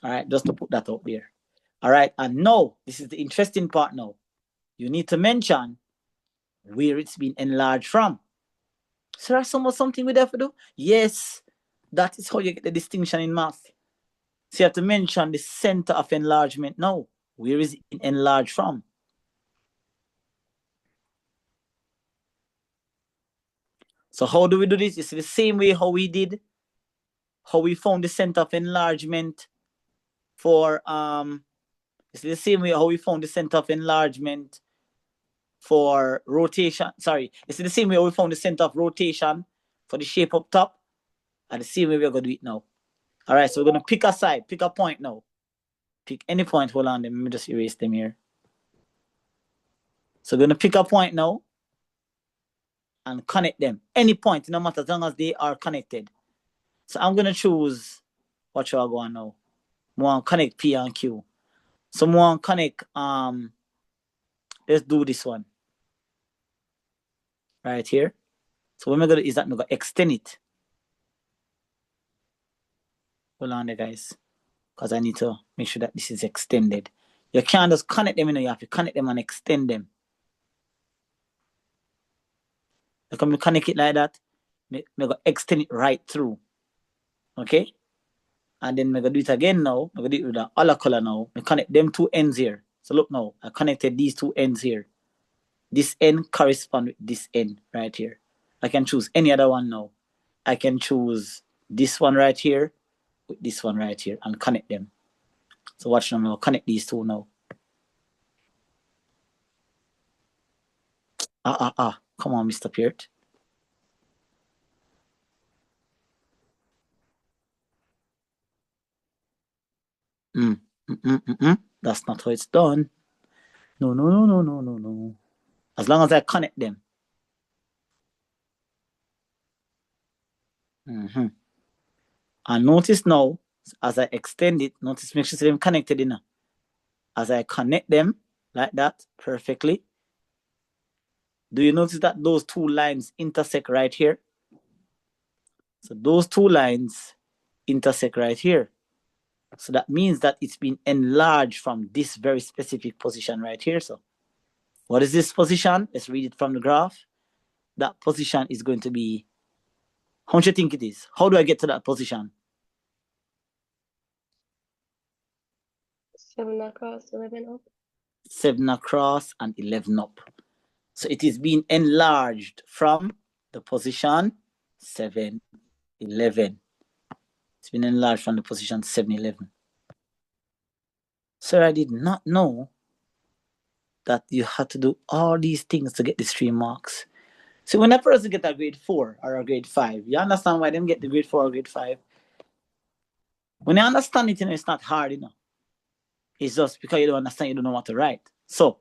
All right, just to put that out there. All right, and now, this is the interesting part now. You need to mention where it's been enlarged from. So that's something we have to do? Yes, that is how you get the distinction in math. So you have to mention the center of enlargement now. Where is it enlarged from? So how do we do this? It's the same way how we found the center of enlargement for it's the same way how we found the center of enlargement for rotation. Sorry, it's the same way we found the center of rotation for the shape up top, and the same way we're going to do it now. All right, so we're going to pick a side, pick a point now. Pick any point. Hold on, let me just erase them here. So we're going to pick a point now and connect them. Any point, no matter, as long as they are connected. So I'm going to choose, what shall I go on now? I want to connect P and Q. So I want to connect, let's do this one. Right here. So what I'm going to do is that I'm going to extend it. Hold on there, guys. Because I need to make sure that this is extended. You can't just connect them, you know, you have to connect them and extend them. You can connect it like that. I'm going to extend it right through. Okay? And then I'm going to do it again now. I'm going to do it with the other color now. I connect them 2 ends here. So look now, I connected these 2 ends here. This end corresponds with this end right here. I can choose any other one now. I can choose this one right here with this one right here and connect them. So watch now, I'll connect these 2 now. Come on, Mr. Peart. That's not how it's done. No. As long as I connect them. And notice now, as I extend it, notice make sure them connected in. As I connect them like that perfectly, do you notice that those two lines intersect right here? So those two lines intersect right here. So that means that it's been enlarged from this very specific position right here. So what is this position? Let's read it from the graph. That position is going to be, how much do you think it is? How do I get to that position? 7 across, 11 up. 7 across and 11 up. So it is being enlarged from the position 7, 11. It's been enlarged from the position 7, 11. Sir, I did not know that you had to do all these things to get these 3 marks. So when a person get a grade 4 or a grade 5, you understand why them get the grade 4 or grade 5? When you understand it, it's not hard, It's just because you don't understand, you don't know what to write. So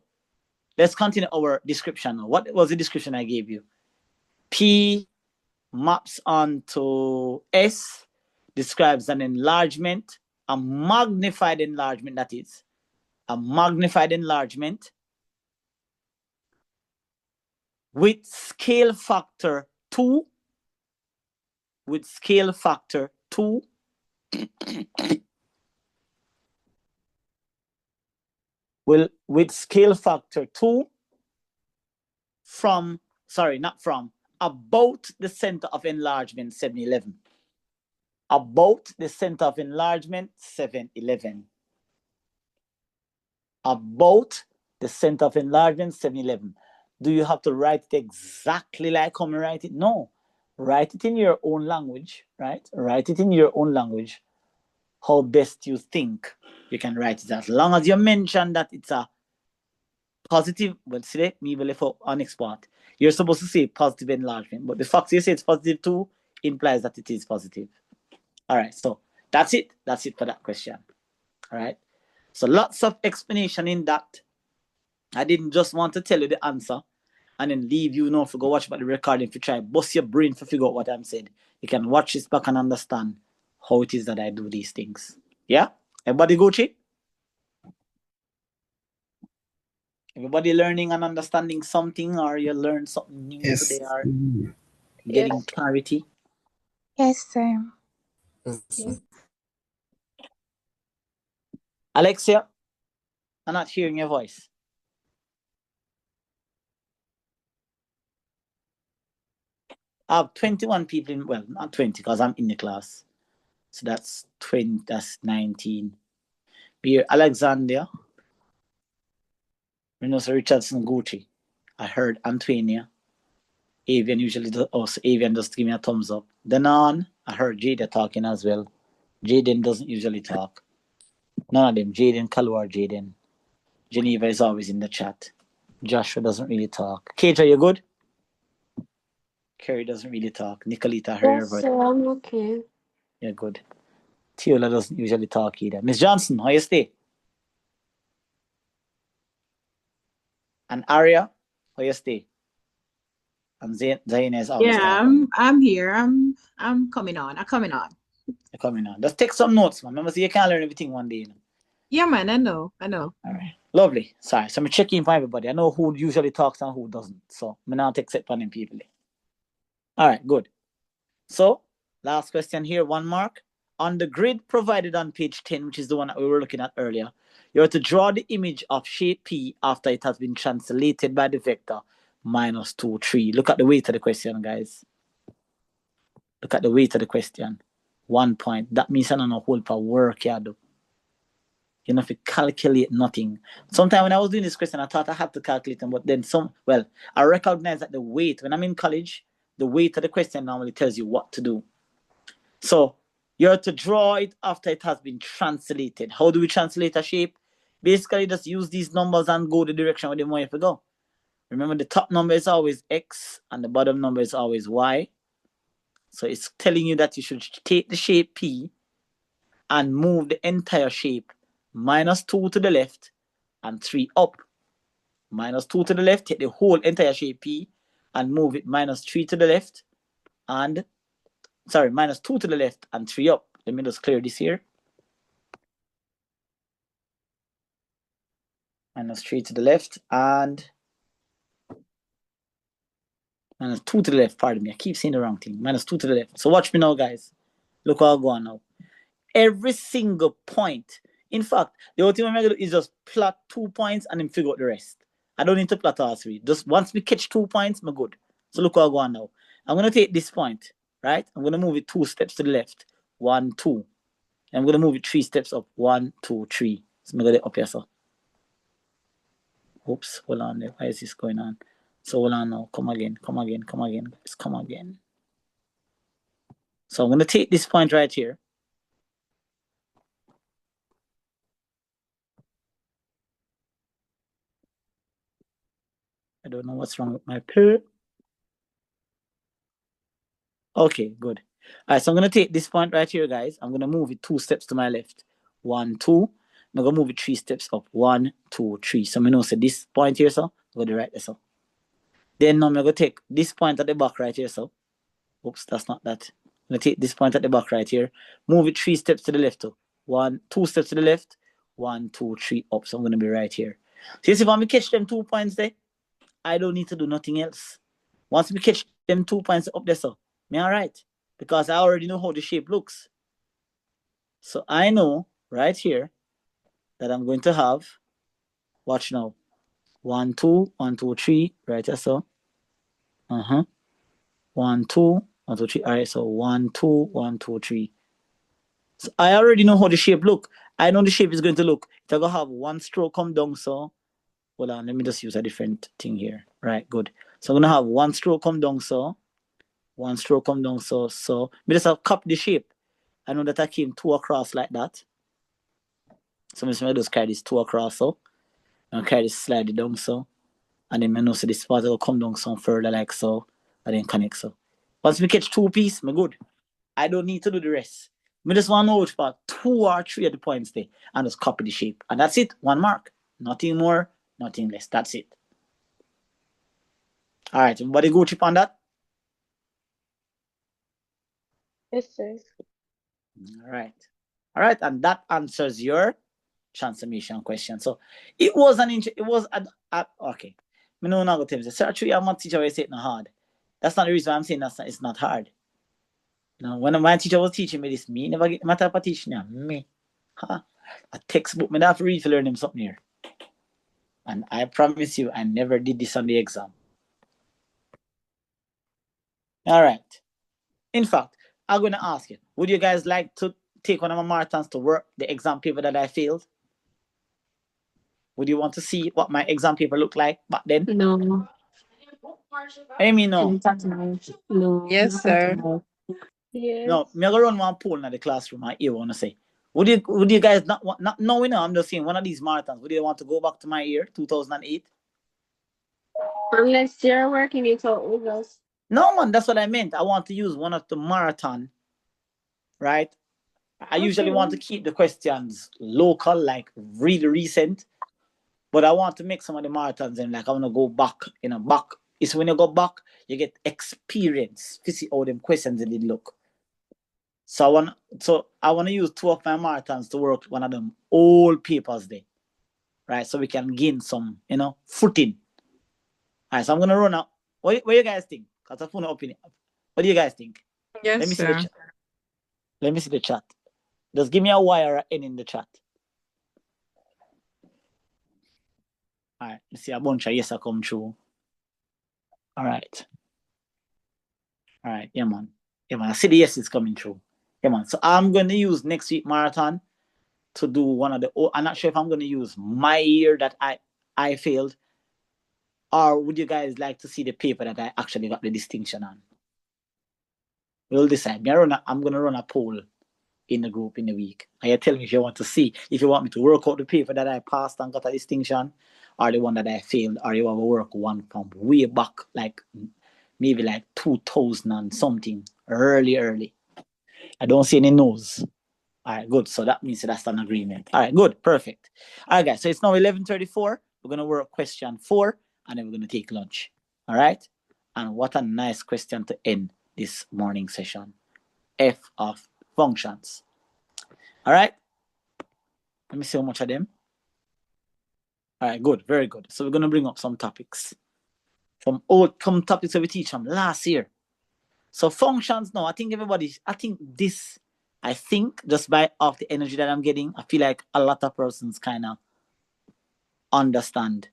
let's continue our description now. What was the description I gave you? P maps onto S, describes an enlargement, a magnified enlargement, that is. A magnified enlargement with scale factor 2, with scale factor 2, with scale factor 2 from, sorry, not from, about the center of enlargement 711. About the center of enlargement 711. About the center of enlargement 711. Do you have to write it exactly like how I write it? No. Write it in your own language, right? Write it in your own language. How best you think you can write it. As long as you mention that it's a positive, well, see, me will for on next part. You're supposed to say positive enlargement, but the fact you say it's positive too implies that it is positive. All right, so that's it. That's it for that question. All right. So lots of explanation in that. I didn't just want to tell you the answer and then leave you to go watch about the recording if you try bust your brain to figure out what I'm saying. You can watch this back and understand how it is that I do these things. Yeah? Everybody Gucci? Everybody learning and understanding something, or you learn something new Yes. today, or getting clarity? Yes, sir. Yes. Alexia, I'm not hearing your voice. I have 21 people in, well, not 20 because I'm in the class. So that's 20, that's 19. Beer Alexandria. Renosa Richardson Gucci. I heard Antonia. Avian usually does, also Avian just give me a thumbs up. Denon, I heard Jada talking as well. Jaden doesn't usually talk. None of them. Jaden, Kalwar, Jaden. Geneva is always in the chat. Joshua doesn't really talk. Keitra, you good? Kerry doesn't really talk. Nicolita, her Yes, sir, I'm okay. You're good. Tiola doesn't usually talk either. Miss Johnson, how you stay? And Aria, how you stay? And Zaina is always talking. I'm here. I'm coming on. I'm coming on. You're coming on. Just take some notes, man. Remember, you can't learn everything one day. Yeah, man, I know. All right. Lovely. Sorry. So I'm checking for everybody. I know who usually talks and who doesn't. So I'm not accepting people. All right, good. So last question here, 1 mark. On the grid provided on page 10, which is the one that we were looking at earlier, you're to draw the image of shape P after it has been translated by the vector -2, 3. Look at the weight of the question, guys. Look at the weight of the question. 1 point. That means I don't know whole for work you do. You know, if you calculate nothing. Sometimes when I was doing this question, I thought I had to calculate them, but then I recognize that the weight, when I'm in college, the weight of the question normally tells you what to do. So you're to draw it after it has been translated. How do we translate a shape? Basically, just use these numbers and go the direction where they want you to go. Remember, the top number is always X and the bottom number is always Y. So it's telling you that you should take the shape P and move the entire shape -2 to the left and 3 up. -2 to the left, take the whole entire shape P and move it -3 to the left and, -2 to the left and 3 up. Let me just clear this here. -3 to the left and -2 to the left. Pardon me. I keep saying the wrong thing. -2 to the left. So watch me now, guys. Look how I go on now. Every single point. In fact, the only thing I'm going to do is just plot 2 points and then figure out the rest. I don't need to plot all 3. Just once we catch 2 points, I'm good. So look how I go on now. I'm going to take this point, right? I'm going to move it 2 steps to the left. 1, 2. And I'm going to move it 3 steps up. 1, 2, 3. So I'm going to get up here, so. Oops, hold on there. Why is this going on? So hold on now. Come again, guys. Come again. So I'm going to take this point right here. I don't know what's wrong with my pen. Okay, good. All right, so I'm going to take this point right here, guys. I'm going to move it 2 steps to my left. 1, 2. I'm going to move it 3 steps up. 1, 2, 3. So I'm going to say this point here, so I'm going to write this up. Then now I'm going to take this point at the back right here, so. Oops, that's not that. I'm going to take this point at the back right here. Move it 3 steps to the left, so. 1, 2 steps to the left. 1, 2, 3 up. So I'm going to be right here. So you see, if I'm going to catch them 2 points there, I don't need to do nothing else. Once we catch them 2 points up there, so. Me all right, because I already know how the shape looks. So I know right here that I'm going to have, watch now, 1, 2, 1, 2, 3, right here, so. 1, 2, 1, 2, 3. All right, so 1, 2, 1, 2, 3. So I already know how the shape look. I know the shape is going to look. It's going to have 1 stroke come down, so. Hold on, let me just use a different thing here. Right, good. So I'm going to have 1 stroke come down, so. 1 stroke come down, so. So we just have copy the shape. I know that I came 2 across like that. So I'm just going to carry this 2 across, so. And carry this slide it down, so. And then I know so this part will come down some further like so. And then connect, so. Once we catch 2 pieces, I'm good. I don't need to do the rest. I just want to know which part 2 or 3 of the points there. And just copy the shape. And that's it. 1 mark. Nothing more, nothing less. That's it. All right. Everybody go chip on that? Yes, sir. All right. All right. And that answers your transformation question. So it was okay. Me know now go tell you. Sir, actually, I'm not teacher. I say it's not hard. That's not the reason why I'm saying it's not hard. Now, when my teacher was teaching me this, me never get the matter of teaching me. Huh? A textbook, me have to read to learn him something here. And I promise you, I never did this on the exam. All right. In fact, I'm going to ask you, would you guys like to take one of my marathons to work the exam paper that I failed? Would you want to see what my exam paper looked like back then? No. Amy, no. No. Yes, sir. Yes. No, me go run one poll in the classroom. I want to say, would you guys not no, you know, I'm just saying one of these marathons. Would you want to go back to my year, 2008? Unless you're working it out with us. No, man, that's what I meant. I want to use one of the marathon, right? I usually want to keep the questions local, like really recent, but I want to make some of the marathons and like I want to go back, back. It's when you go back, you get experience to see how them questions did look. So I want to use 2 of my marathons to work one of them old papers there, right? So we can gain some, footing. All right, so I'm gonna run out. What do you guys think? Cause I phone opinion. What do you guys think? Yes, Let me see sir. the chat. Let me see the chat. Just give me a Y or an N in the chat. All right, let's see a bunch of yes I come through. All right. All right, yeah, man. Yeah, man. I see the yes is coming through. Yeah, man. So I'm going to use next week marathon to do one of the. I'm not sure if I'm going to use my year that I failed, or would you guys like to see the paper that I actually got the distinction on? We'll decide. I'm going to run a poll in the group in the week. And you tell me if you want to see, if you want me to work out the paper that I passed and got a distinction, or the one that I failed, or you want to work one from way back, like maybe like 2000 and something, early. I don't see any no's. All right, good. So that means that's an agreement. All right, good, perfect. All right, guys. So it's now 11:34. We're gonna work question 4, and then we're gonna take lunch. All right. And what a nice question to end this morning session. F of functions. All right. Let me see how much of them. All right, good, very good. So we're going to bring up some topics from topics that we teach from last year. So functions now, I think just by off the energy that I'm getting, I feel like a lot of persons kind of understand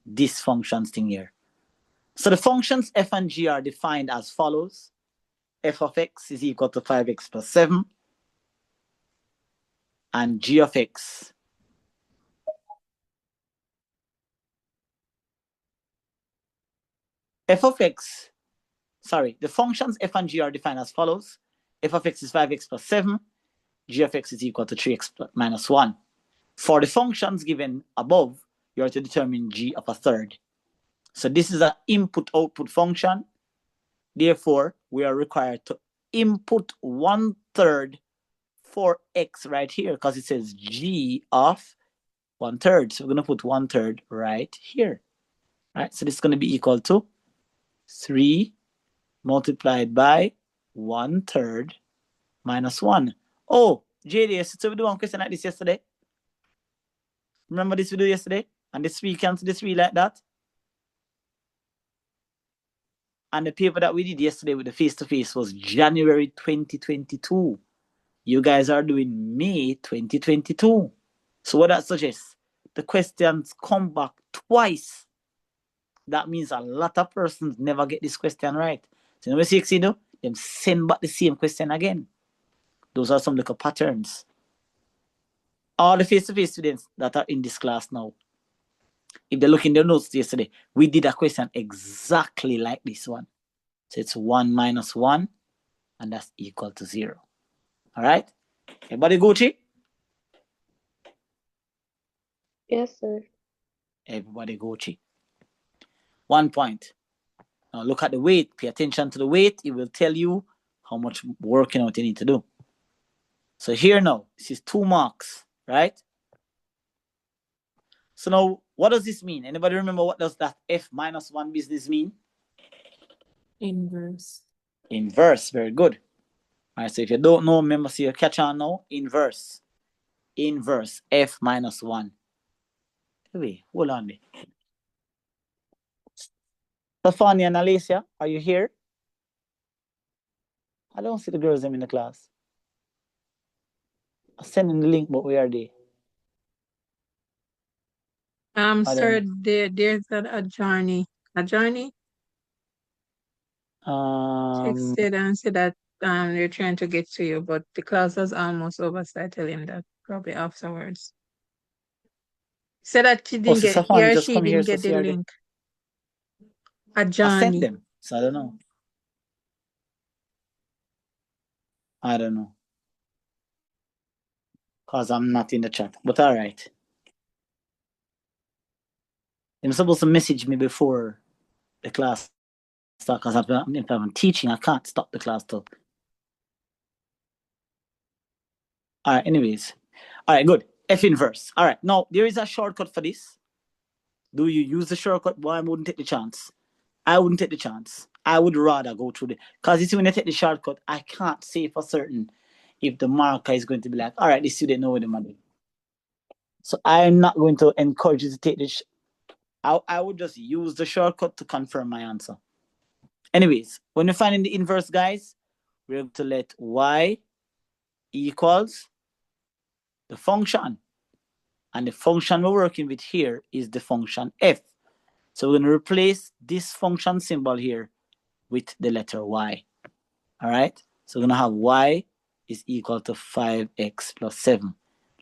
this functions thing here. So the functions f and g are defined as follows. F of x is equal to 5x plus 7. And g of x the functions f and g are defined as follows. F of x is 5x plus 7. G of x is equal to 3x minus 1. For the functions given above, you are to determine g of a third. So this is an input-output function. Therefore, we are required to input 1/3 for x right here because it says g of 1/3. So we're going to put 1/3 right here. Right? So this is going to be equal to 3 multiplied by 1/3 minus 1. Oh, JDS, so we do one question like this yesterday. Remember this video yesterday? And this week cancel this week like that? And the paper that we did yesterday with the face-to-face was January 2022. You guys are doing May 2022. So what that suggests, the questions come back twice. That means a lot of persons never get this question right. So you know what you do? Them send back the same question again. Those are some little patterns. All the face-to-face students that are in this class now, if they look in their notes yesterday, we did a question exactly like this one. So it's 1 minus 1, and that's equal to 0. All right? Everybody Gucci? Yes, sir. Everybody Gucci. 1 point. Now look at the weight. Pay attention to the weight. It will tell you how much working out you need to do. So here now, this is 2 marks, right? So now, what does this mean? Anybody remember what does that f minus 1 business mean? Inverse. Inverse, very good. All right, so if you don't know, remember, so you catch on now. Inverse. Inverse, f minus 1. Wait, hold on there. Stefania and Alicia, are you here? I don't see the girls in the class. I'm sending the link, but where are they? Sir, there's a journey. A journey? Czech said that they're trying to get to you, but the class is almost over, so I tell him that probably afterwards. Said that she didn't get, he or she didn't get the link. A journey. I sent them, so I don't know. I don't know. Because I'm not in the chat, but all right. They're supposed to message me before the class starts, because if I'm teaching, I can't stop the class till. All right, anyways. All right, good. F inverse. All right, now there is a shortcut for this. Do you use the shortcut? Well, I wouldn't take the chance. I wouldn't take the chance. I would rather go through because you see, when I take the shortcut, I can't say for certain if the marker is going to be like, all right, this student know what the money. So I'm not going to encourage you to take this. I would just use the shortcut to confirm my answer. Anyways, when you're finding the inverse, guys, we're going to let y equals the function. And the function we're working with here is the function f. So we're going to replace this function symbol here with the letter y. All right? So we're going to have y is equal to 5x plus 7.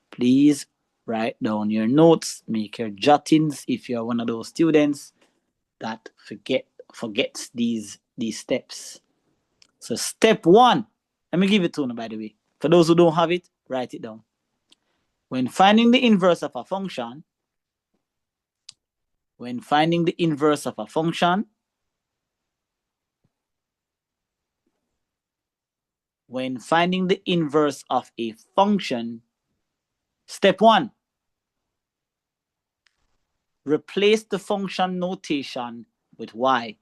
Please write down your notes, make your jottings if you're one of those students that forgets these steps. So step 1, let me give it to you, by the way. For those who don't have it, write it down. When finding the inverse of a function, when finding the inverse of a function, step 1, replace the function notation with y.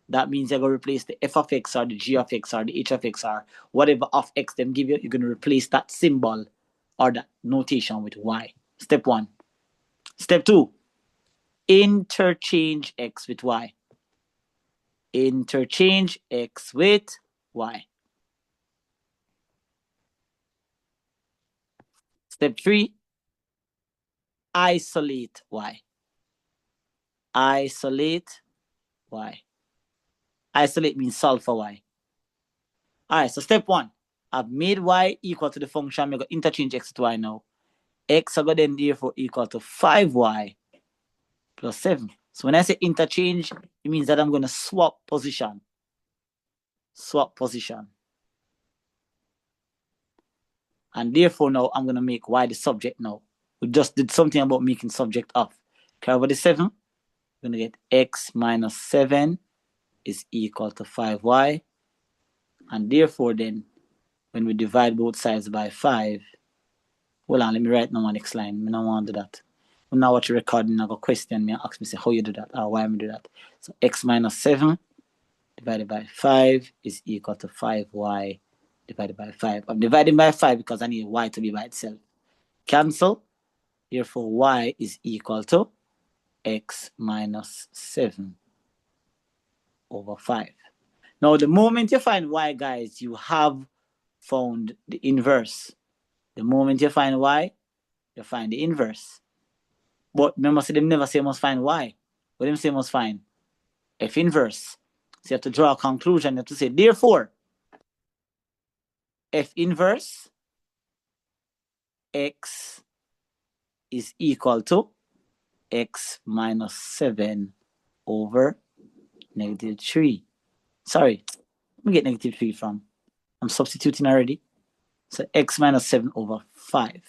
That means you're going to replace the f of x or the g of x or the h of x or whatever of x them give you. You're going to replace that symbol or that notation with y. Step 1. Step 2, interchange x with y. Interchange x with y. Step 3, isolate y. Isolate y. Isolate means solve for y. All right, so step 1, I've made y equal to the function. I'm going to interchange x with y now. X are going to then therefore equal to 5y plus 7. So when I say interchange, it means that I'm going to swap position. Swap position. And therefore now I'm going to make y the subject now. We just did something about making subject of. Carry over the 7. We're going to get x minus 7 is equal to 5y. And therefore then, when we divide both sides by 5, hold on, let me write now on next line. I don't want to do that. When I watch a recording, I go question me and ask me, say, how you do that or why me do that. So x minus 7 divided by 5 is equal to 5y divided by 5. I'm dividing by 5 because I need y to be by itself. Cancel. Therefore, y is equal to x minus 7 over 5. Now, the moment you find y, guys, you have found the inverse. The moment you find y, you find the inverse. But remember, say them never say must find y. What them say must find f inverse. So you have to draw a conclusion. You have to say, therefore, f inverse x is equal to x minus 7 over negative 3. Sorry, let me get negative 3 from. I'm substituting already. So x minus 7 over 5.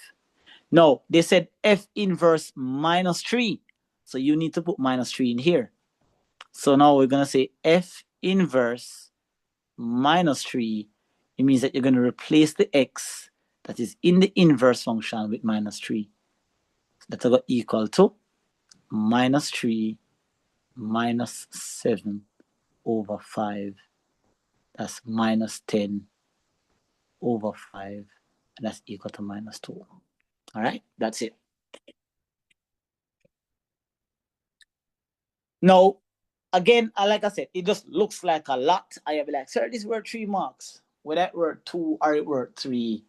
No, they said f inverse minus 3. So you need to put minus 3 in here. So now we're going to say f inverse minus 3. It means that you're going to replace the x that is in the inverse function with minus 3. So that's going to equal to minus 3 minus 7 over 5. That's minus 10 over 5. And that's equal to minus 2. All right, that's it. Now, again, like I said, it just looks like a lot. I have like, sir, this were 3 marks. Whether it were 2 or it were 3.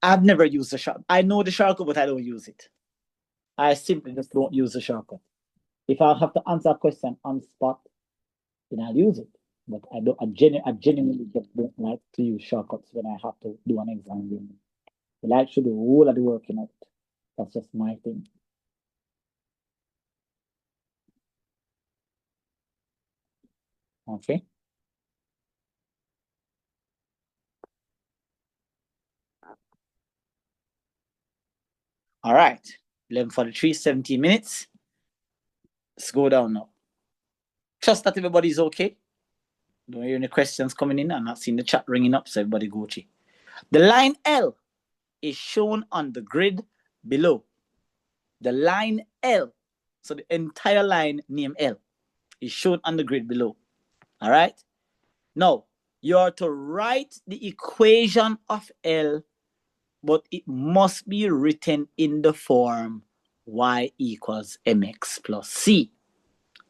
I've never used the shortcut. I know the shortcut, but I don't use it. I simply just don't use the shortcut. If I have to answer a question on the spot, then I'll use it. But I genuinely just don't like to use shortcuts when I have to do an exam. I like to do the whole of the working out. That's just my thing. Okay. All right. 11:43, 17 minutes. Let's go down now. Trust that everybody's okay. Don't hear any questions coming in. I'm not seeing the chat ringing up, so everybody go check. The line L is shown on the grid below. The line L, so the entire line named L, is shown on the grid below. All right? Now, you are to write the equation of L, but it must be written in the form y equals mx plus c.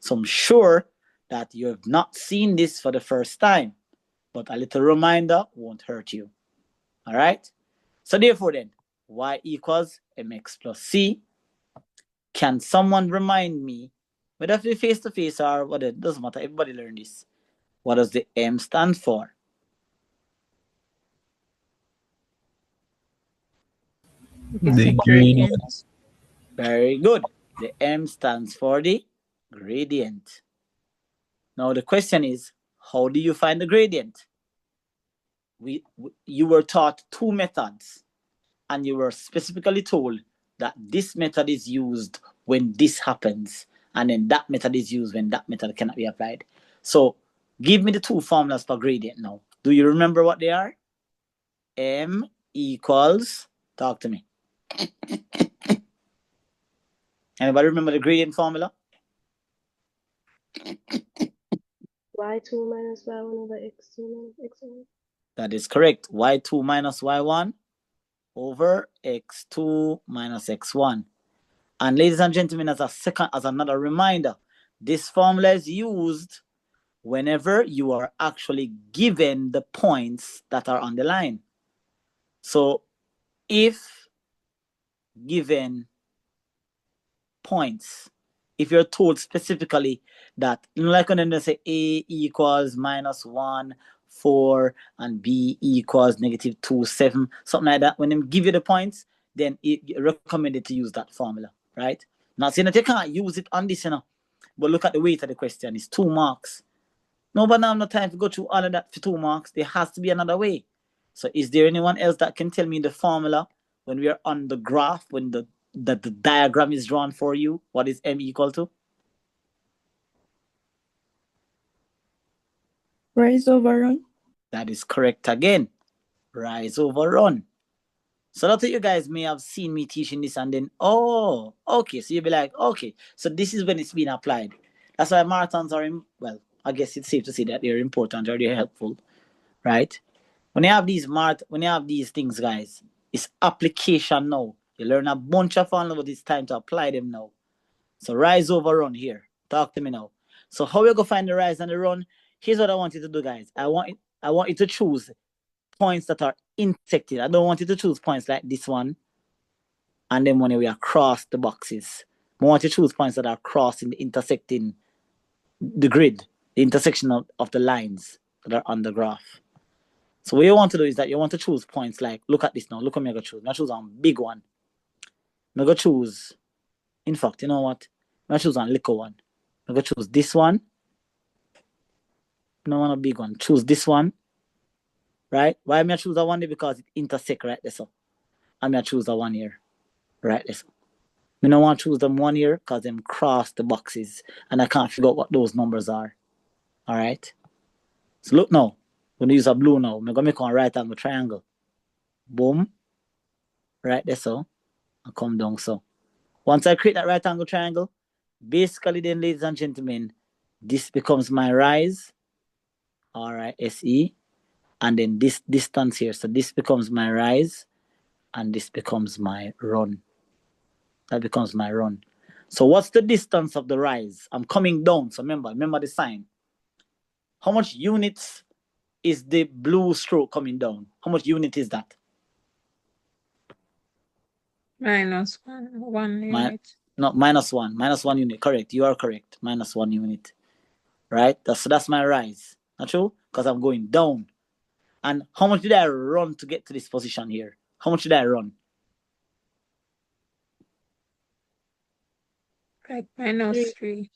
So I'm sure that you have not seen this for the first time, but a little reminder won't hurt you. All right? So therefore then, y equals mx plus c. Can someone remind me, whether it's face-to-face or what, it doesn't matter, everybody learn this. What does the m stand for? The gradient. Very good. The m stands for the gradient. Now the question is, how do you find the gradient? You were taught 2 methods, and you were specifically told that this method is used when this happens, and then that method is used when that method cannot be applied. So give me the 2 formulas for gradient now. Do you remember what they are? M equals, talk to me. Anybody remember the gradient formula? y2 minus y1 over x2 minus x1. That is correct. y2 minus y1 over x2 minus x1. And ladies and gentlemen, as another reminder, this formula is used whenever you are actually given the points that are on the line. So if given points, if you're told specifically that, like when they say A equals -1, 4, and B equals -2, 7, something like that, when they give you the points, then it's recommended to use that formula, right? Not saying that you can't use it on this, but look at the weight of the question. It's 2 marks. No, but now I'm not time to go through all of that for 2 marks. There has to be another way. So is there anyone else that can tell me the formula when we are on the graph, when the diagram is drawn for you? What is M equal to? Rise over run. That is correct again. Rise over run. So a lot of you guys may have seen me teaching this and then, oh, okay. So you'll be like, okay, so this is when it's being applied. That's why marathons are, well, I guess it's safe to say that they're important or they're helpful, right? When you have these things, guys, it's application now. You learn a bunch of formula, but it's time to apply them now. So rise over run here. Talk to me now. So how we go find the rise and the run? Here's what I want you to do, guys. I want you to choose points that are intersected. I don't want you to choose points like this one. And then when we are across the boxes, I want you to choose points that are crossing the intersecting the grid, the intersection of the lines that are on the graph. So what you want to do is that you want to choose points like, look at this now. Look what I'm going to choose. I'm going to choose one big one. I'm going to choose, in fact, you know what? I'm going to choose one little one. I'm going to choose this one. No one a big one. Choose this one. Right? Why am I choose that one? Because it intersect right there. So I'm going to choose that one here. Right there. So I don't want to choose them one here because them cross the boxes and I can't figure out what those numbers are. All right? So look now. I'm going to use a blue now. I'm going to make one right angle triangle. Boom. Right there, so. And come down, so. Once I create that right angle triangle, basically then, ladies and gentlemen, this becomes my rise. R-I-S-E. And then this distance here. So this becomes my rise. And this becomes my run. That becomes my run. So what's the distance of the rise? I'm coming down. So remember the sign. How much units is the blue stroke coming down? How much unit is that? -1 unit. No, -1. -1 unit. Correct. You are correct. -1 unit. Right? So that's my rise. Not true? Because I'm going down. And how much did I run to get to this position here? How much did I run? Like -3.